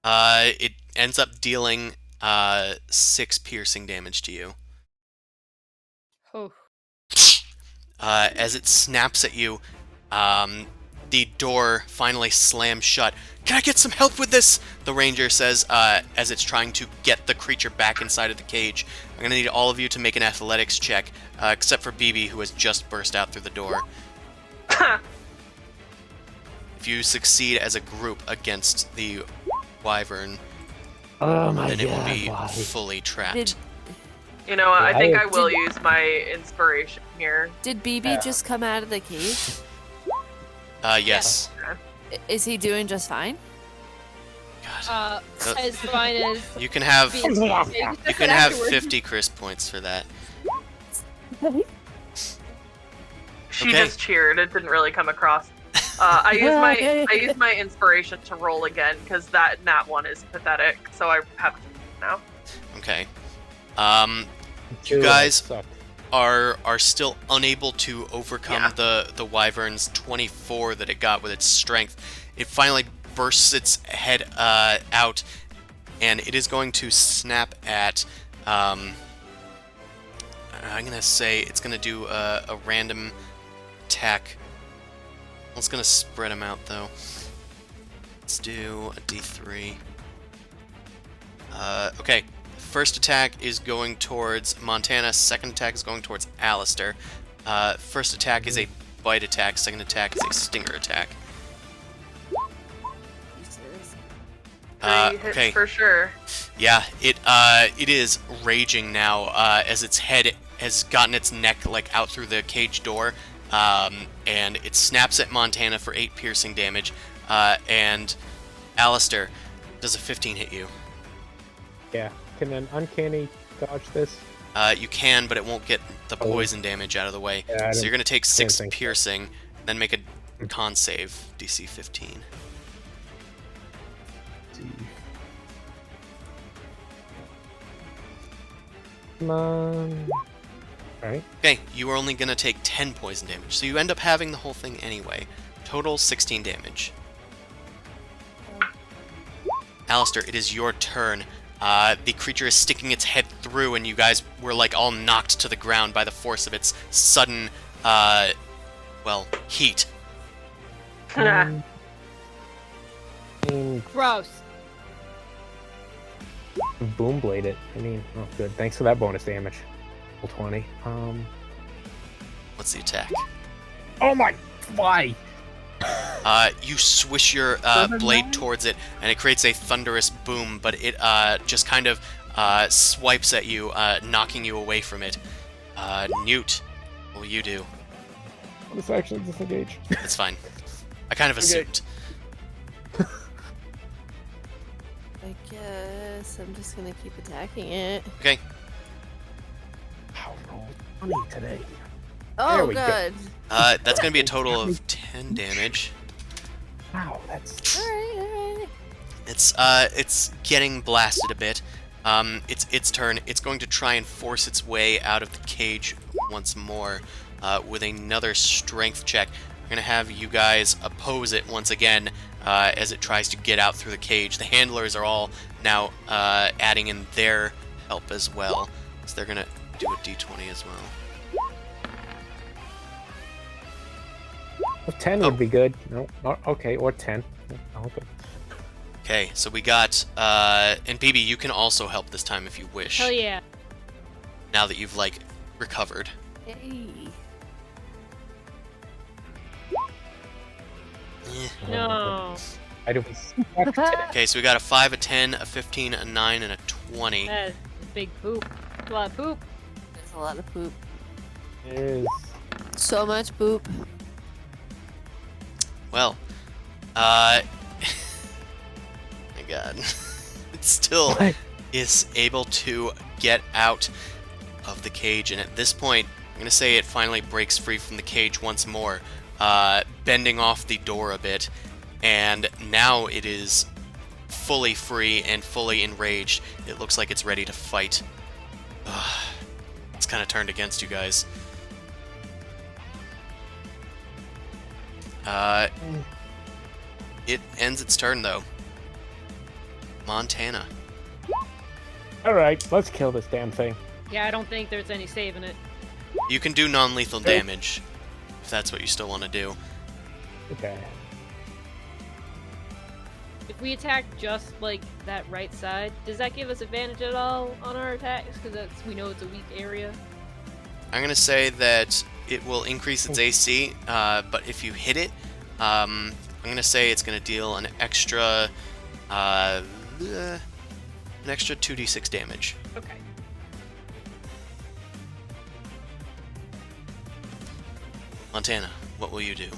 It ends up dealing 6 piercing damage to you. Oh. As it snaps at you, the door finally slams shut. Can I get some help with this? The ranger says as it's trying to get the creature back inside of the cage. I'm going to need all of you to make an athletics check, except for BB, who has just burst out through the door. If you succeed as a group against the wyvern, Oh my then it will god. be why? fully trapped. Did You know what? I Yeah, think I- I will use my inspiration here. BB just come out of the cave? Yes. Is he doing just fine? God. As fine as You can have being- you can have 50 crisp points for that. She Okay. just cheered. It didn't really come across. I used my inspiration to roll again because that nat one is pathetic. So I have to now. Okay. Two guys- suck. Are still unable to overcome Yeah. the wyvern's 24 that it got with its strength. It finally bursts its head out, and it is going to snap at. I'm gonna say it's gonna do a random attack. It's gonna spread them out though. Let's do a D3. Okay. First attack is going towards Montana. Second attack is going towards Alistair. First attack is a bite attack. Second attack is a stinger attack. 3 hits Okay. for sure. Yeah, it is raging now as its head has gotten its neck like out through the cage door, and it snaps at Montana for 8 piercing damage. And Alistair, does a 15 hit you? Yeah. Can an uncanny dodge this? You can, but it won't get the poison damage out of the way. Yeah, I So you're going to take 6 think so. piercing, then make a con save, DC 15. Come on. Alright. Okay, you are only going to take 10 poison damage, so you end up having the whole thing anyway. Total 16 damage. Alistair, it is your turn. The creature is sticking its head through, and you guys were like all knocked to the ground by the force of its sudden, heat. I mean, gross. boom blade it. I mean, oh good. Thanks for that bonus damage. Roll 20. What's the attack? Oh my! Why? You swish your blade towards it, and it creates a thunderous boom, but it just kind of swipes at you, knocking you away from it. Newt, what will you do? Let's actually disengage. It's fine. I kind of assumed. I guess I'm just gonna keep attacking it. Okay. Wow, roll 20 today. Oh, we go. good. That's going to be a total of 10 damage. Wow, that's Alright. It's getting blasted a bit. It's its turn. It's going to try and force its way out of the cage once more with another strength check. I'm going to have you guys oppose it once again as it tries to get out through the cage. The handlers are all now adding in their help as well. So they're going to do a d20 as well. 10 would be good. No, okay, or 10. Okay. Okay, so we got, and BB, you can also help this time if you wish. Hell yeah. Now that you've, like, recovered. Hey. Eh. No. I don't. Okay, so we got a 5, a 10, a 15, a 9, and a 20. That's a big poop. A lot of poop. There's a lot of poop. It is. So much poop. Well, my god. It still What? is able to get out of the cage, and at this point, I'm gonna say it finally breaks free from the cage once more, bending off the door a bit, and now it is fully free and fully enraged. It looks like it's ready to fight. It's kind of turned against you guys. It ends its turn, though. Montana. All right, let's kill this damn thing. Yeah, I don't think there's any saving it. You can do non-lethal damage, if that's what you still want to do. Okay. If we attack just like that right side, does that give us advantage at all on our attacks? Because we know it's a weak area. I'm going to say that it will increase its AC, but if you hit it, I'm going to say it's going to deal an extra 2d6 damage. Okay. Montana, what will you do?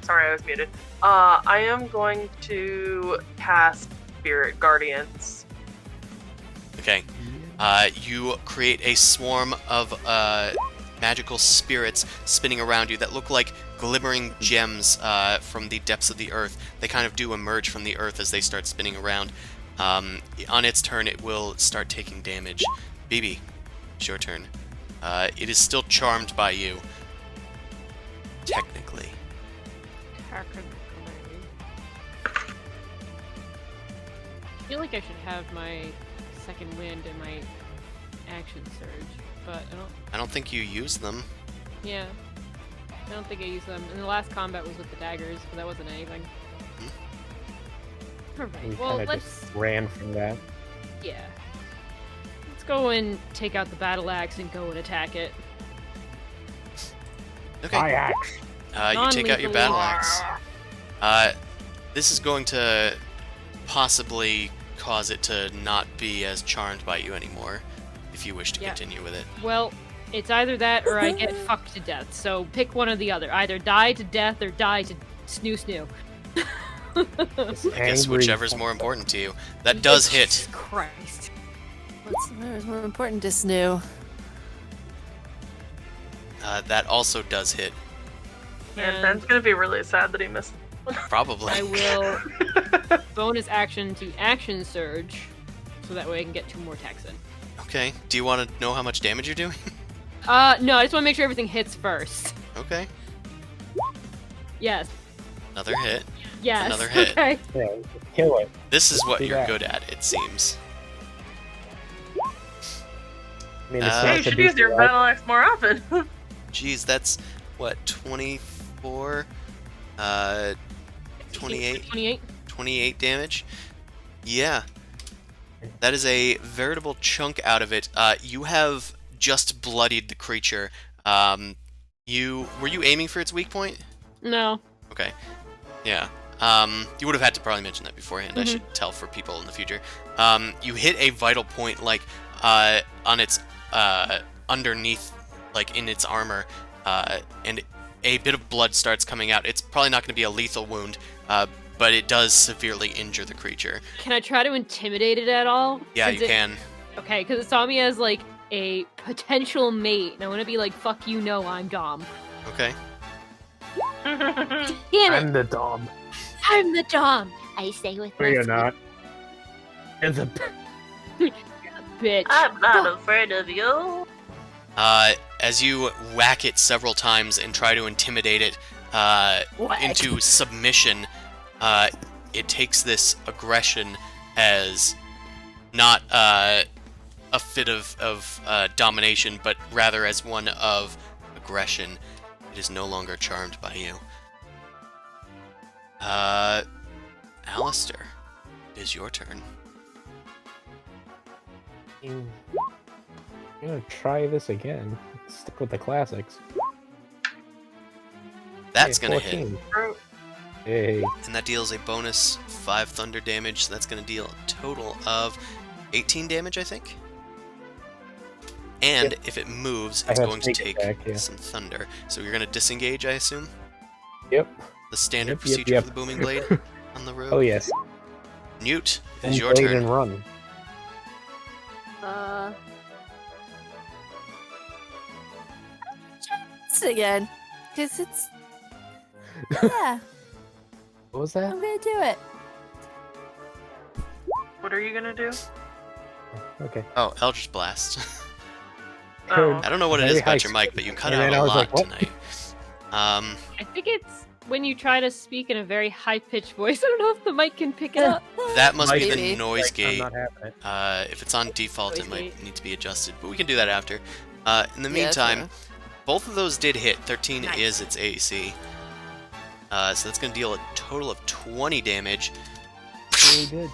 Sorry, I was muted. I am going to cast Spirit Guardians. Okay. You create a swarm of magical spirits spinning around you that look like glimmering gems from the depths of the earth. They kind of do emerge from the earth as they start spinning around. On its turn, it will start taking damage. BB, it's your turn. It is still charmed by you. Technically. I feel like I should have my second wind and my action surge, but I don't think you use them. yeah, I don't think I used them. And the last combat was with the daggers, but that wasn't anything. We Alright, well, kind of let's, just ran from that. yeah. Let's go and take out the battle axe and go and attack it. Okay. My axe. You take out your Non-lethal. battle axe. This is going to possibly cause it to not be as charmed by you anymore, if you wish to Yeah. continue with it. Well, it's either that or I get fucked to death, so pick one or the other. Either die to death or die to snoo. This I guess angry whichever's more important to you. That does hit. Jesus Christ. What's more important to Snoo? That also does hit. And Ben's gonna be really sad that he missed. Probably. I will bonus action to action surge, so that way I can get 2 more attacks in. Okay. Do you want to know how much damage you're doing? No, I just want to make sure everything hits first. Okay. Yes. Another hit. Yes. Another hit. Okay. Yeah, kill it. This is what Do you're that. good at, it seems. I mean, it's Hey, Hey, not you to should be use your right. battle axe more often. Jeez, that's what, 24? 28? 28. 28 damage? Yeah. That is a veritable chunk out of it. You have just bloodied the creature. Were you aiming for its weak point? No. Okay. Yeah. You would have had to probably mention that beforehand. I should tell for people in the future. You hit a vital point, like, on its, underneath, like, in its armor, and a bit of blood starts coming out. It's probably not going to be a lethal wound, but it does severely injure the creature. Can I try to intimidate it at all? Yeah, Since you it- can. Okay, because it saw me as, like, a potential mate, and I want to be like, fuck you, no, I'm Dom. Okay. Damn it! I'm the Dom. I'm the Dom! I say with No, my you're not. It's a bitch. I'm not afraid of you. As you whack it several times and try to intimidate it into submission, it takes this aggression as not a fit of domination, but rather as one of aggression. It is no longer charmed by you. Alistair, it is your turn. I'm gonna try this again. Stick with the classics. That's Hey, gonna hit. 14. Hey. And that deals a bonus 5 thunder damage, so that's going to deal a total of 18 damage, I think. And if it moves, I it's have going to sneak take attack, yeah. some thunder. So you're going to disengage, I assume? Yep. The standard Yep, procedure yep. for the booming blade on the road? Oh yes. Newt, it And is your blade turn. and run. It's again. Because it's. Yeah, What was that? I'm gonna do it. What are you gonna do? Okay. Oh, Eldritch Blast. Oh. I don't know what it Very is about high your mic, but you cut and out then I a was lot like, what? tonight. I think it's when you try to speak in a very high-pitched voice. I don't know if the mic can pick it up. That must be the Maybe. noise I'm gate. not having it. If it's on default, it Noise might gate. need to be adjusted, but we can do that after. In the Yeah, meantime, true. both of those did hit. 13 Nice. is its AC. So that's going to deal a total of 20 damage. Really good.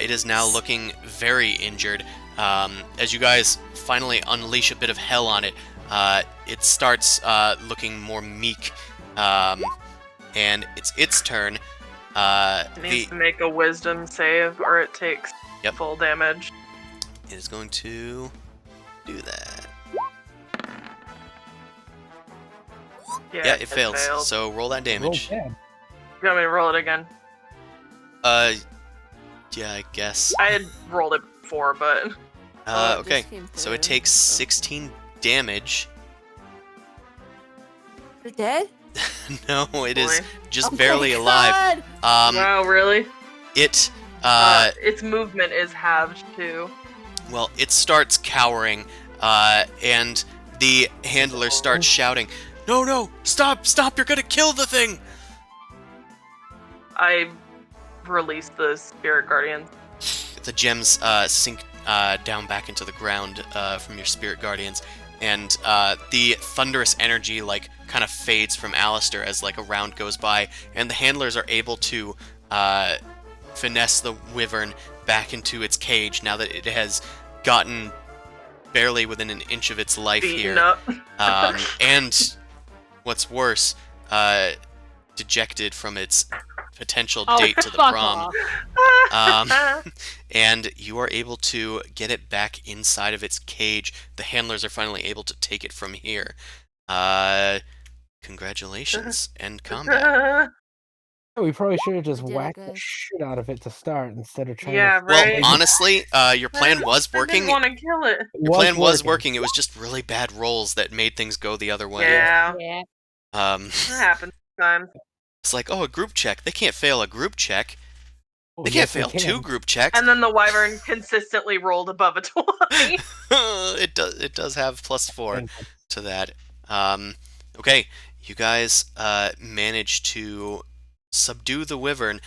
It is now looking very injured. As you guys finally unleash a bit of hell on it, it starts looking more meek. And it's its turn. It needs to make a wisdom save or it takes Yep. full damage. It is going to do that. Yeah, it fails. failed. So roll that Roll damage. bad. You want me to roll it again? Yeah, I guess. I had rolled it before, but Oh, it Okay. just came So it through. takes Oh. 16 damage. You're dead? No, it is boy. just Oh my barely alive. God! Wow, really? It Its movement is halved too. well, it starts cowering, and the handler starts shouting, "No, no! Stop! Stop! You're gonna kill the thing!" I released the spirit guardian. The gems sink down back into the ground from your spirit guardians, and the thunderous energy like kind of fades from Alistair as like a round goes by, and the handlers are able to finesse the wyvern back into its cage now that it has gotten barely within an inch of its life Beaten here. up. And what's worse, dejected from its potential Oh, date to the fuck prom. off. And you are able to get it back inside of its cage. The handlers are finally able to take it from here. Congratulations. End combat. We probably should have just We did it, whacked the guys. shit out of it to start instead of trying Yeah, to. Well, right. honestly, your plan was I working. didn't want to kill it. Your plan was working. It was just really bad rolls that made things go the other way. Yeah, Yeah. that happens sometimes. It's like, oh, a group check. They can't fail a group check. Oh, They can't yes, we fail can. 2 group checks. And then the wyvern consistently rolled above a 20. It does have +4 to that. Okay, you guys managed to subdue the wyvern.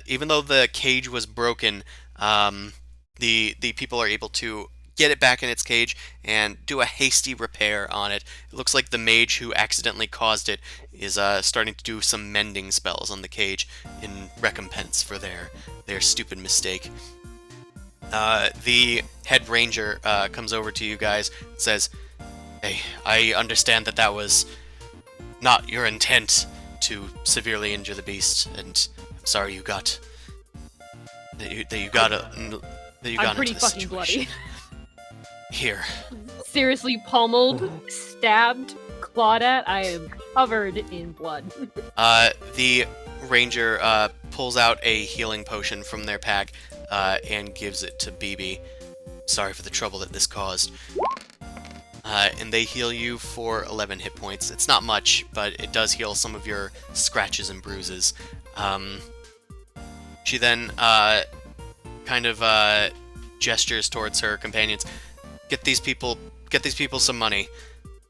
Even though the cage was broken, the people are able to get it back in its cage and do a hasty repair on it. It looks like the mage who accidentally caused it is starting to do some mending spells on the cage in recompense for their stupid mistake. The head ranger comes over to you guys and says, "Hey, I understand that was not your intent to severely injure the beast, and I'm sorry you got that you got I'm pretty into this fucking situation. bloody. Here, Seriously pummeled, stabbed, clawed at. I am covered in blood. the ranger pulls out a healing potion from their pack and gives it to BB. Sorry for the trouble that this caused. And they heal you for 11 hit points. It's not much, but it does heal some of your scratches and bruises. She then kind of gestures towards her companions. Get these people some money.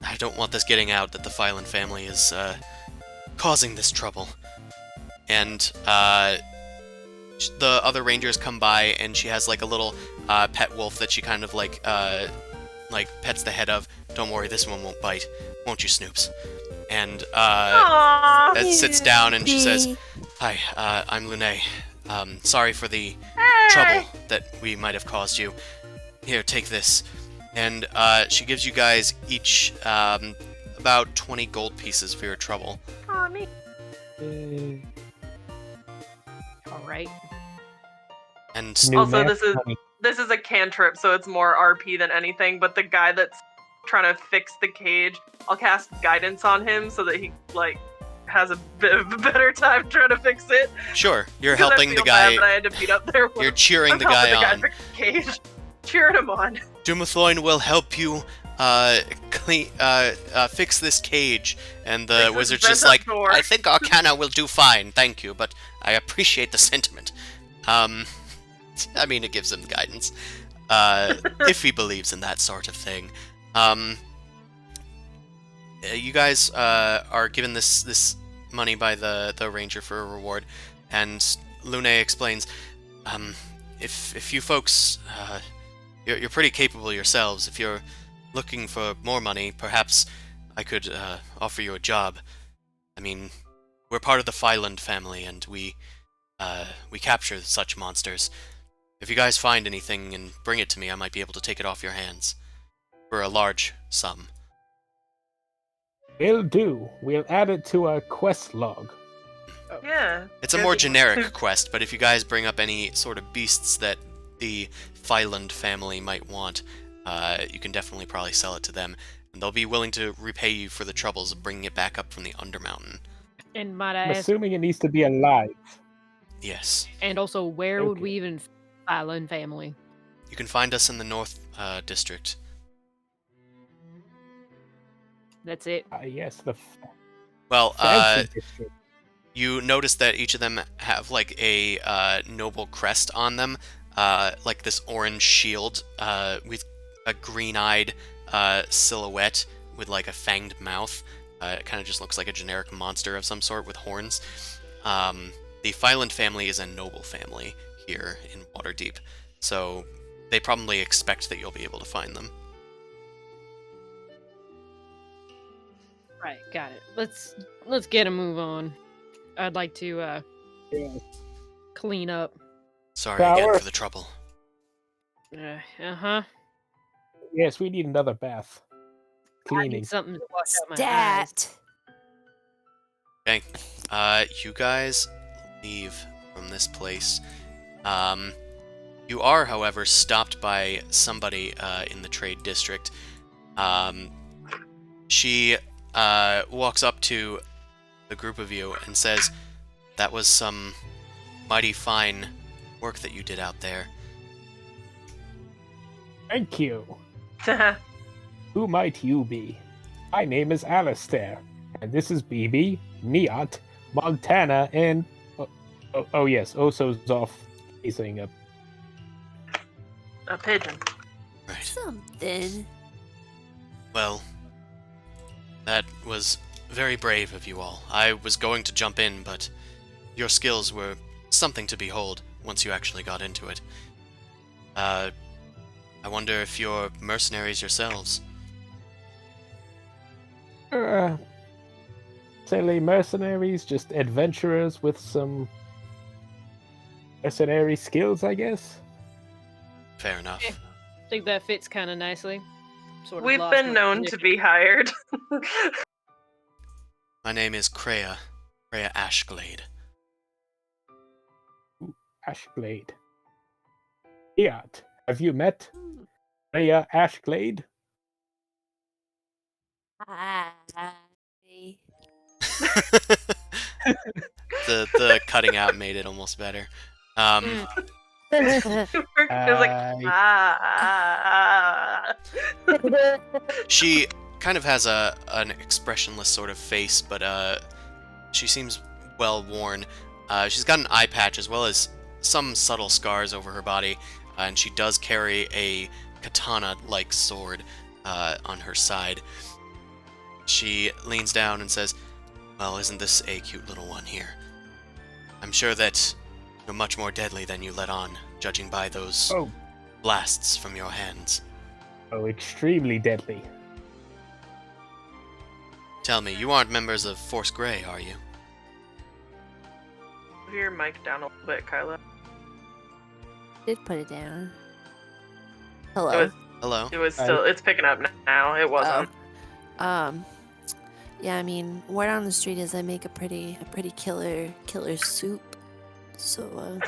I don't want this getting out that the Phylan family is causing this trouble. And the other rangers come by, and she has like a little pet wolf that she kind of like pets the head of. Don't worry, this one won't bite, won't you, Snoops? And Aww. that sits down, and she says, "Hi, I'm Lune. Sorry for the trouble that we might have caused you. Here, take this." And she gives you guys each about 20 gold pieces for your trouble. Aw, neat. All right. And New Also, math money. this is a cantrip, so it's more RP than anything. But the guy that's trying to fix the cage, I'll cast guidance on him so that he has a bit of a better time trying to fix it. sure, you're 'Cause I helping feel the guy. bad that I had to beat up there. You're cheering I'm the guy helping on. the guy fix the cage, cheering him on. Dumathoin will help you fix this cage. And the Fix this wizard's bent just up like, door. I think Arcana will do fine, thank you, but I appreciate the sentiment. I mean, it gives him guidance. If he believes in that sort of thing. You guys are given this money by the ranger for a reward, and Lune explains, if you folks, you're pretty capable yourselves. If you're looking for more money, perhaps I could offer you a job. I mean, we're part of the Fyland family, and we capture such monsters. If you guys find anything and bring it to me, I might be able to take it off your hands for a large sum. Will do. We'll add it to our quest log. Yeah. It's a Good. more generic quest, but if you guys bring up any sort of beasts that the Fyland family might want, you can definitely probably sell it to them, and they'll be willing to repay you for the troubles of bringing it back up from the Undermountain. And might I I'm ask, assuming it needs to be alive. Yes. and also, where would Okay. we even Island family? You can find us in the North District. That's it. Yes, the Well, fancy district. you notice that each of them have like a noble crest on them, like this orange shield with a green-eyed silhouette with like a fanged mouth. It kind of just looks like a generic monster of some sort with horns. The Fyland family is a noble family here in Waterdeep, so they probably expect that you'll be able to find them. Right, got it. Let's get a move on. I'd like to Yeah. clean up. Sorry again Power. for the trouble. Uh-huh. Yes, we need another bath. I Cleaning. need something to wash out my eyes. Stat. Okay. You guys leave from this place. You are, however, stopped by somebody in the trade district. She walks up to the group of you and says, "That was some mighty fine work that you did out there." Thank you. Who might you be? My name is Alistair, and this is BB, Neot, Montana, and... Oh yes, Oso's off facing a... A pigeon. Right. Something. Well, that was very brave of you all. I was going to jump in, but your skills were something to behold once you actually got into it. I wonder if you're mercenaries yourselves. Silly mercenaries, just adventurers with some mercenary skills, I guess. Fair enough. Yeah. I think that fits kind of nicely. Sort of We've lost been my known to position. be hired. My name is Kreia Ashglade. Ashglade. Neot, have you met Rhea Ashglade? Hi. the cutting out made it almost better. It was like, She kind of has an expressionless sort of face, but she seems well worn. She's got an eye patch as well as some subtle scars over her body, and she does carry a katana-like sword on her side. She leans down and says, "Well, isn't this a cute little one here? I'm sure that you're much more deadly than you let on, judging by those Oh, blasts from your hands. extremely deadly. Tell me, you aren't members of Force Grey, are you?" Move your mic down a little bit, Kyla. Did put it down. It Hello. was Hello. It was still. It's picking up now. It wasn't. Yeah, I mean, word on the street is I make a pretty killer soup. So,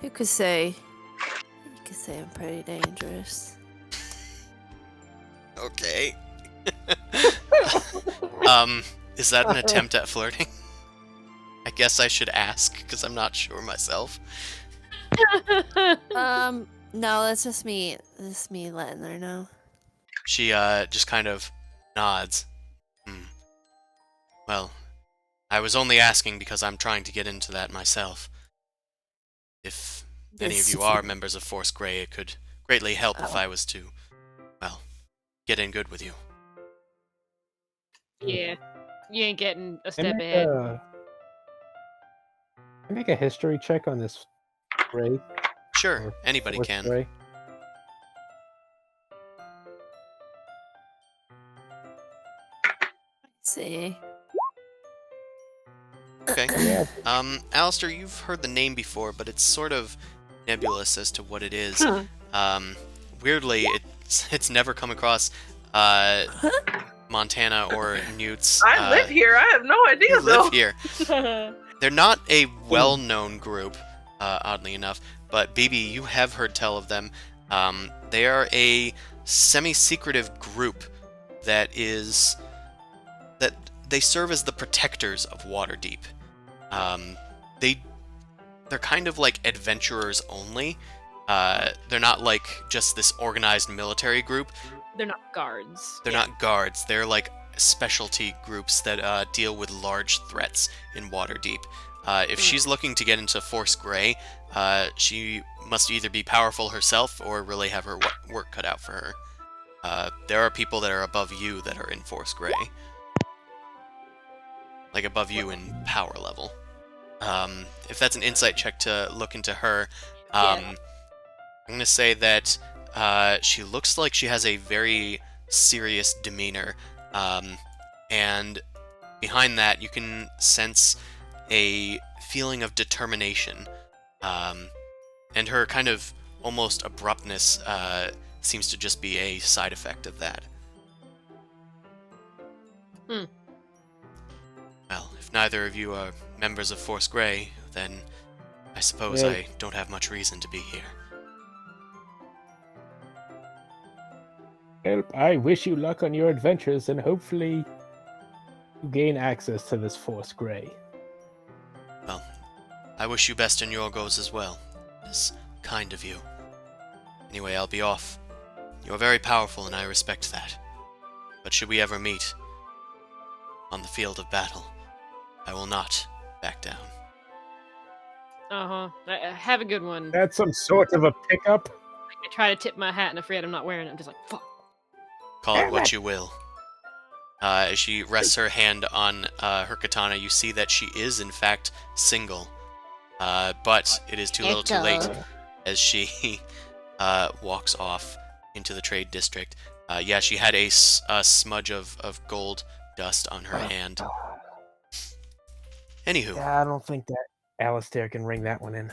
you could say I'm pretty dangerous. Okay. Is that an attempt at flirting? I guess I should ask, because I'm not sure myself. No, that's just me. That's me letting her know. She, just kind of nods. Well, I was only asking because I'm trying to get into that myself. If any of you are members of Force Grey, it could greatly help if I was to, well, get in good with you. Yeah. You ain't getting a Can I step make ahead. can I make a history check on this Grey? Sure, Or anybody Force can. Grey? See. Okay. Yeah. Alistair, you've heard the name before, but it's sort of nebulous as to what it is. Weirdly, it's never come across Montana or Newt's. I live here. I have no idea You though. live here. They're not a well-known group, oddly enough, but BB, you have heard tell of them. They are a semi-secretive group that they serve as the protectors of Waterdeep. They're kind of like adventurers only. They're not like just this organized military group. They're not guards. They're not guards. They're like specialty groups that deal with large threats in Waterdeep. If she's looking to get into Force Grey, she must either be powerful herself or really have her work cut out for her. There are people that are above you that are in Force Grey. Like above you in power level. If that's an insight check to look into her, I'm going to say that she looks like she has a very serious demeanor. And behind that, you can sense a feeling of determination. And her kind of almost abruptness seems to just be a side effect of that. Well, if neither of you are members of Force Grey, then I suppose I don't have much reason to be here. Well, I wish you luck on your adventures, and hopefully you gain access to this Force Grey. Well, I wish you best in your goals as well. It's kind of you. Anyway, I'll be off. You're very powerful, and I respect that. But should we ever meet on the field of battle, I will not back down. Have a good one. That's some sort of a pickup. I try to tip my hat and afraid I'm not wearing it. I'm just like, fuck. Call it what you will. As she rests her hand on her katana, you see that she is, in fact, single. But it is too little too late as she walks off into the trade district. Yeah, she had a smudge of gold dust on her hand. Anywho. Yeah, I don't think that Alistair can ring that one in.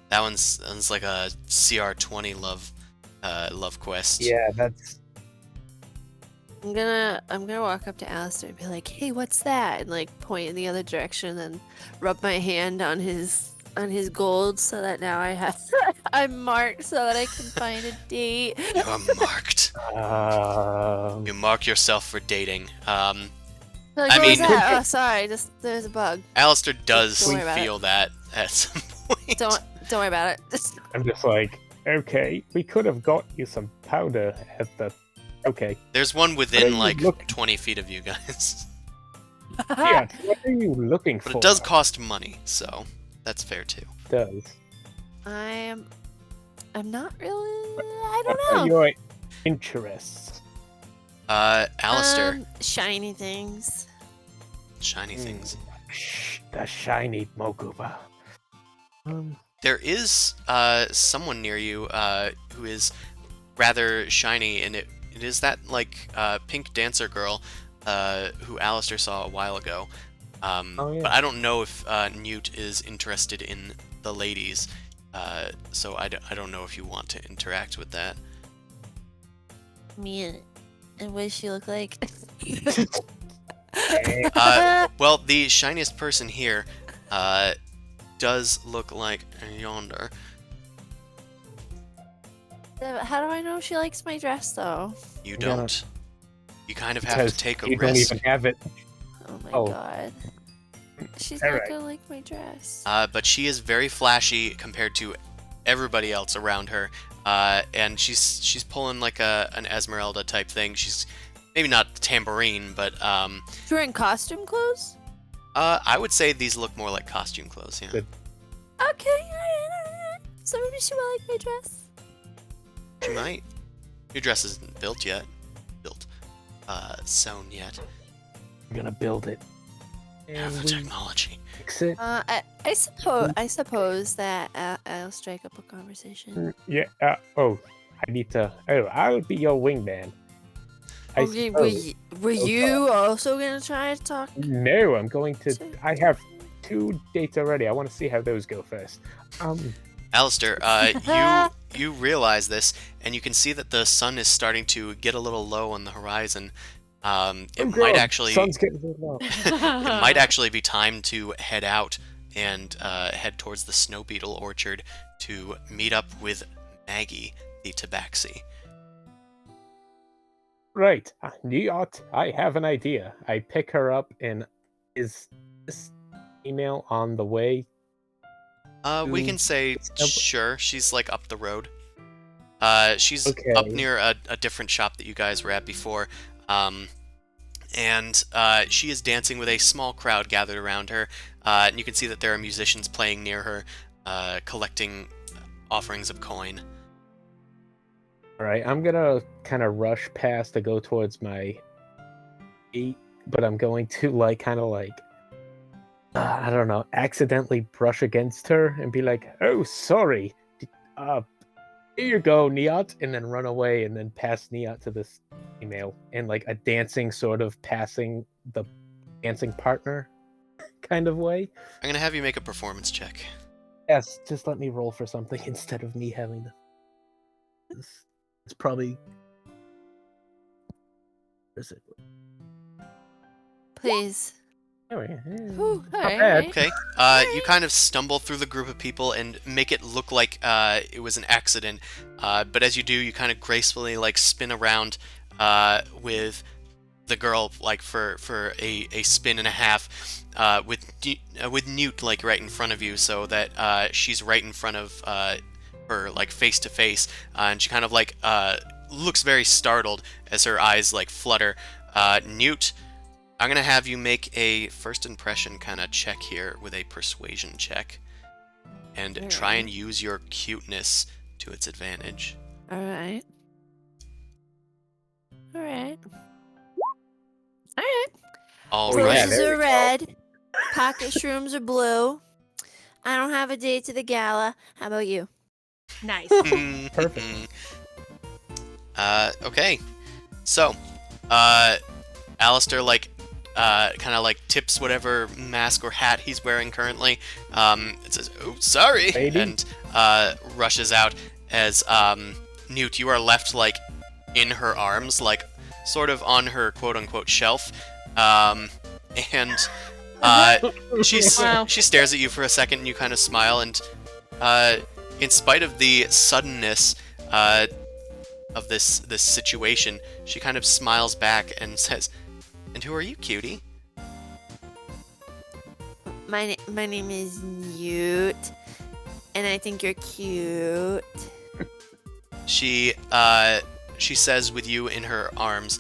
That one's like a CR20 love quest. Yeah, that's... I'm gonna walk up to Alistair and be like, "Hey, what's that?" and like point in the other direction and rub my hand on his gold so that now I'm marked so that I can find a date. You're marked. You mark yourself for dating. Like, I what was mean- that? Oh, sorry, just there's a bug. Alistair does Don't worry about feel that at some point. Don't worry about it. I'm just like, okay, we could have got you some powder at the... Okay. There's one What are within you like looking- 20 feet of you guys. Yeah, what are you looking But for? it does cost money, so that's fair too. It does. I'm not really. I What don't are know. your interests? Alistair, Shiny things. shiny things. The shiny Mokuba. There is someone near you who is rather shiny, and it is that like pink dancer girl who Alistair saw a while ago. Oh, yeah. But I don't know if Newt is interested in the ladies, so I don't know if you want to interact with that. Me and what does she look like? Well, the shiniest person here does look like yonder. How do I know she likes my dress, though? You You gotta- don't. You kind of have Because to take a you don't risk. even have it. Oh my Oh. god. She's Alright. not gonna like my dress. But she is very flashy compared to everybody else around her. And she's pulling like an Esmeralda type thing. She's maybe not the tambourine, but She's wearing costume clothes? I would say these look more like costume clothes. Yeah. Good. Okay, alright. So maybe she will like my dress. She might. Your dress isn't built yet. Sewn yet. We're gonna build it. Have the we technology. fix it. I suppose that I'll strike up a conversation. Yeah. Oh, I need to. Oh, I'll be your wingman. I Okay, suppose. were you also gonna try to talk? No, I'm going to. to- I have 2 dates already. I want to see how those go first. Alistair, you realize this, and you can see that the sun is starting to get a little low on the horizon. It Oh, might God, actually Sun's getting a little low. it might actually be time to head out and head towards the snow beetle orchard to meet up with Maggie, the tabaxi. Right, Neot, I have an idea. I pick her up, and is this email on the way? We Mm, can say no, sure. She's like up the road. She's up Okay. near a different shop that you guys were at before. And she is dancing with a small crowd gathered around her. And you can see that there are musicians playing near her, collecting offerings of coin. All right, I'm gonna kind of rush past to go towards my 8, but I'm going to I don't know, accidentally brush against her and be like, "Oh, sorry. Here you go, Neot," and then run away and then pass Neot to this email in like a dancing sort of passing the dancing partner kind of way. I'm gonna have you make a performance check. Yes, just let me roll for something instead of me having to. It's probably. Where is it? Please. Oh, yeah. Whew, Not alright, bad. alright. Okay. You kind of stumble through the group of people and make it look like it was an accident. But as you do, you kind of gracefully like spin around with the girl like for a spin and a half with Newt like right in front of you, so that she's right in front of her like face to face, and she kind of like looks very startled as her eyes like flutter. Newt, I'm gonna have you make a first impression kind of check here with a persuasion check, and try and use your cuteness to its advantage. Alright. Alright. All Oh, yeah, right. Roses there are we go. red. Pocket shrooms are blue. I don't have a date to the gala. How about you? Nice. Perfect. Okay. So, Alistair like kind of like tips whatever mask or hat he's wearing currently. It says, "Oh, sorry," Lady. and rushes out as Newt, you are left like in her arms, like sort of on her quote unquote shelf, and Wow. she stares at you for a second, and you kind of smile, and in spite of the suddenness of this situation, she kind of smiles back and says, "And who are you, cutie?" My name is Newt, and I think you're cute. She says with you in her arms,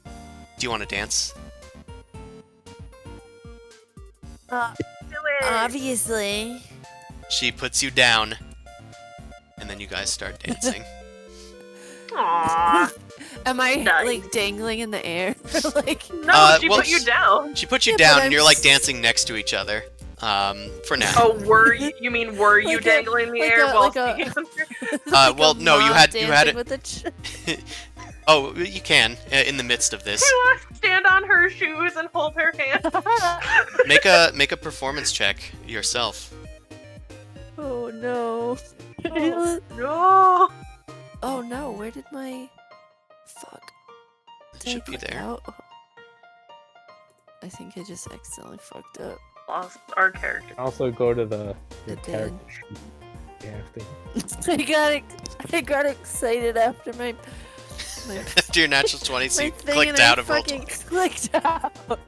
"Do you want to dance?" Do it. Obviously. She puts you down, and then you guys start dancing. Aww. Am I Nice. like dangling in the air? Like No, she well, put you down. She puts you Yeah, but down, I'm and you're like s- dancing next to each other. For now. Oh, were you? You mean were you Like a- dangling in the like air a- while like a- speaking? like well, a no, you mom had dancing it. with a Oh, you can in the midst of this. Stand on her shoes and hold her hand. Make a performance check yourself. Oh no. No. Oh no, where did my Did I should be click there. out? I think I just accidentally fucked up. Lost our character. Also go to the your It did. character sheet. You have to. I got excited after my After your natural 20, so my you thing clicked and out I of roll fucking 20. clicked out.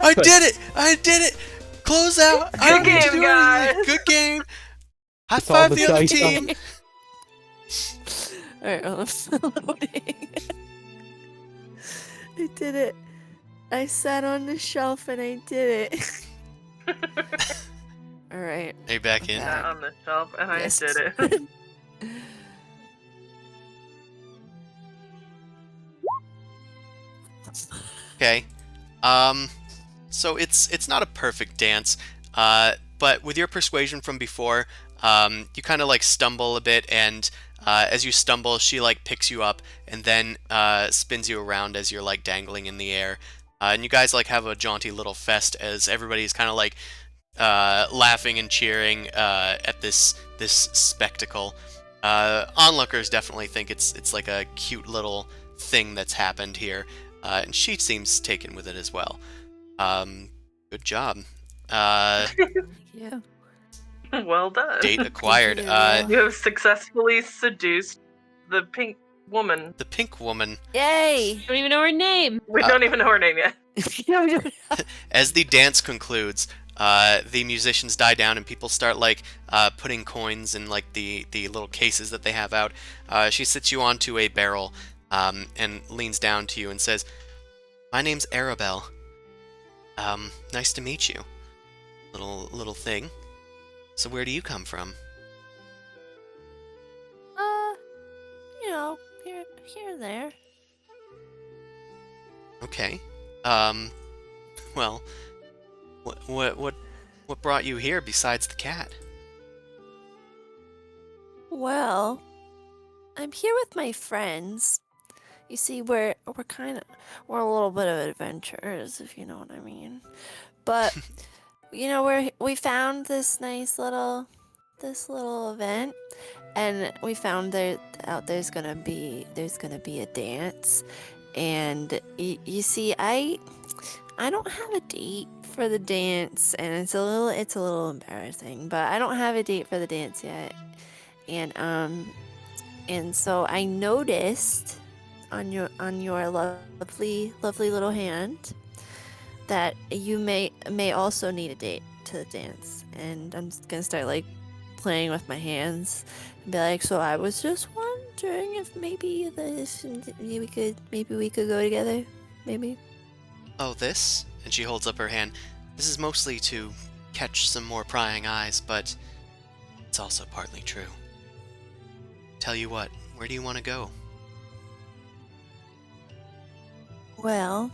I did it! I did it! Close out! I don't Good need to game, do anything. guys. Good game! High It's all five the the other dice. team! Alright, I'm loading. I did it. I sat on the shelf and I did it. Alright. Are you back in? Okay. Sat on the shelf and Yes. I did it. Okay. So it's not a perfect dance, but with your persuasion from before, you kind of like stumble a bit, and as you stumble, she like picks you up and then spins you around as you're like dangling in the air, and you guys like have a jaunty little fest as everybody's kind of like laughing and cheering at this spectacle. Onlookers definitely think it's like a cute little thing that's happened here. And she seems taken with it as well. Good job. Yeah. Well done. Date acquired. you, yeah. You have successfully seduced the pink woman. The pink woman. Yay! Don't even know her name. We don't even know her name yet. As the dance concludes, the musicians die down and people start like putting coins in like the little cases that they have out. She sits you onto a barrel and leans down to you and says, "My name's Arabelle. Nice to meet you. Little thing. So where do you come from?" You know, here and there. Okay. Well, what brought you here besides the cat? Well, I'm here with my friends. You see, we're a little bit of adventurers, if you know what I mean. But you know, we found this nice little event, and we found there's gonna be a dance, and you see, I don't have a date for the dance, and it's a little embarrassing, but I don't have a date for the dance yet, and so I noticed on your lovely little hand that you may also need a date to the dance, and I'm just gonna start like playing with my hands and be like, so I was just wondering if maybe we could go together, maybe. Oh, this? And she holds up her hand. This is mostly to catch some more prying eyes, but it's also partly true. Tell you what, where do you want to go? Well,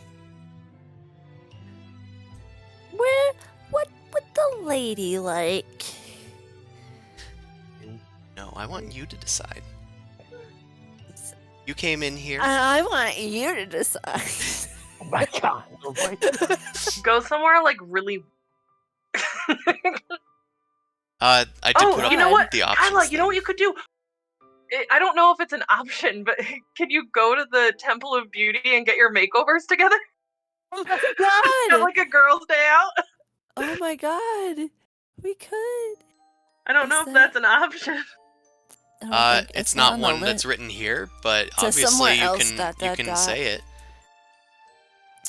what would the lady like? No, I want you to decide. You came in here. I want you to decide. Oh my god. Oh my god. Go somewhere like really. I did put up you know what? the options. Kyla, you know thing. what you could do? I don't know if it's an option, but can you go to the Temple of Beauty and get your makeovers together? Oh my Have god! like a girls' day out? Oh my god! We could. I don't know Is if that- that's an option. I don't think It's not on one the that's list. written here, but So somewhere obviously you else, can dot, dot, you can dot. say it.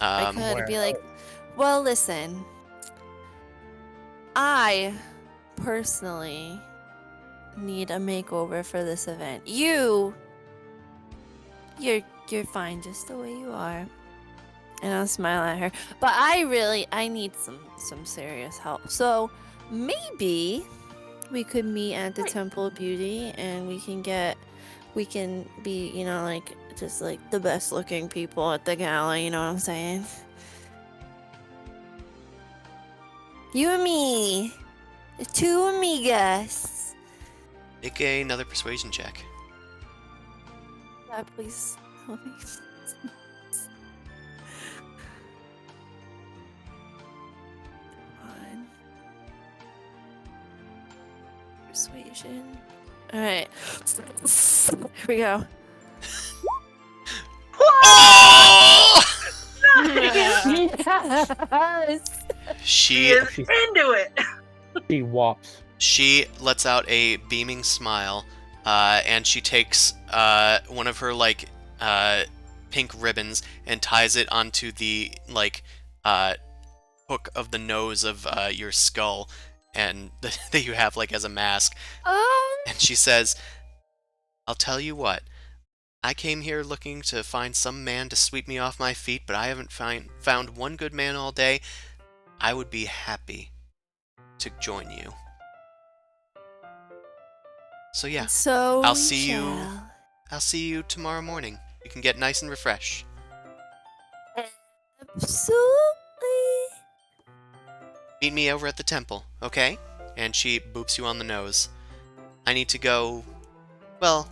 I could where be like, well, listen. I personally need a makeover for this event. You're fine just the way you are. And I'll smile at her. But I need some serious help. So maybe we could meet at the Temple of Beauty and we can be, you know, like just like the best looking people at the gala, you know what I'm saying? You and me. The two amigas. Make another persuasion check. Yeah, please help me. Come on. Persuasion. Alright. Here we go. Oh! Yes. She She is She's- into it. She whops. She lets out a beaming smile, and she takes one of her pink ribbons and ties it onto the hook of the nose of your skull, and that you have as a mask. And she says, "I'll tell you what. I came here looking to find some man to sweep me off my feet, but I haven't found one good man all day. I would be happy to join you." So yeah, So I'll we see you- shall. I'll see you tomorrow morning. You can get nice and refreshed. Absolutely. Meet me over at the temple, okay? And she boops you on the nose. I need to go. Well,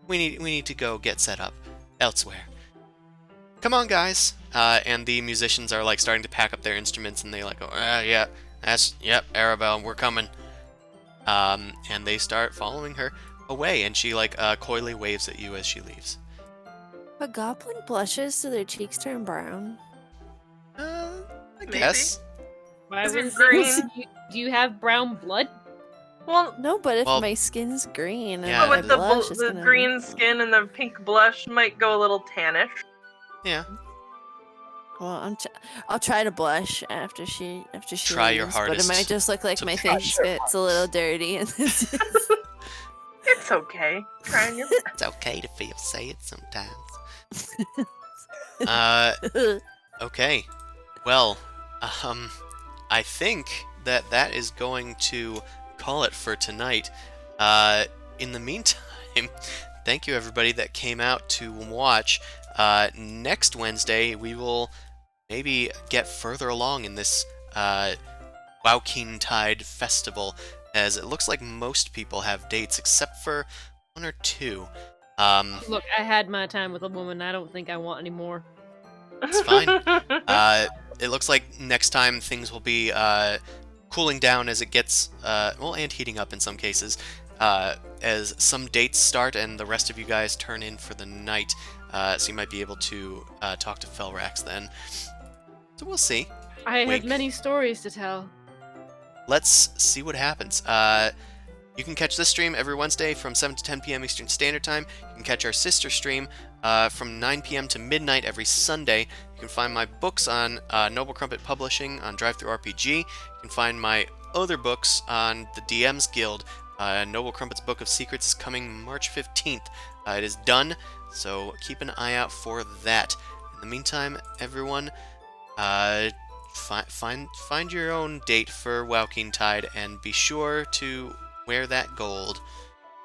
we need to go get set up elsewhere. Come on, guys. And the musicians are starting to pack up their instruments, and they go, yeah, Arabelle, we're coming. And they start following her away, and she coyly waves at you as she leaves. A goblin blushes so their cheeks turn brown. I Maybe. guess. Why Is it wouldn't green? Do you have brown blood? Well, No, but if Well, my skin's green and yeah, my with the blush is the gonna green skin and the pink blush might go a little tannish. Yeah. Well, I'll try to blush after she Try your leaves, but hardest it might just look like to my blush. face fits a little dirty. And It's okay. Trying your best. It's okay to feel sad sometimes. Okay. Well, I think that is going to call it for tonight. In the meantime, thank you everybody that came out to watch. Next Wednesday, we will maybe get further along in this Waukeentide festival, as it looks like most people have dates except for one or two. Look, I had my time with a woman. I don't think I want any more. It's fine. It looks like next time things will be cooling down as it gets, and heating up in some cases, as some dates start and the rest of you guys turn in for the night. So you might be able to talk to Felrax then. So we'll see. I Wink. have many stories to tell. Let's see what happens. You can catch this stream every Wednesday from 7 to 10 p.m. Eastern Standard Time. You can catch our sister stream from 9 p.m. to midnight every Sunday. You can find my books on Noble Crumpet Publishing on DriveThruRPG. You can find my other books on the DM's Guild. Noble Crumpet's Book of Secrets is coming March 15th. It is done, so keep an eye out for that. In the meantime, everyone, find your own date for Waukeentide and be sure to wear that gold.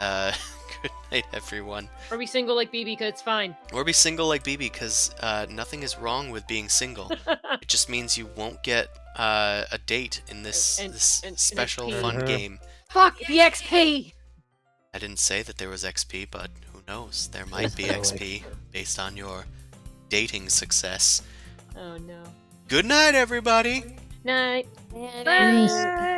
Good night, everyone. Or be single like BB, because it's fine. Or be single like BB, because nothing is wrong with being single. It just means you won't get a date in this And special XP. fun Mhm. game. Fuck the XP! I didn't say that there was XP, but who knows? There might be Definitely. XP based on your dating success. Oh no. Good night, everybody! Night. Yeah, Bye.